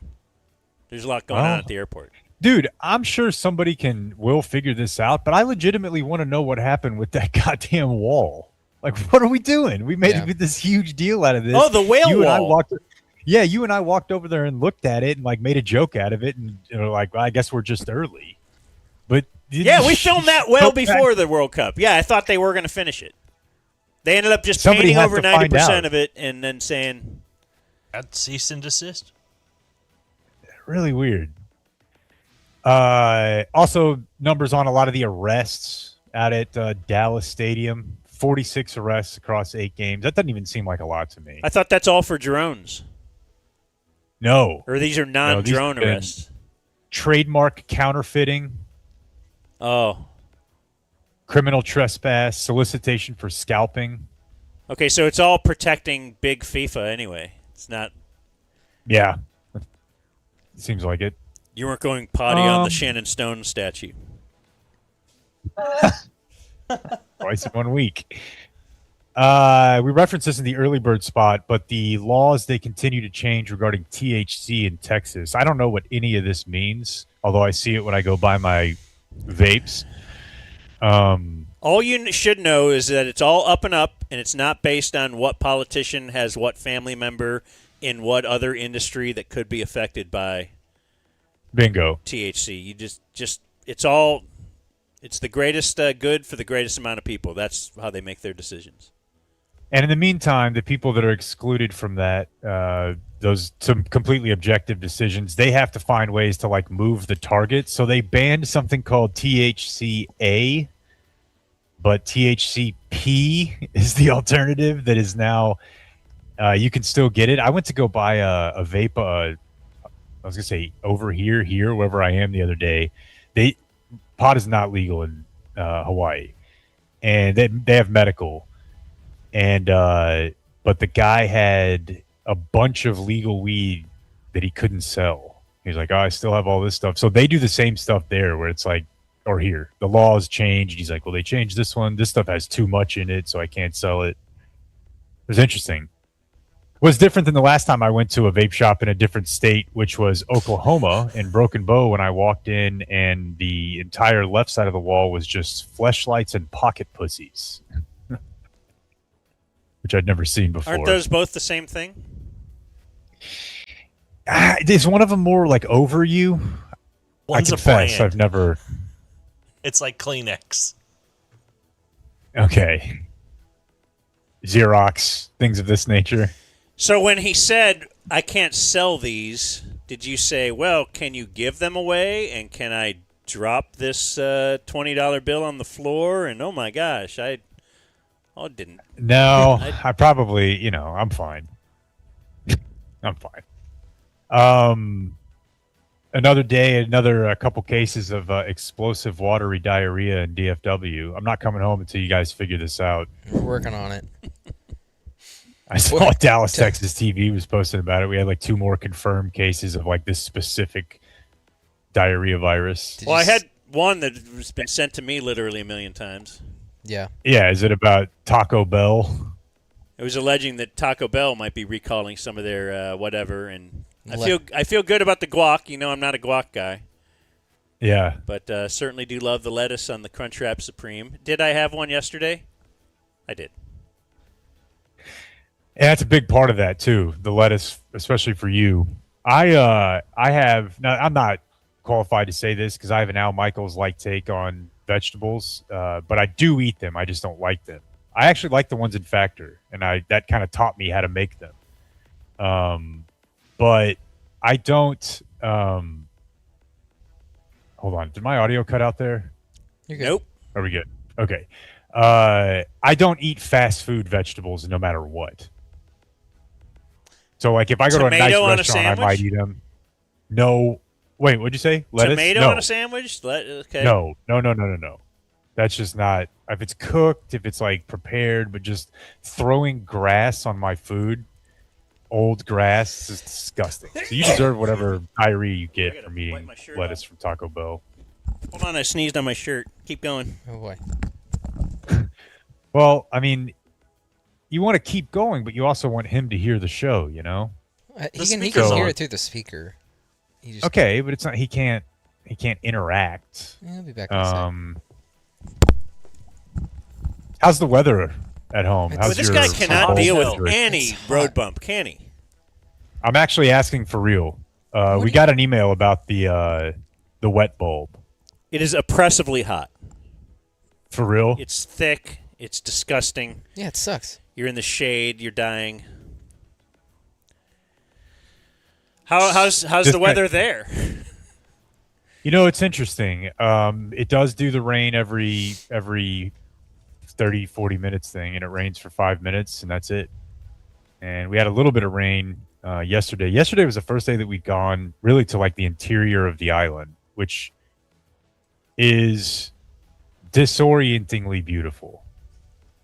There's a lot going on at the airport. Dude, I'm sure somebody will figure this out, but I legitimately want to know what happened with that goddamn wall. Like, what are we doing? We made this huge deal out of this. Oh, the whale you wall. And I walked over there and looked at it and like made a joke out of it, and like, well, I guess we're just early. But Yeah, we filmed that well before the World Cup. Yeah, I thought they were going to finish it. They ended up just painting over 90% of it and then saying... At cease and desist. Really weird. Also, numbers on a lot of the arrests out at Dallas Stadium. 46 arrests across 8 games. That doesn't even seem like a lot to me. I thought that's all for drones. No. Or these are non-drone arrests. Trademark counterfeiting. Oh. Criminal trespass, solicitation for scalping. Okay, so it's all protecting big FIFA anyway. It's not... Yeah. Seems like it. You weren't going potty on the Shannon Stone statue. Twice in 1 week. We referenced this in the early bird spot, but the laws, they continue to change regarding THC in Texas. I don't know what any of this means, although I see it when I go buy my vapes. All you should know is that it's all up and up, and it's not based on what politician has what family member in what other industry that could be affected by bingo THC. You just it's all it's the greatest good for the greatest amount of people. That's how they make their decisions. And in the meantime, the people that are excluded from that, those some completely objective decisions, they have to find ways to like move the target. So they banned something called THCA, but THCP is the alternative that is now you can still get it. I went to go buy a vape. I was gonna say over here, wherever I am the other day. Pot is not legal in Hawaii, and they have medical. And but the guy had a bunch of legal weed that he couldn't sell. He's like, oh, I still have all this stuff. So they do the same stuff there where it's like, or here, the laws changed. He's like, well, they changed this one. This stuff has too much in it, so I can't sell it. It was interesting. It was different than the last time I went to a vape shop in a different state, which was Oklahoma in Broken Bow, when I walked in and the entire left side of the wall was just fleshlights and pocket pussies. Which I'd never seen before. Aren't those both the same thing? Is one of them more like over you? One's I confess, a brand. I've never. It's like Kleenex. Okay. Xerox, things of this nature. So when he said, I can't sell these, did you say, well, can you give them away? And can I drop this $20 bill on the floor? And oh my gosh, didn't. No, I probably, I'm fine. I'm fine. Another day, a couple cases of explosive watery diarrhea in DFW. I'm not coming home until you guys figure this out. We're working on it. I saw Dallas, Texas TV was posting about it. We had like 2 more confirmed cases of like this specific diarrhea virus. Well, I had one that has been sent to me literally a million times. Yeah. Yeah, is it about Taco Bell? It was alleging that Taco Bell might be recalling some of their whatever, and I feel good about the guac. I'm not a guac guy. Yeah. But certainly do love the lettuce on the Crunchwrap Supreme. Did I have one yesterday? I did. And that's a big part of that too. The lettuce, especially for you. I have. Now, I'm not qualified to say this because I have an Al Michaels-like take on vegetables, but I do eat them. I just don't like them. I actually like the ones in Factor, and that kind of taught me how to make them. But I don't. Hold on. Did my audio cut out there? You're good. Nope. Are we good? Okay. I don't eat fast food vegetables no matter what. So, like, if I go to a nice restaurant, I might eat them. No. Wait, what'd you say? Lettuce? Tomato on a sandwich? Okay. No. That's just not. If it's cooked, if it's, like, prepared, but just throwing grass on my food, old grass, is disgusting. So you deserve whatever diarrhea you get from eating lettuce from Taco Bell. Hold on, I sneezed on my shirt. Keep going. Oh, boy. Well, I mean, you want to keep going, but you also want him to hear the show, He can hear it through the speaker. Okay, but it's not. He can't interact. Yeah, he'll be back in a second. How's the weather at home? This guy cannot deal with any road bump, can he? I'm actually asking for real. We got an email about the wet bulb. It is oppressively hot. For real? It's thick. It's disgusting. Yeah, it sucks. You're in the shade. You're dying. How's the weather there? You know, it's interesting. It does do the rain every 30, 40 minutes thing, and it rains for 5 minutes, and that's it. And we had a little bit of rain yesterday. Yesterday was the first day that we'd gone really to like the interior of the island, which is disorientingly beautiful.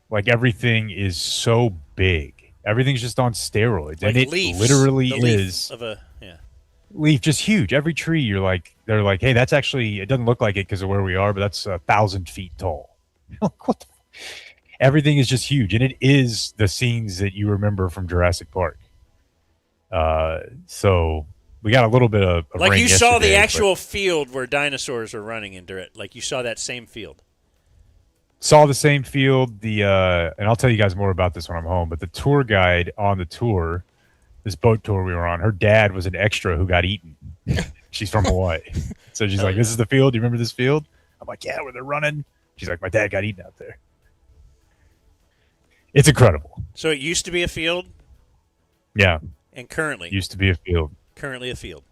Like everything is so big. Everything's just on steroids. Like and it leaves. literally The leaf is of a yeah. leaf, just huge. Every tree they're like, hey, that's actually, it doesn't look like it because of where we are, but that's 1,000 feet tall. What the everything is just huge, and it is the scenes that you remember from Jurassic Park. So we got a little bit of Like rain you saw the yesterday, actual field where dinosaurs were running into it. Like you saw that same field. saw the same field. And I'll tell you guys more about this when I'm home. But the tour guide on the tour, this boat tour we were on, her dad was an extra who got eaten. She's from Hawaii, so she's like, "This is the field. Do you remember this field?" I'm like, "Yeah, where they're running." She's like, "My dad got eaten out there." It's incredible. So it used to be a field, Yeah. and currently Used to be a field. currently a field.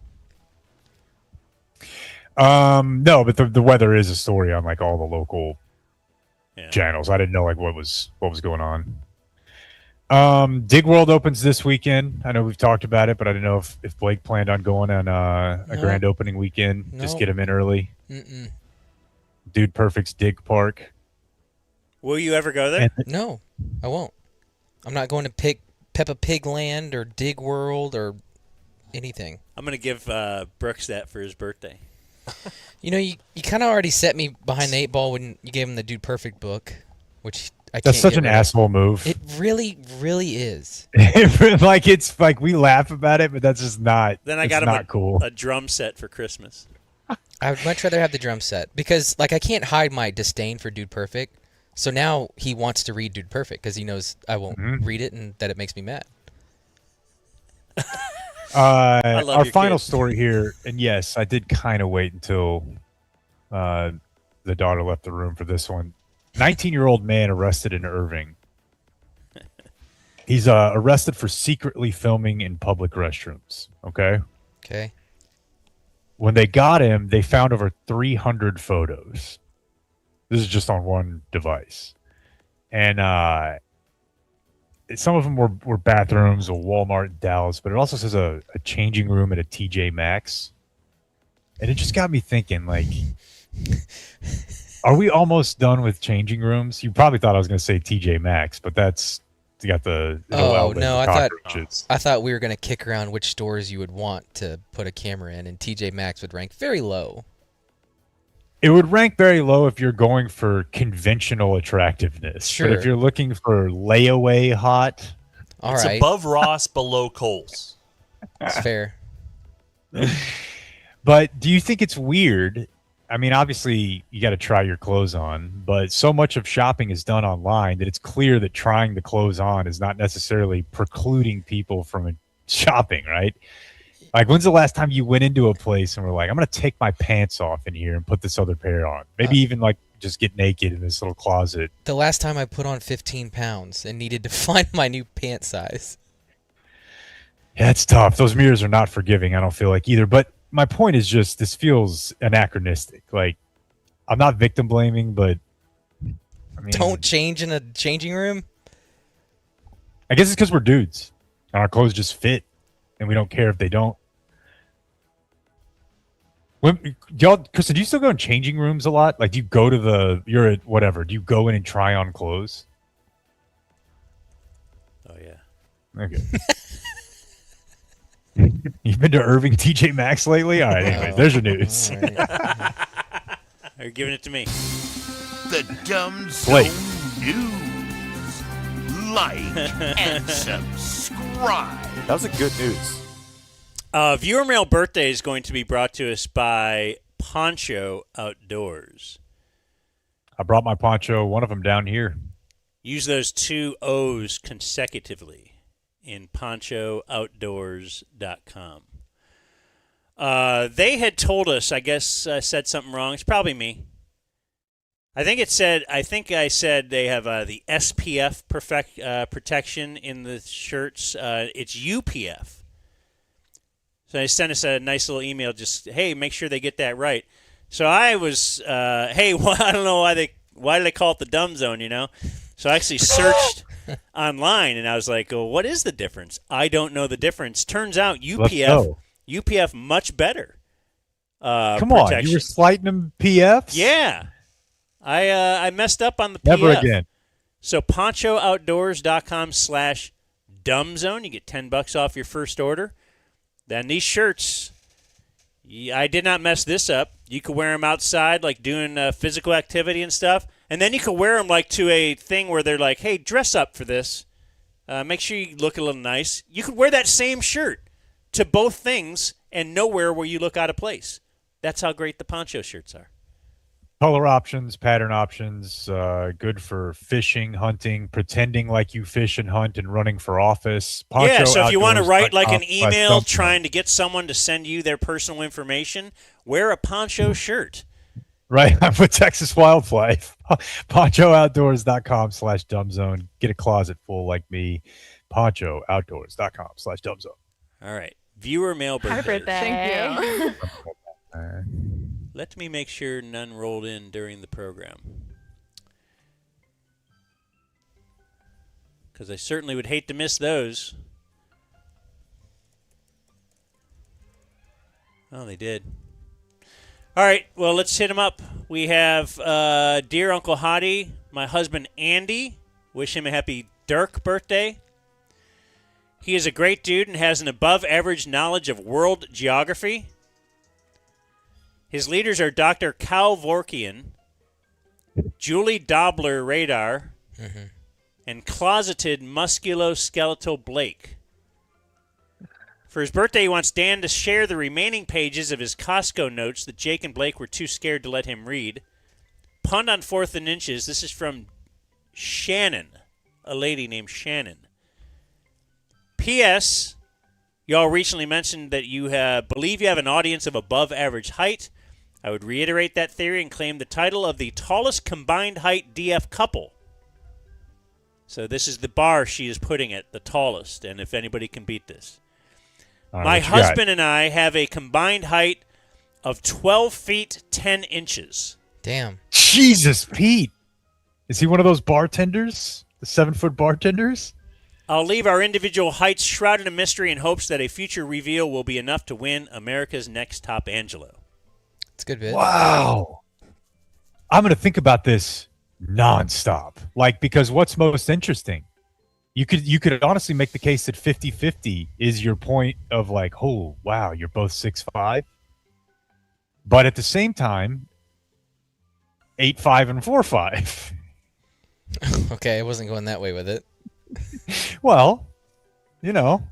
No, but the weather is a story on like all the local channels. I didn't know like what was going on. Dig World opens this weekend. I know we've talked about it, but I didn't know if Blake planned on going on a grand opening weekend. Just get him in early. Mm-mm. Dude Perfect's Dig Park. Will you ever go there? No, I won't. I'm not going to Peppa Pig Land or Dig World or anything. I'm going to give Brooks that for his birthday. You know, you kind of already set me behind the 8 ball when you gave him the Dude Perfect book, which I can't That's such get an rid of. asshole move. It really, really is. Like it's like we laugh about it, but that's just not. Then I it's got him not cool. a drum set for Christmas. I would much rather have the drum set because, like, I can't hide my disdain for Dude Perfect. So now he wants to read Dude Perfect because he knows I won't read it and that it makes me mad. Our final story here, and yes, I did kind of wait until the daughter left the room for this one. 19-year-old man arrested in Irving. He's arrested for secretly filming in public restrooms. Okay. Okay. When they got him, they found over 300 photos. This is just on one device. And some of them were bathrooms, a Walmart in Dallas, but it also says a changing room at a TJ Maxx. And it just got me thinking, like, are we almost done with changing rooms? You probably thought I was going to say TJ Maxx, but that's you got the Oh no, I thought we were going to kick around which stores you would want to put a camera in, and TJ Maxx would rank very low. It would rank very low if you're going for conventional attractiveness. Sure. But if you're looking for layaway hot, it's above Ross, below Kohl's. That's fair. But do you think it's weird? I mean, obviously, you got to try your clothes on, but so much of shopping is done online that it's clear that trying the clothes on is not necessarily precluding people from shopping, right? Like, when's the last time you went into a place and were like, I'm going to take my pants off in here and put this other pair on? Maybe even, like, just get naked in this little closet. The last time I put on 15 pounds and needed to find my new pant size. Yeah, it's tough. Those mirrors are not forgiving, I don't feel like, either. But my point is just this feels anachronistic. Like, I'm not victim blaming, but I mean, Don't change in a changing room? I guess it's because we're dudes and our clothes just fit and we don't care if they don't. Kristen, do you still go in changing rooms a lot? Like, do you go to you're at whatever, do you go in and try on clothes? Oh, yeah. Okay. You've been to Irving TJ Maxx lately? All right, anyways, there's your news. Are you giving it to me? The Dumb Blake. Zone News. Like and subscribe. That was a good news. Viewer Mail Birthday is going to be brought to us by Poncho Outdoors. I brought my poncho, one of them down here. Use those 2 O's consecutively in ponchooutdoors.com. They had told us, I guess I said something wrong. It's probably me. I think I said they have the SPF protection in the shirts. It's UPF. So they sent us a nice little email, just, hey, make sure they get that right. So I was, hey, well, I don't know why do they call it the dumb zone, you know? So I actually searched online, and I was like, oh, what is the difference? I don't know the difference. Turns out UPF much better. Come protection. on, you were slighting them PFs? Yeah. I messed up on the Never PF. again. So ponchooutdoors.com/dumbzone. You get $10 off your first order. Then these shirts, I did not mess this up. You could wear them outside, like doing physical activity and stuff. And then you could wear them like to a thing where they're like, hey, dress up for this. Make sure you look a little nice. You could wear that same shirt to both things and nowhere where you look out of place. That's how great the poncho shirts are. Color options, pattern options, good for fishing, hunting, pretending like you fish and hunt, and running for office. Yeah, so if you want to write like an email trying to get someone to send you their personal information, wear a poncho shirt. Right, I'm with Texas Wildlife. PonchoOutdoors.com/dumbzone. Get a closet full like me. PonchoOutdoors.com/dumbzone. All right, viewer mail birthdays. Happy birthday. Thank you. Let me make sure none rolled in during the program, because I certainly would hate to miss those. Oh, they did. All right, well, let's hit them up. We have Dear Uncle Hottie, my husband Andy. Wish him a happy Dirk birthday. He is a great dude and has an above-average knowledge of world geography. His leaders are Dr. Cal Vorkian, Julie Dobler Radar, and closeted musculoskeletal Blake. For his birthday, he wants Dan to share the remaining pages of his Costco notes that Jake and Blake were too scared to let him read. Punt on 4th and inches. This is from Shannon, a lady named Shannon. P.S. Y'all recently mentioned that you believe you have an audience of above average height. I would reiterate that theory and claim the title of the tallest combined height DF couple. So this is the bar she is putting at, the tallest, and if anybody can beat this. My husband and I have a combined height of 12 feet 10 inches. Damn. Jesus, Pete. Is he one of those bartenders? The 7-foot bartenders? I'll leave our individual heights shrouded in mystery in hopes that a future reveal will be enough to win America's Next Top Angelo. It's a good bit. Wow. I'm going to think about this nonstop. Because what's most interesting? You could honestly make the case that 50-50 is your point of oh, wow, you're both 6'5". But at the same time, 8'5" and 4'5". Okay, I wasn't going that way with it. Well, you know.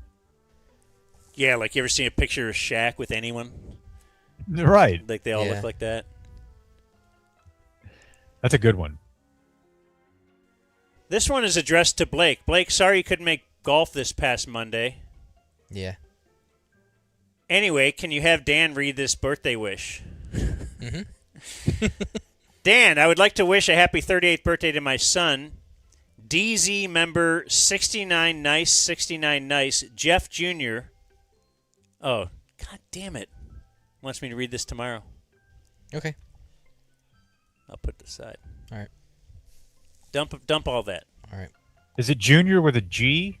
Yeah, like you ever seen a picture of Shaq with anyone? Right. Like they all look like that. That's a good one. This one is addressed to Blake. Blake, sorry you couldn't make golf this past Monday. Yeah. Anyway, can you have Dan read this birthday wish? Dan, I would like to wish a happy 38th birthday to my son, DZ member 69 Nice, Jeff Jr. Oh, God damn it. Wants me to read this tomorrow. Okay. I'll put this aside. All right. Dump all that. All right. Is it Junior with a G?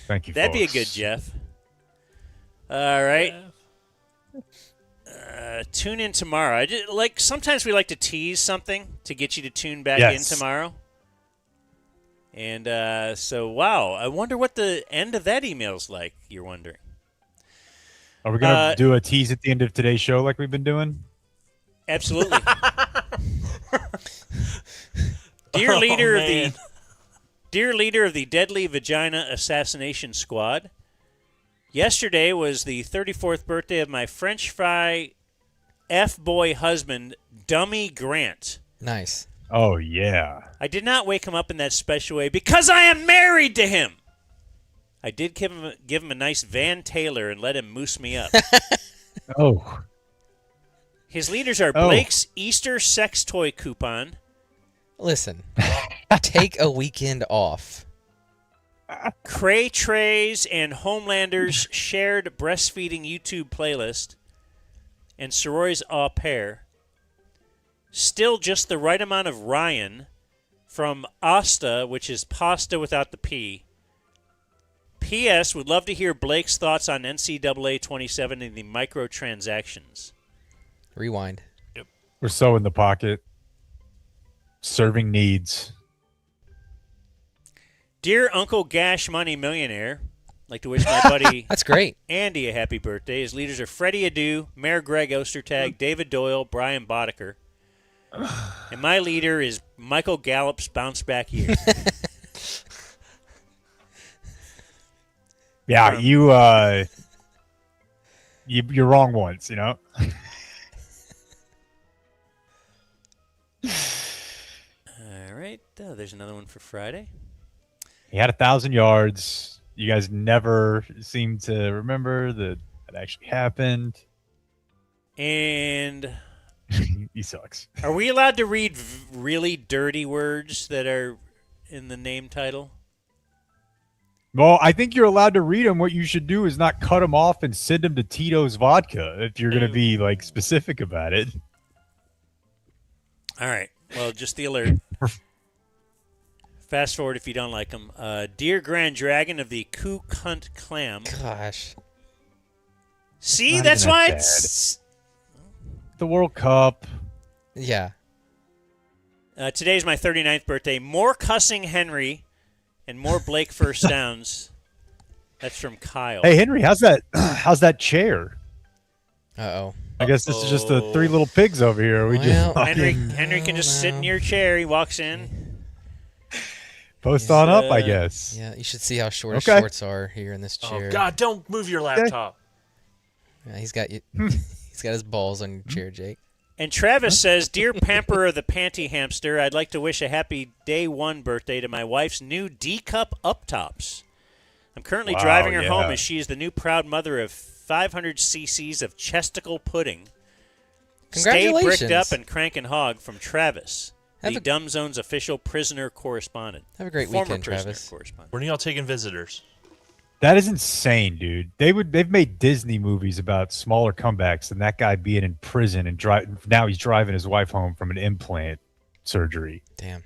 Thank you, That'd be a folks. good Jeff. All right. Tune in tomorrow. Sometimes we like to tease something to get you to tune back in tomorrow. And so, wow, I wonder what the end of that email's like, you're wondering. Are we going to do a tease at the end of today's show like we've been doing? Absolutely. Dear leader of the Deadly Vagina Assassination Squad, yesterday was the 34th birthday of my French fry F-boy husband, Dummy Grant. Nice. Oh, yeah. I did not wake him up in that special way because I am married to him. I did give him a nice Van Taylor and let him moose me up. Oh. His leaders are Blake's Easter sex toy coupon. Listen, take a weekend off. Cray Trays and Homelander's shared breastfeeding YouTube playlist. And Soroy's au pair. Still just the right amount of Ryan from Asta, which is pasta without the P. P.S. Would love to hear Blake's thoughts on NCAA 27 and the microtransactions. Rewind. We're so in the pocket. Serving needs. Dear Uncle Gash Money Millionaire, I'd like to wish my buddy That's great. Andy a happy birthday. His leaders are Freddie Adu, Mayor Greg Ostertag, David Doyle, Brian Boddicker. And my leader is Michael Gallup's bounce back year. Yeah, you're wrong once, you know? All right. There's another one for Friday. He had 1,000 yards. You guys never seem to remember that actually happened. And he sucks. Are we allowed to read really dirty words that are in the name title? Well, I think you're allowed to read them. What you should do is not cut them off and send them to Tito's Vodka if you're going to be like specific about it. All right. Well, just the alert. Fast forward if you don't like them. Dear Grand Dragon of the Koo Cunt Clam. Gosh. See, Not that's even why that it's... The World Cup. Yeah. Today's my 39th birthday. More cussing Henry and more Blake first downs. That's from Kyle. Hey, Henry, how's that chair? Uh-oh. I guess this is just the three little pigs over here. Henry can just sit in your chair. He walks in. Post on up, I guess. Yeah, you should see how short his shorts are here in this chair. Oh, God, don't move your laptop. Yeah, he's got his balls on your chair, Jake. And Travis says, Dear Pamper of the Panty Hamster, I'd like to wish a happy day one birthday to my wife's new D-Cup Up-Tops. I'm currently driving her home as she is the new proud mother of 500 cc's of chesticle pudding. Congratulations. Stay bricked up and crank and hog from Travis, the Dumb Zone's official prisoner correspondent. Have a great Former weekend, prisoner Travis. correspondent. When are y'all taking visitors? That is insane, dude. They've made Disney movies about smaller comebacks than that guy being in prison and now he's driving his wife home from an implant surgery. Damn.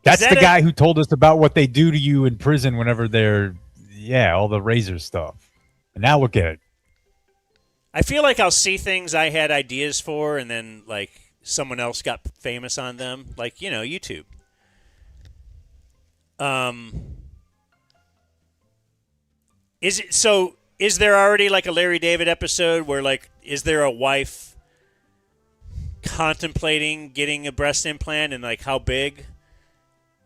That's the guy who told us about what they do to you in prison whenever they're all the razor stuff. And now look at it. I feel like I'll see things I had ideas for and then like someone else got famous on them, like, YouTube. Is there already like a Larry David episode where like is there a wife contemplating getting a breast implant and like how big?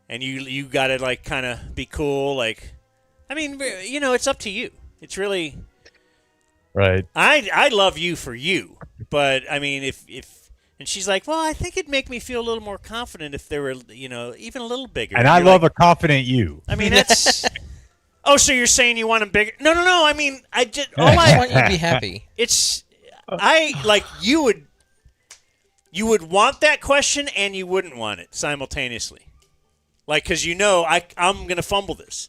And you got to like kind of be cool, like I mean, it's up to you. It's really right. I love you for you, but I mean if and she's like, well, I think it'd make me feel a little more confident if they were, even a little bigger. And I love a confident you. I mean, that's. Oh, so you're saying you want them bigger? No. I mean, I just I want you to be happy. It's you would want that question and you wouldn't want it simultaneously, like because I'm gonna fumble this.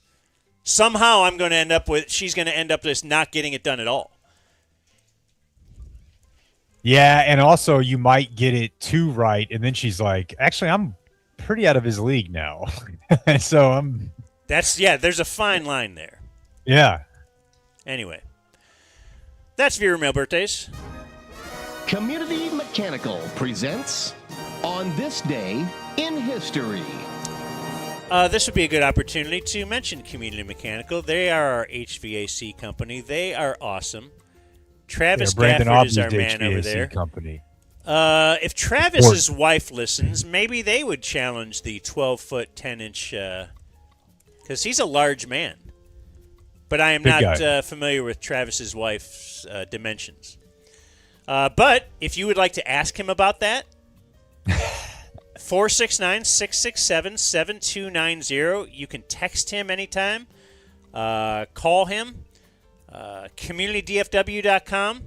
Somehow I'm gonna end up with she's gonna end up just not getting it done at all. Yeah, and also you might get it too right, and then she's like, actually, I'm pretty out of his league now. So I'm... there's a fine line there. Yeah. Anyway, that's viewer mail birthdays. Community Mechanical presents On This Day in History. This would be a good opportunity to mention Community Mechanical. They are our HVAC company. They are awesome. Travis Gafford is our man over there. Company. If Travis's wife listens, maybe they would challenge the 12-foot, 10-inch, because he's a large man. But I am not familiar with Travis's wife's dimensions. But if you would like to ask him about that, 469-667-7290. You can text him anytime. Call him. CommunityDFW.com.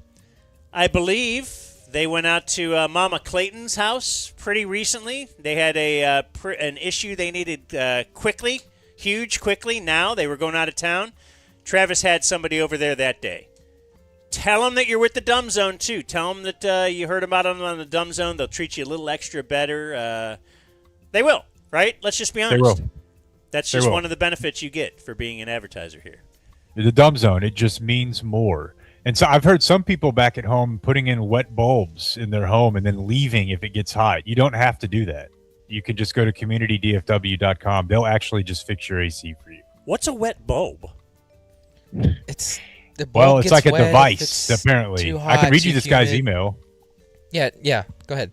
I believe they went out to Mama Clayton's house pretty recently. They had an issue they needed quickly. Now they were going out of town. Travis had somebody over there that day. Tell them that you're with the Dumb Zone, too. Tell them that you heard about them on the Dumb Zone. They'll treat you a little extra better. They will, right? Let's just be honest. They will. That's just one of the benefits you get for being an advertiser here. The Dumb Zone, it just means more. And so I've heard some people back at home putting in wet bulbs in their home and then leaving if it gets hot. You don't have to do that. You can just go to CommunityDFW.com. They'll actually just fix your AC for you. What's a wet bulb? It's like a wet device, apparently. I can read you this guy's email. Yeah, go ahead.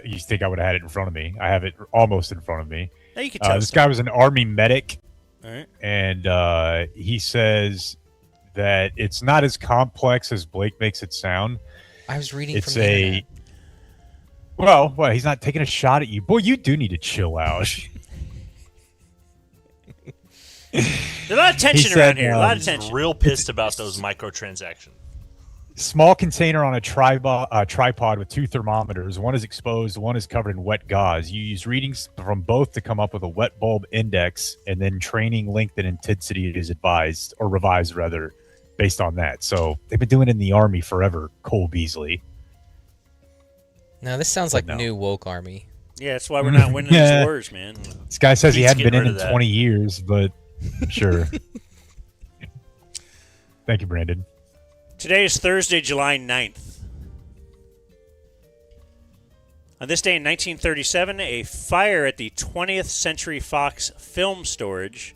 You think I would have had it in front of me. I have it almost in front of me. Now you can tell this guy was an Army medic. All right. And he says that it's not as complex as Blake makes it sound. I was reading it's from the internet. Well, he's not taking a shot at you. Boy, you do need to chill out. There's a lot of tension around here. A lot of tension. Real pissed about those microtransactions. Small container on a tripod with 2 thermometers. One is exposed, one is covered in wet gauze. You use readings from both to come up with a wet bulb index, and then training length and intensity is advised, or revised rather, based on that. So they've been doing it in the Army forever, Cole Beasley. Now this sounds like new woke Army. Yeah, that's why we're not winning these wars, man. This guy says he He's hadn't been getting in rid of 20 years, but sure. Thank you, Brandon. Today is Thursday, July 9th. On this day in 1937, a fire at the 20th Century Fox film storage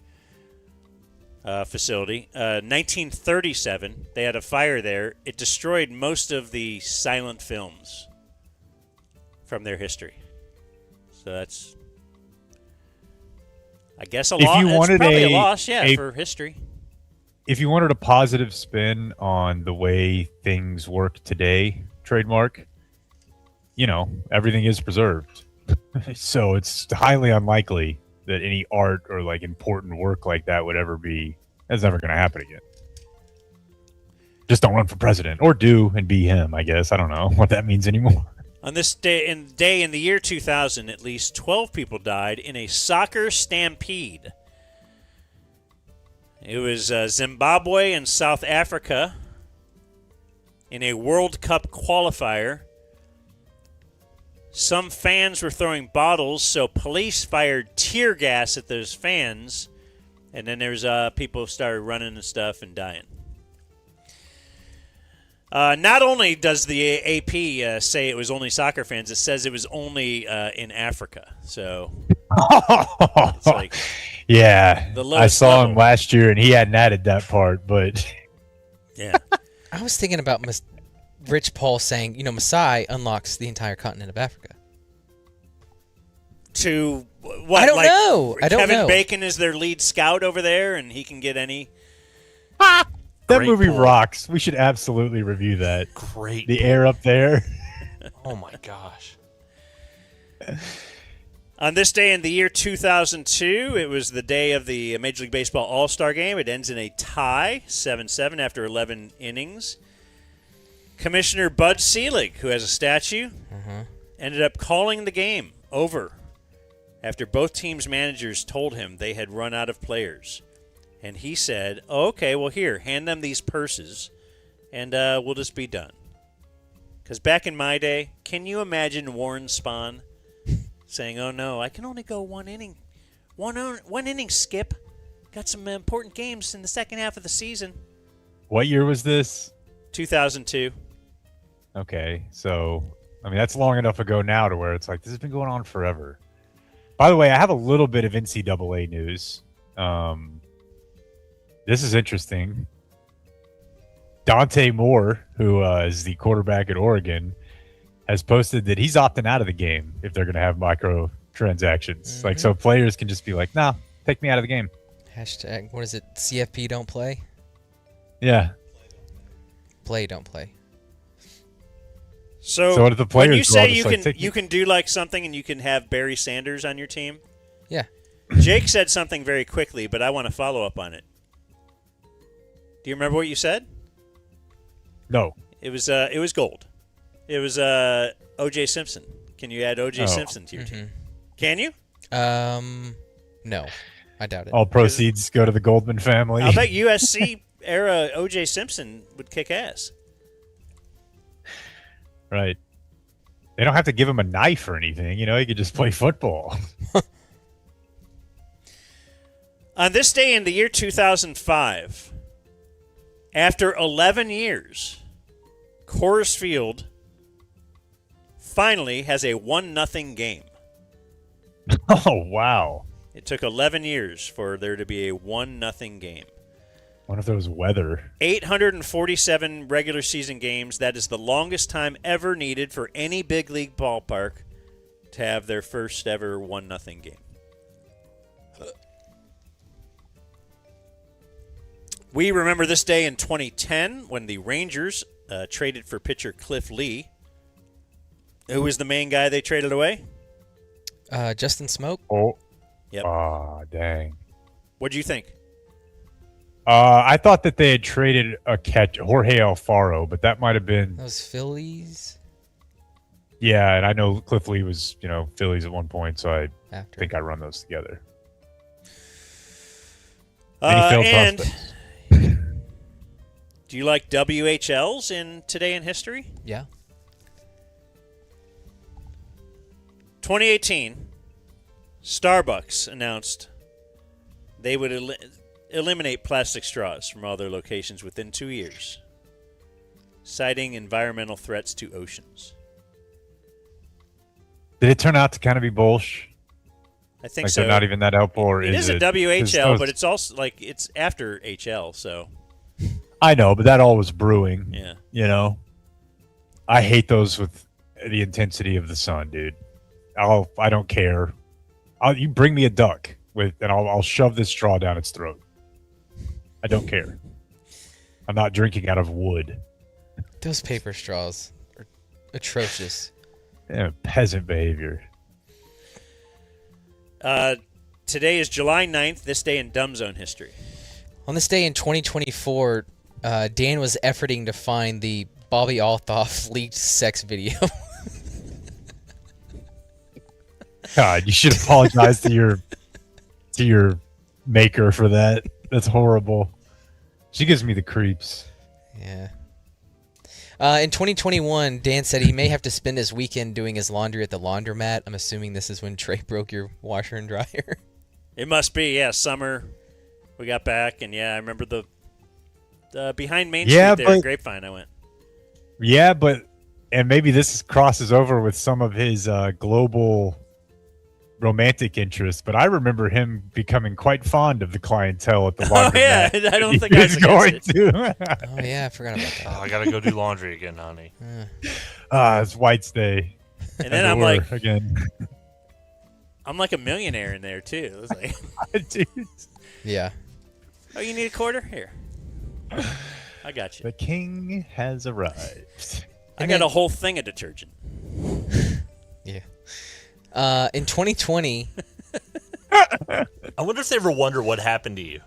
facility. 1937, they had a fire there. It destroyed most of the silent films from their history. So that's, I guess, a loss. It's probably a loss, for history. If you wanted a positive spin on the way things work today, trademark, everything is preserved. So it's highly unlikely that any art or like important work like that would ever be, that's never going to happen again. Just don't run for president, or do and be him, I guess. I don't know what that means anymore. On this day in the year 2000, at least 12 people died in a soccer stampede. It was Zimbabwe and South Africa in a World Cup qualifier. Some fans were throwing bottles, so police fired tear gas at those fans, and then there's people started running and stuff and dying. Not only does the AP say it was only soccer fans, it says it was only in Africa. So it's like, yeah, I saw level. him last year, and he hadn't added that part, but yeah. I was thinking about Rich Paul saying, Masai unlocks the entire continent of Africa. To what? I don't know. Kevin Bacon is their lead scout over there, and he can get any. That Great movie point. rocks. We should absolutely review that. Great. The air up there. Oh my gosh. On this day in the year 2002, it was the day of the Major League Baseball All-Star Game. It ends in a tie, 7-7 after 11 innings. Commissioner Bud Selig, who has a statue, ended up calling the game over after both teams' managers told him they had run out of players. And he said, okay, well, here, hand them these purses, and we'll just be done. Because back in my day, can you imagine Warren Spahn saying, oh, no, I can only go one inning. One inning, Skip. Got some important games in the second half of the season. What year was this? 2002. Okay, so, that's long enough ago now to where it's like, this has been going on forever. By the way, I have a little bit of NCAA news. This is interesting. Dante Moore, who is the quarterback at Oregon, has posted that he's opting out of the game if they're going to have microtransactions. Like, so players can just be like, nah, take me out of the game. Hashtag, what is it? CFP don't play? Yeah. Play don't play. So what if the players when you say go out, you can do like something and you can have Barry Sanders on your team? Yeah. Jake said something very quickly, but I want to follow up on it. Do you remember what you said? No. It was gold. It was O.J. Simpson. Can you add O.J. Simpson to your team? Can you? No, I doubt it. All proceeds go to the Goldman family. I'll bet USC era O.J. Simpson would kick ass. Right. They don't have to give him a knife or anything. You know, he could just play football. On this day in the year 2005, after 11 years, Coors Field finally has a 1-0 game. Oh, wow. It took 11 years for there to be a 1-0 game. What if there was weather? 847 regular season games. That is the longest time ever needed for any big league ballpark to have their first ever 1-0 game. We remember this day in 2010 when the Rangers traded for pitcher Cliff Lee. Who was the main guy they traded away? Justin Smoke. Oh. Yep. Ah, dang. What'd you think? I thought that they had traded a catch, Jorge Alfaro, but that might have been... Those Phillies? Yeah, and I know Cliff Lee was, Phillies at one point, so I think I run those together. And do you like WHLs in Today in History? Yeah. 2018, Starbucks announced they would eliminate plastic straws from all their locations within 2 years, citing environmental threats to oceans. Did it turn out to kind of be bullshit? I think like so. They're not even that helpful, or it is a it? WHL, but it's also it's after HL, so. I know, but that all was brewing. Yeah. I hate those with the intensity of the sun, dude. I don't care. You bring me a duck and I'll shove this straw down its throat. I don't care. I'm not drinking out of wood. Those paper straws are atrocious. Yeah, peasant behavior. Today is July 9th, this day in Dumb Zone history. On this day in 2024, Dan was efforting to find the Bobby Althoff leaked sex video. God, you should apologize to your maker for that. That's horrible. She gives me the creeps. Yeah. In 2021, Dan said he may have to spend his weekend doing his laundry at the laundromat. I'm assuming this is when Trey broke your washer and dryer. It must be, yeah. Summer, we got back, and yeah, I remember the behind Main Street there in Grapevine. I went. Yeah, and maybe this crosses over with some of his global romantic interests, but I remember him becoming quite fond of the clientele at the laundromat. Oh yeah, I don't think I was going to. Oh yeah, I forgot about that. I gotta go do laundry again, honey. It's White's Day. And then I'm like, again. I'm like a millionaire in there too. It was like, dude. Yeah. Oh, you need a quarter? Here. I got you. The king has arrived. I got a whole thing of detergent. Yeah. In 2020, I wonder if they ever wonder what happened to you.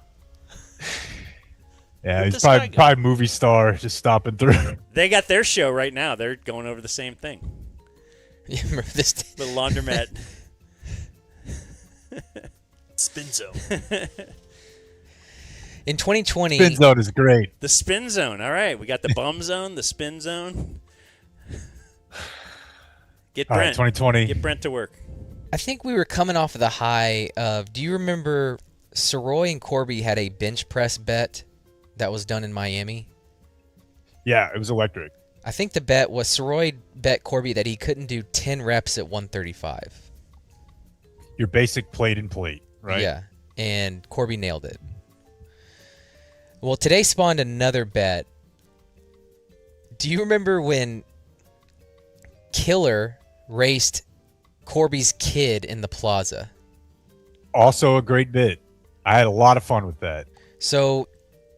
Yeah, he's probably movie star just stopping through. They got their show right now. They're going over the same thing. You remember this? The laundromat. Spin zone. In 2020, Spin zone is great. The spin zone. All right, we got the bum zone, the spin zone. Get All Brent. right, 2020. Get Brent to work. I think we were coming off of the high of. Do you remember Soroy and Corby had a bench press bet that was done in Miami? Yeah, it was electric. I think the bet was Soroy bet Corby that he couldn't do 10 reps at 135. Your basic plate and plate, right? Yeah, and Corby nailed it. Well, today spawned another bet. Do you remember when Killer raced Corby's kid in the plaza? Also a great bit. I had a lot of fun with that. So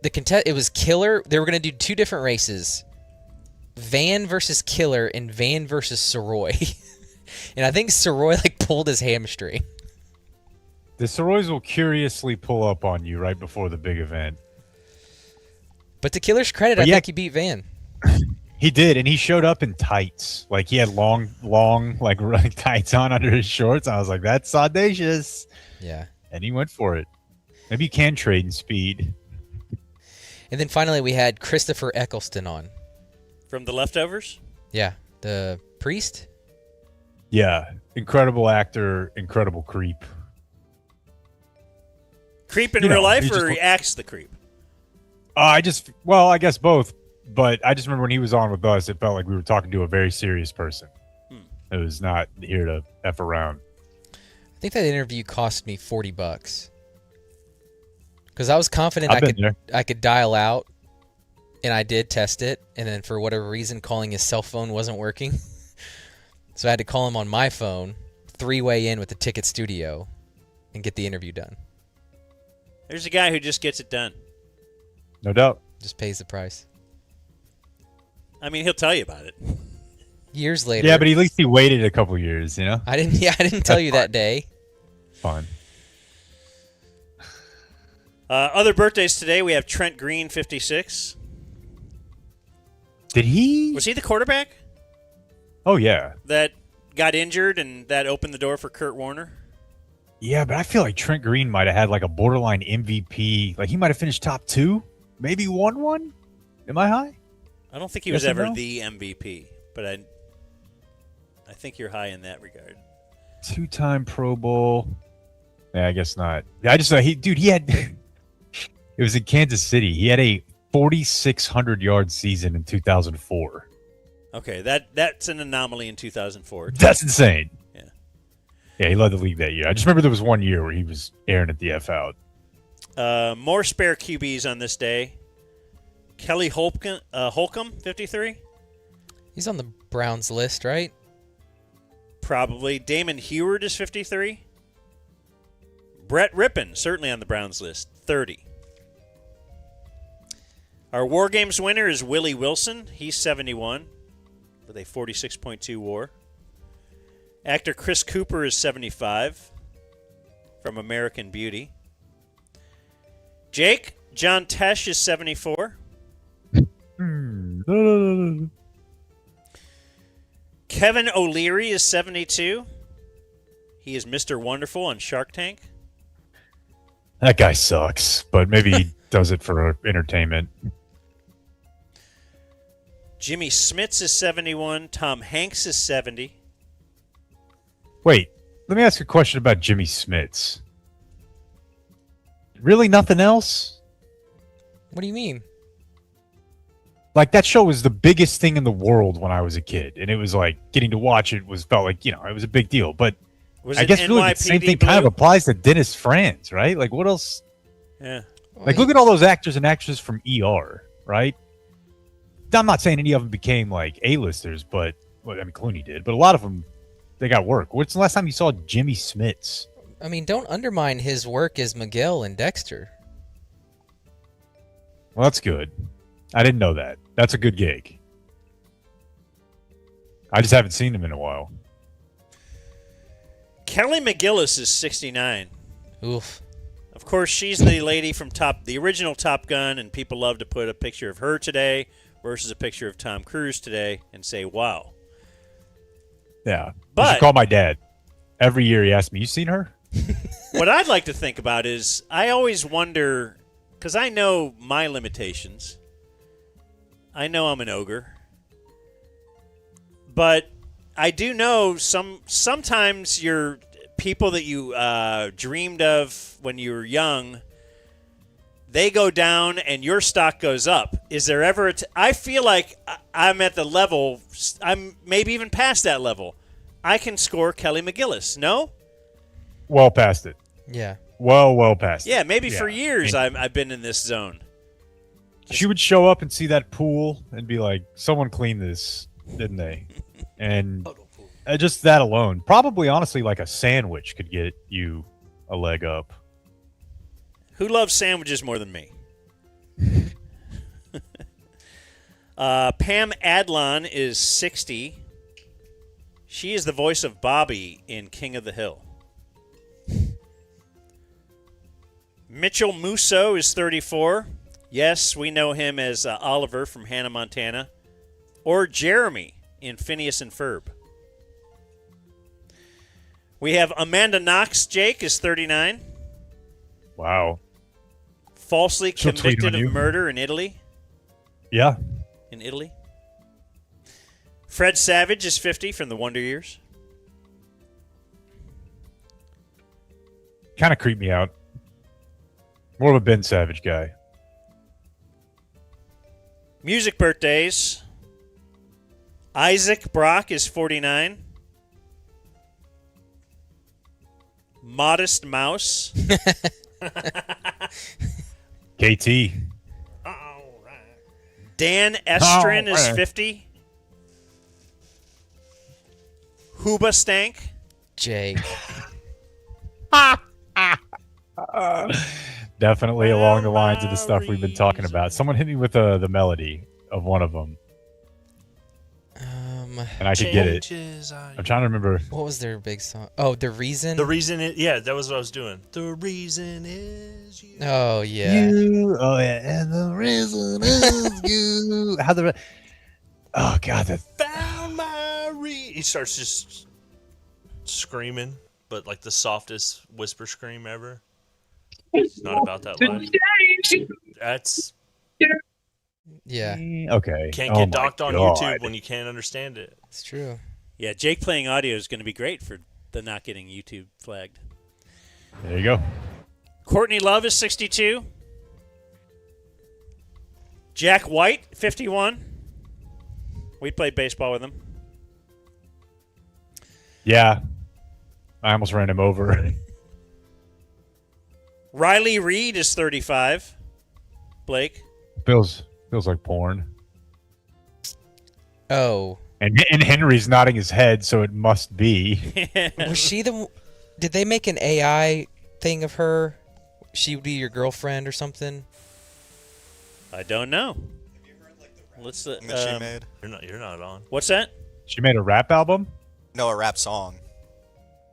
it was Killer. They were going to do two different races. Van versus Killer and Van versus Soroy. And I think Soroy pulled his hamstring. The Soroys will curiously pull up on you right before the big event. But to Killer's credit, I think he beat Van. He did, and he showed up in tights. Like, he had long, like, running tights on under his shorts. I was like, that's audacious. Yeah. And he went for it. Maybe you can trade in speed. And then finally, we had Christopher Eccleston on. From The Leftovers? Yeah. The priest? Yeah. Incredible actor, incredible creep. Creep in real life, or he acts the creep? I guess both. But I just remember when he was on with us, it felt like we were talking to a very serious person. It was not here to F around. I think that interview cost me $40. Because I was confident I could dial out, and I did test it, and then for whatever reason, calling his cell phone wasn't working. So I had to call him on my phone, 3-way in with the Ticket Studio, and get the interview done. There's a guy who just gets it done. No doubt. Just pays the price. I mean, he'll tell you about it. Years later. Yeah, but at least he waited a couple years, you know? I didn't tell you that day. Fine. Other birthdays today, we have Trent Green, 56. Did he? Was he the quarterback Oh, yeah. that got injured and that opened the door for Kurt Warner? Yeah, but I feel like Trent Green might have had like a borderline MVP. Like, he might have finished top 2, maybe won one. Am I high? I don't think he was ever the MVP, but I think you're high in that regard. 2-time Pro Bowl. Yeah, I guess not. Yeah, I just thought he had. It was in Kansas City. He had a 4,600-yard season in 2004. Okay, that's an anomaly in 2004. That's insane. Yeah. Yeah, he led the league that year. I just remember there was one year where he was airing at the F out. More spare QBs on this day. Kelly Holcomb, 53. He's on the Browns list, right? Probably. Damon Heward is 53. Brett Rippon, certainly on the Browns list, 30. Our War Games winner is Willie Wilson. He's 71 with a 46.2 WAR. Actor Chris Cooper is 75 from American Beauty. Jake, John Tesh is 74. Kevin O'Leary is 72. He is Mr. Wonderful on Shark Tank. That guy sucks, but maybe he does it for entertainment. Jimmy Smits is 71. Tom Hanks is 70. Wait, let me ask a question about Jimmy Smits. Really nothing else? What do you mean? Like, that show was the biggest thing in the world when I was a kid, and it was like getting to watch it felt like, it was a big deal. But Was I it guess really the NYPD same thing Blue? kind of applies to Dennis Franz, right? Like, what else? Yeah. Like, look at all those actors and actresses from ER, right? I'm not saying any of them became like A-listers, but Clooney did, but a lot of them, they got work. What's the last time you saw Jimmy Smits? I mean, don't undermine his work as Miguel and Dexter. Well, that's good. I didn't know that. That's a good gig. I just haven't seen him in a while. Kelly McGillis is 69. Oof. Of course, she's the lady from the original Top Gun, and people love to put a picture of her today versus a picture of Tom Cruise today and say, wow. Yeah. But I should call my dad. Every year he asks me, you seen her? What I'd like to think about is I always wonder, because I know my limitations. I know I'm an ogre. But I do know sometimes your people that you dreamed of when you were young, they go down and your stock goes up. Is there ever I feel like I'm at the level, I'm maybe even past that level. I can score Kelly McGillis, no? Well past it. Yeah. Well past it. Yeah, maybe for years I've been in this zone. She would show up and see that pool and be like, someone cleaned this, didn't they? And just that alone, probably honestly like a sandwich could get you a leg up. Who loves sandwiches more than me? Pam Adlon is 60. She is the voice of Bobby in King of the Hill. Mitchell Musso is 34. Yes, we know him as Oliver from Hannah Montana. Or Jeremy in Phineas and Ferb. We have Amanda Knox, Jake, is 39. Wow. Falsely She'll tweet convicted on of you. murder in Italy. Yeah. In Italy. Fred Savage is 50 from the Wonder Years. Kind of creeped me out. More of a Ben Savage guy. Music birthdays. Isaac Brock is 49. Modest Mouse. KT. Dan Estrin is Alright. 50. Hooba Stank. Jake. Definitely along the lines of the stuff we've been talking about. Someone hit me with the melody of one of them. And I could get it. I'm trying to remember. What was their big song? Oh, The Reason? The reason is, yeah, that was what I was doing. The reason is you. Oh, yeah. You. Oh, yeah. And the reason is you. How the. Oh, God. That. Found my He starts just screaming, but like the softest whisper scream ever. It's not about that life. That's. Yeah. Okay. Can't Oh get my docked on God. YouTube when you can't understand it. It's true. Yeah, Jake playing audio is going to be great for the not getting YouTube flagged. There you go. Courtney Love is 62. Jack White, 51. We played baseball with him. Yeah. I almost ran him over. Riley Reed is 35. Blake. Feels like porn. Oh. And Henry's nodding his head, so it must be. Was she the... Did they make an AI thing of her? She would be your girlfriend or something? I don't know. Let's. That she made. You're not on. What's that? She made a rap album? No, a rap song.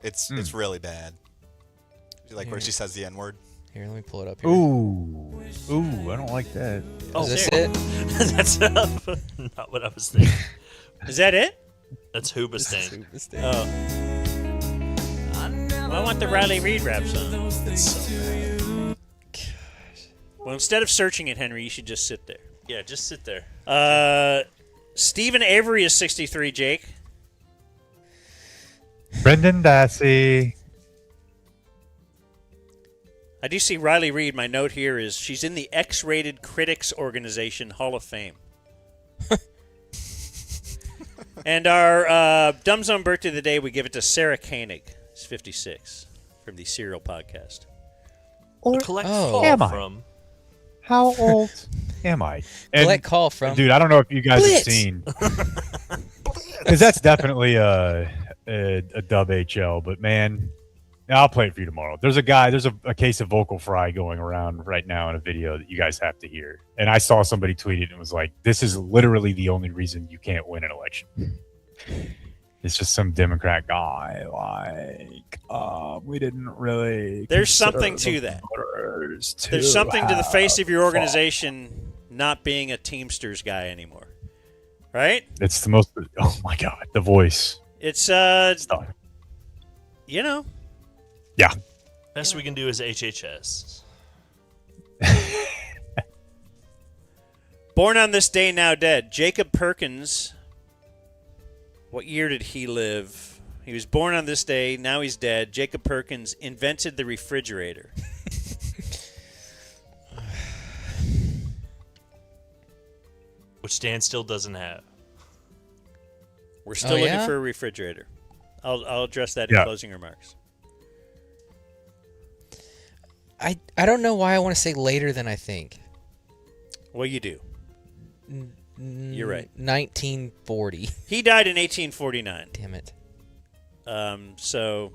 It's really bad. Like where Here. she says the N word. Here, let me pull it up here. Ooh. Ooh, I don't like that. Is this there. it? That's not what I was thinking. Is that it? That's Hooba Stank. Oh. Well, I want the Riley Reed rap song. It's so bad. Well, instead of searching it, Henry, you should just sit there. Yeah, just sit there. Stephen Avery is 63, Jake. Brendan Dassey. I do see Riley Reed. My note here is she's in the X-Rated Critics Organization Hall of Fame. And our Dumb Zone birthday of the day, we give it to Sarah Koenig. She's 56 from the Serial Podcast. Or collect am I? from. How old am I? And, Collect call from... Dude, I don't know if you guys Blitz. have seen. Because that's definitely a dub HL, but man, I'll play it for you tomorrow. There's a case of vocal fry going around right now in a video that you guys have to hear. And I saw somebody tweet it and was like, this is literally the only reason you can't win an election. It's just some Democrat guy we didn't really. There's consider something the to that. voters to There's something to the face have of your organization not being a Teamsters guy anymore. Right? It's the most. Oh my God, the voice. It's you know. Yeah. Best we can do is HHS. Born on this day, now dead. Jacob Perkins. What year did he live? He was born on this day. Now he's dead. Jacob Perkins invented the refrigerator. Which Dan still doesn't have. We're still looking for a refrigerator. I'll address that in closing remarks. I don't know why I want to say later than I think. Well, you do. You're right. 1940. He died in 1849. Damn it. So,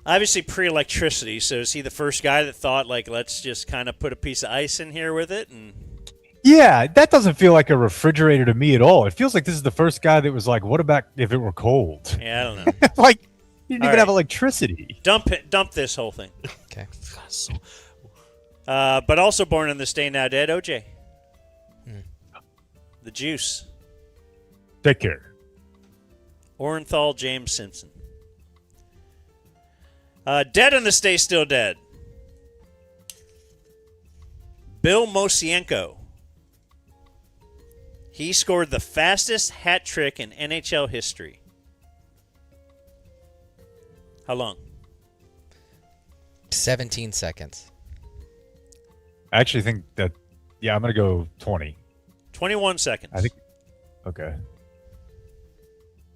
obviously pre-electricity. So is he the first guy that thought, like, let's just kind of put a piece of ice in here with it? And Yeah, that doesn't feel like a refrigerator to me at all. It feels like this is the first guy that was like, what about if it were cold? Yeah, I don't know. Like, you didn't All even have right. electricity. Dump this whole thing. Okay. But also born on this day, now dead, OJ. The Juice. Take care. Orenthal James Simpson. Dead on this day, still dead. Bill Mosienko. He scored the fastest hat trick in NHL history. How long? 17 seconds. I actually think that, I'm going to go 20. 21 seconds. I think, okay.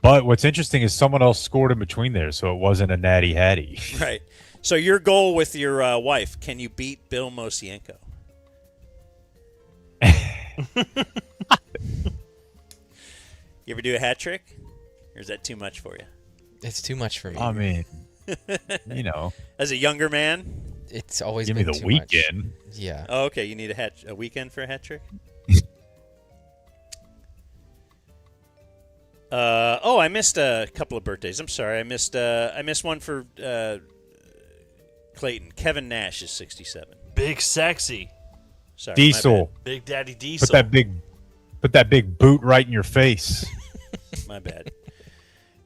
But what's interesting is someone else scored in between there, so it wasn't a natty hattie. Right. So your goal with your wife, can you beat Bill Mosienko? You ever do a hat trick? Or is that too much for you? It's too much for me. I mean, As a younger man? It's always give been me the too weekend. Much. Yeah. Oh, okay. You need a weekend for a hat trick? I missed a couple of birthdays. I'm sorry. I missed one for Clayton. Kevin Nash is 67. Big sexy. Sorry, Diesel. Big Daddy Diesel. Put that big boot right in your face. My bad.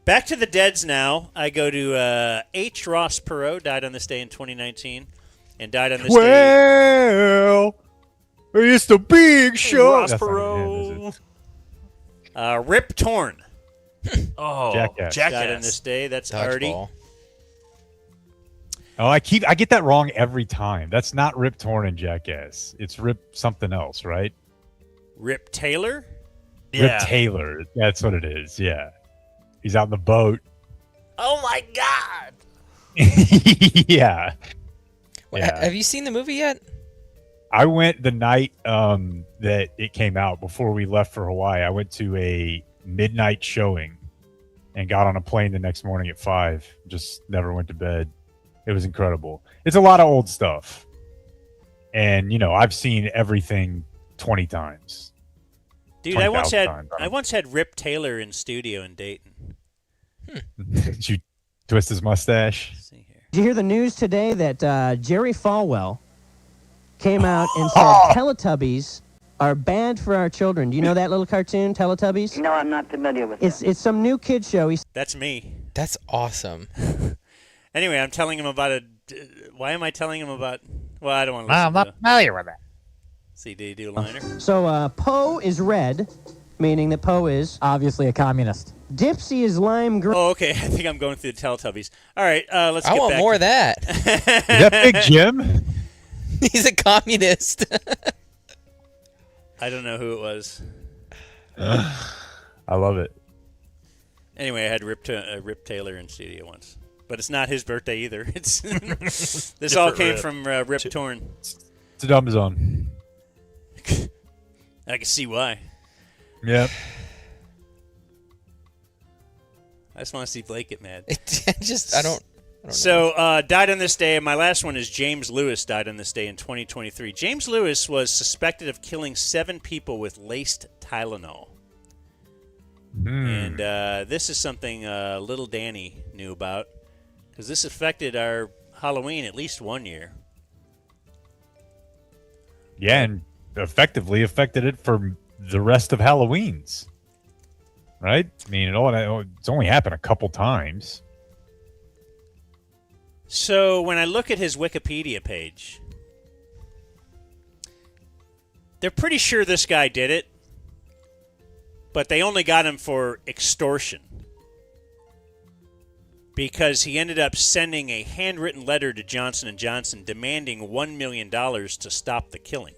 Back to the deads now. I go to H. Ross Perot, died on this day in 2019, and died on this day. Well, it's the big show. Ross Perot. Rip Torn. Oh, Jackass. Died on this day. That's Artie. Dodgeball. Oh, I get that wrong every time. That's not Rip Torn and Jackass. It's Rip something else, right? Rip Taylor? Rip Taylor. That's what it is. Yeah. He's out in the boat. Oh my God. Yeah. Well, have you seen the movie yet? I went the night that it came out before we left for Hawaii. I went to a midnight showing and got on a plane the next morning at 5. Just never went to bed. It was incredible. It's a lot of old stuff. And, I've seen everything 20 times. Dude, I once had Rip Taylor in studio in Dayton. Did you twist his mustache? Did you hear the news today that Jerry Falwell came out and said Teletubbies are banned for our children? Do you know that little cartoon, Teletubbies? No, I'm not familiar with it. It's some new kid show. That's me. That's awesome. Anyway, I'm telling him about why am I telling him about... Well, I don't want to listen I'm not familiar with that. See, did he do a liner? So Poe is red, meaning that Poe is... obviously a communist. Dipsy is lime green. Oh, okay. I think I'm going through the Teletubbies. All right, let's get back. I want more of that. Is that Big Jim? He's a communist. I don't know who it was. I love it. Anyway, I had Rip Taylor in studio once. But it's not his birthday either. It's this all came from Rip Torn. It's the dumb zone. I can see why. Yep. I just want to see Blake get mad. I don't So, died on this day. My last one is James Lewis died on this day in 2023. James Lewis was suspected of killing 7 people with laced Tylenol. And this is something little Danny knew about because this affected our Halloween at least one year. Yeah, and effectively affected it for the rest of Halloween's. Right? I mean, it's only happened a couple times. So when I look at his Wikipedia page, they're pretty sure this guy did it, but they only got him for extortion because he ended up sending a handwritten letter to Johnson & Johnson demanding $1 million to stop the killing.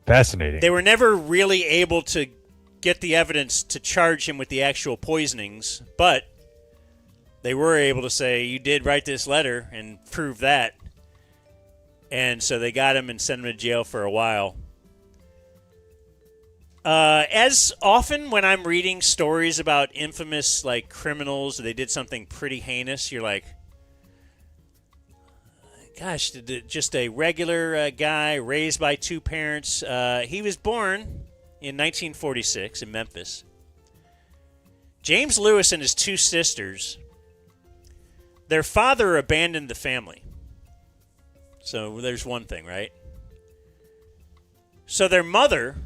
Fascinating. They were never really able to get the evidence to charge him with the actual poisonings, but they were able to say, you did write this letter and prove that. And so they got him and sent him to jail for a while. As often when I'm reading stories about infamous criminals, they did something pretty heinous, you're like, gosh, just a regular guy raised by 2 parents. He was born in 1946 in Memphis. James Lewis and his two sisters, their father abandoned the family. So there's one thing, right? So their mother,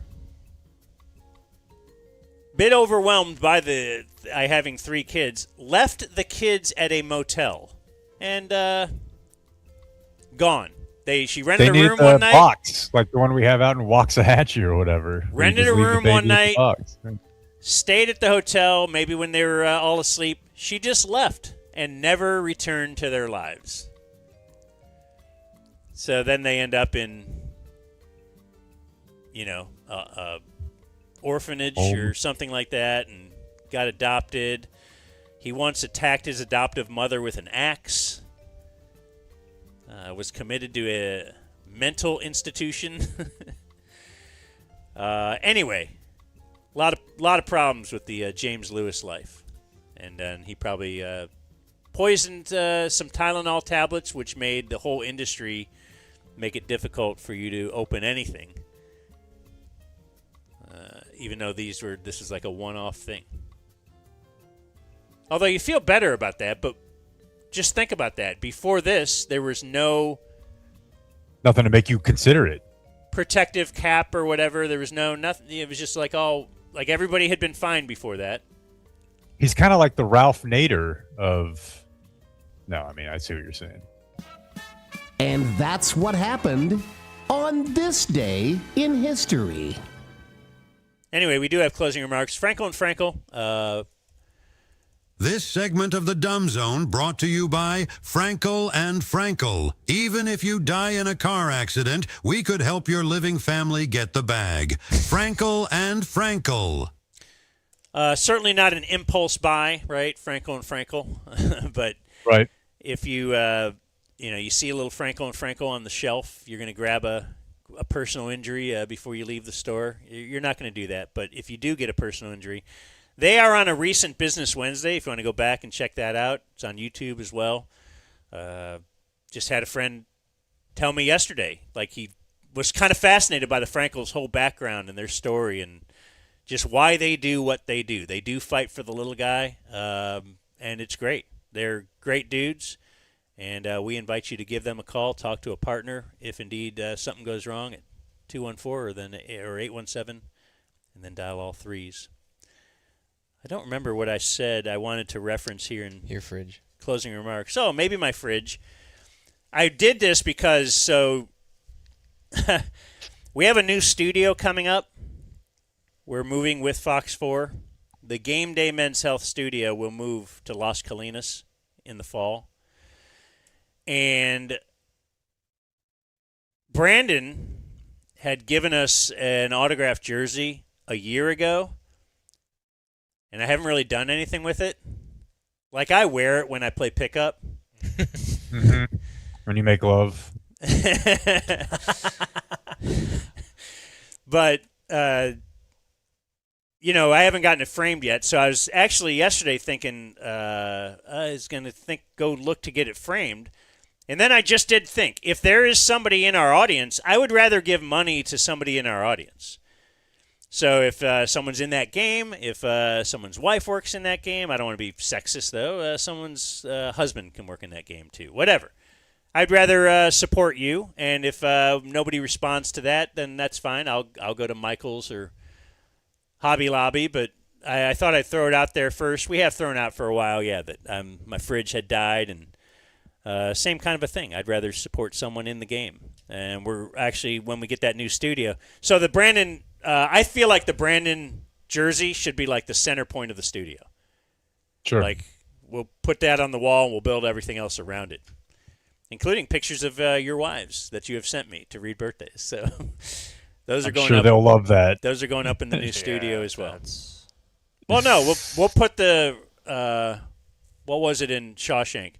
bit overwhelmed by having 3 kids, left the kids at a motel and gone. She rented a room one night. Box, like the one we have out in Waxahachie or whatever. Rented a room one night. Stayed at the hotel, maybe when they were all asleep. She just left and never returned to their lives. So then they end up in, orphanage or something like that, and got adopted. He once attacked his adoptive mother with an axe. Was committed to a mental institution. Anyway, a lot of problems with the James Lewis life, and he probably poisoned some Tylenol tablets, which made the whole industry make it difficult for you to open anything. Even though this is like a one-off thing. Although you feel better about that, but just think about that. Before this, there was nothing to make you consider it. Protective cap or whatever. There was nothing. It was just like everybody had been fine before that. He's kind of like the Ralph Nader of. No, I mean I see what you're saying. And that's what happened on this day in history. Anyway, we do have closing remarks. Frankel and Frankel. This segment of the Dumb Zone brought to you by Frankel and Frankel. Even if you die in a car accident, we could help your living family get the bag. Frankel and Frankel. Certainly not an impulse buy, right? Frankel and Frankel. But right. If you you see a little Frankel and Frankel on the shelf, you're going to grab a personal injury before you leave the store. You're not going to do that. But if you do get a personal injury, they are on a recent Business Wednesday, if you want to go back and check that out. It's on YouTube as well. Just had a friend tell me yesterday, like he was kind of fascinated by the Frankel's whole background and their story and just why they do what they do. They do fight for the little guy, and it's great. They're great dudes, and we invite you to give them a call, talk to a partner if indeed something goes wrong at 214 or 817, and then dial all threes. I don't remember what I said I wanted to reference here in your fridge closing remarks. Oh, maybe my fridge. I did this because we have a new studio coming up. We're moving with Fox 4. The Game Day Men's Health Studio will move to Las Colinas in the fall. And Brandon had given us an autographed jersey a year ago. And I haven't really done anything with it. Like, I wear it when I play pickup. Mm-hmm. When you make love. But, I haven't gotten it framed yet. So I was actually yesterday thinking I was going to go look to get it framed. And then I just did think, if there is somebody in our audience, I would rather give money to somebody in our audience. So if someone's in that game, if someone's wife works in that game, I don't want to be sexist, though. Someone's husband can work in that game, too. Whatever. I'd rather support you, and if nobody responds to that, then that's fine. I'll go to Michael's or Hobby Lobby, but I thought I'd throw it out there first. We have thrown out for a while, that my fridge had died, and same kind of a thing. I'd rather support someone in the game. And we're actually, when we get that new studio. So the Brandon... I feel like the Brandon jersey should be like the center point of the studio. Sure. Like, we'll put that on the wall and we'll build everything else around it, including pictures of your wives that you have sent me to read birthdays. So those are going sure up. They'll love that. Those are going up in the new studio as well. Well, no, we'll put the what was it in Shawshank?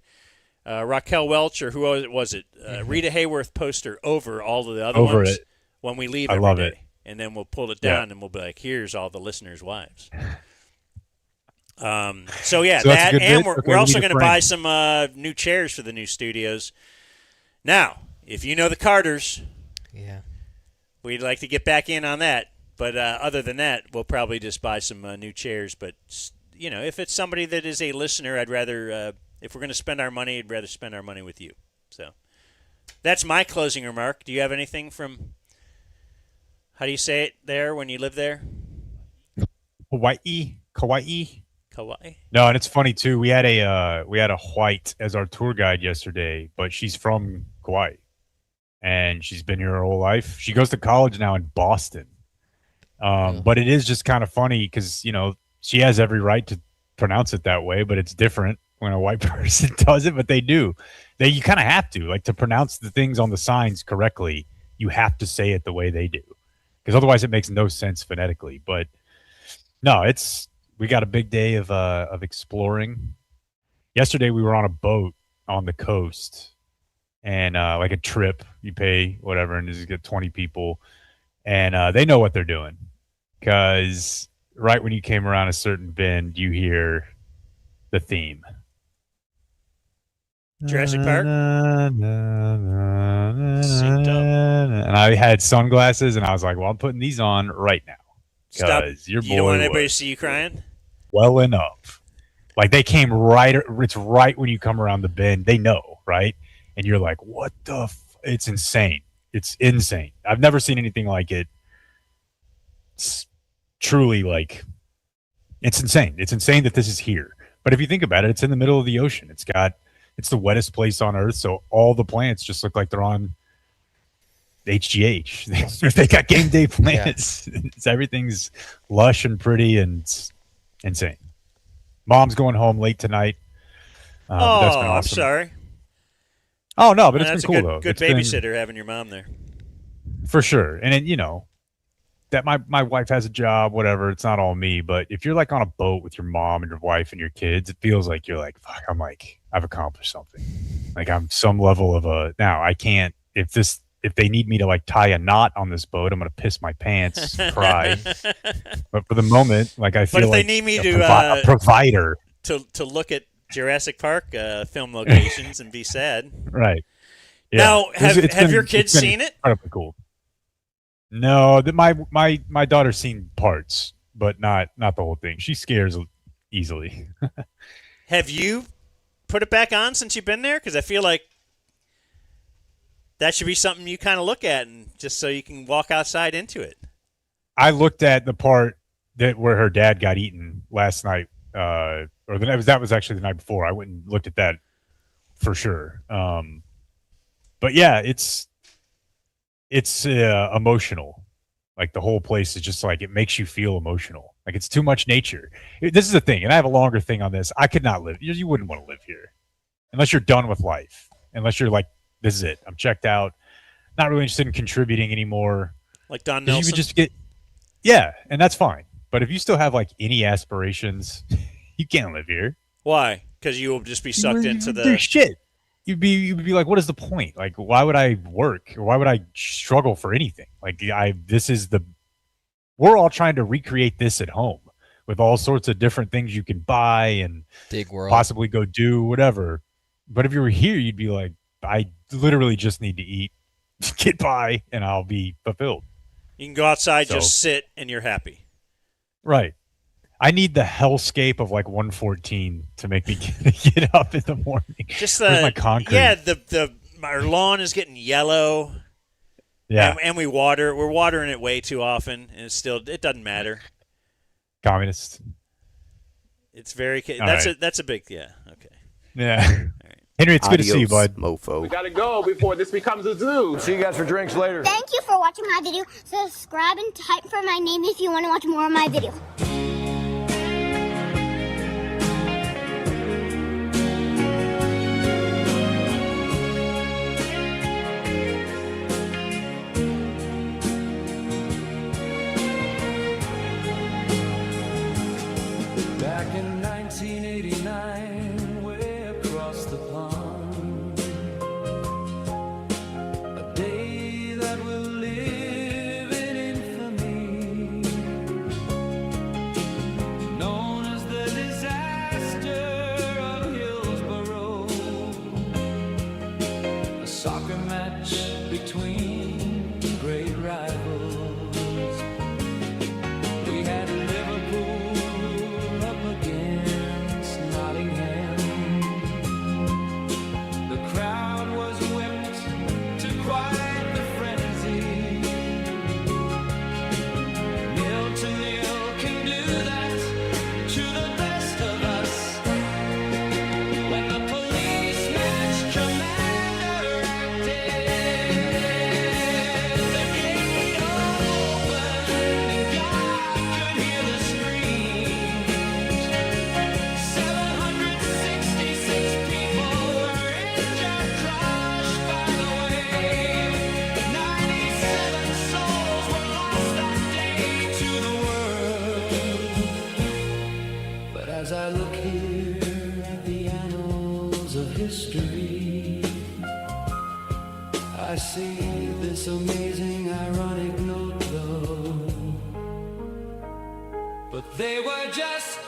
Raquel Welch, or who was it? Rita Hayworth poster over all of the other over ones it. When we leave I every love day. it. And then we'll pull it down and we'll be like, here's all the listeners' wives. So that, and we're also going to buy some new chairs for the new studios. Now, if you know the Carters, we'd like to get back in on that. But other than that, we'll probably just buy some new chairs. But if it's somebody that is a listener, I'd rather, if we're going to spend our money, I'd rather spend our money with you. So that's my closing remark. Do you have anything from, how do you say it there when you live there? Kauai. Kauai? No, and it's funny too. We had a white as our tour guide yesterday, but she's from Kauai, and she's been here her whole life. She goes to college now in Boston. But it is just kind of funny because she has every right to pronounce it that way, but it's different when a white person does it. But they do. You kind of have to, like, to pronounce the things on the signs correctly. You have to say it the way they do, because otherwise it makes no sense phonetically. But no, we got a big day of exploring. Yesterday we were on a boat on the coast, and like a trip, you pay whatever, and you get 20 people, and they know what they're doing, because right when you came around a certain bend, you hear the theme. Jurassic Park? Synced up. And I had sunglasses, and I was like, well, I'm putting these on right now. Stop. Your You don't want boy anybody to was see you crying? well enough. Like, they came right, it's right when you come around the bend. They know, right? And you're like, what the it's insane. It's insane. I've never seen anything like it. It's truly, like, it's insane. It's insane that this is here. But if you think about it, it's in the middle of the ocean. It's the wettest place on Earth, so all the plants just look like they're on HGH. They got game day plants. Yeah. Everything's lush and pretty and insane. Mom's going home late tonight. That's been awesome. I'm sorry. Oh, no, but it's been cool, though. Good babysitter having your mom there. For sure. And then, that my wife has a job, whatever. It's not all me. But if you're like on a boat with your mom and your wife and your kids, it feels like you're like, fuck, I've accomplished something. Like, I'm some level of now I can't, if they need me to like tie a knot on this boat, I'm going to piss my pants, cry. But for the moment, like, I feel but if like they need me a provider to look at Jurassic Park film locations and be sad. Right. Yeah. Now, have your kids seen it? Incredibly cool. No, my daughter's seen parts, but not the whole thing. She scares easily. Have you put it back on since you've been there? Because I feel like that should be something you kind of look at, and just so you can walk outside into it. I looked at the part where her dad got eaten last night, that was actually the night before. I went and looked at that for sure. But yeah, it's emotional. Like, the whole place is just like, it makes you feel emotional. Like, it's too much nature. This is the thing, and I have a longer thing on this. I could not live. You wouldn't want to live here unless you're done with life. Unless you're like, this is it. I'm checked out. Not really interested in contributing anymore. Like Don Nelson? You would just yeah, and that's fine. But if you still have like any aspirations, you can't live here. Why? Because you will just be sucked into the shit. You'd be like, what is the point? Like, why would I work, or why would I struggle for anything? Like, we're all trying to recreate this at home with all sorts of different things you can buy and big world, possibly go do whatever. But if you were here, you'd be like, I literally just need to eat, get by, and I'll be fulfilled. You can go outside, just sit, and you're happy. Right. I need the hellscape of like 114 to make me get up in the morning. Just my concrete. Yeah, our lawn is getting yellow. Yeah, and we're watering it way too often, and it doesn't matter. Communist. It's very. That's a big. Yeah. Okay. Yeah. All right. Henry, it's good to see you, bud. Mofo. We gotta go before this becomes a zoo. See you guys for drinks later. Thank you for watching my video. Subscribe and type for my name if you want to watch more of my videos. Back in 1989, way across the pond, a day that will live in infamy. They were just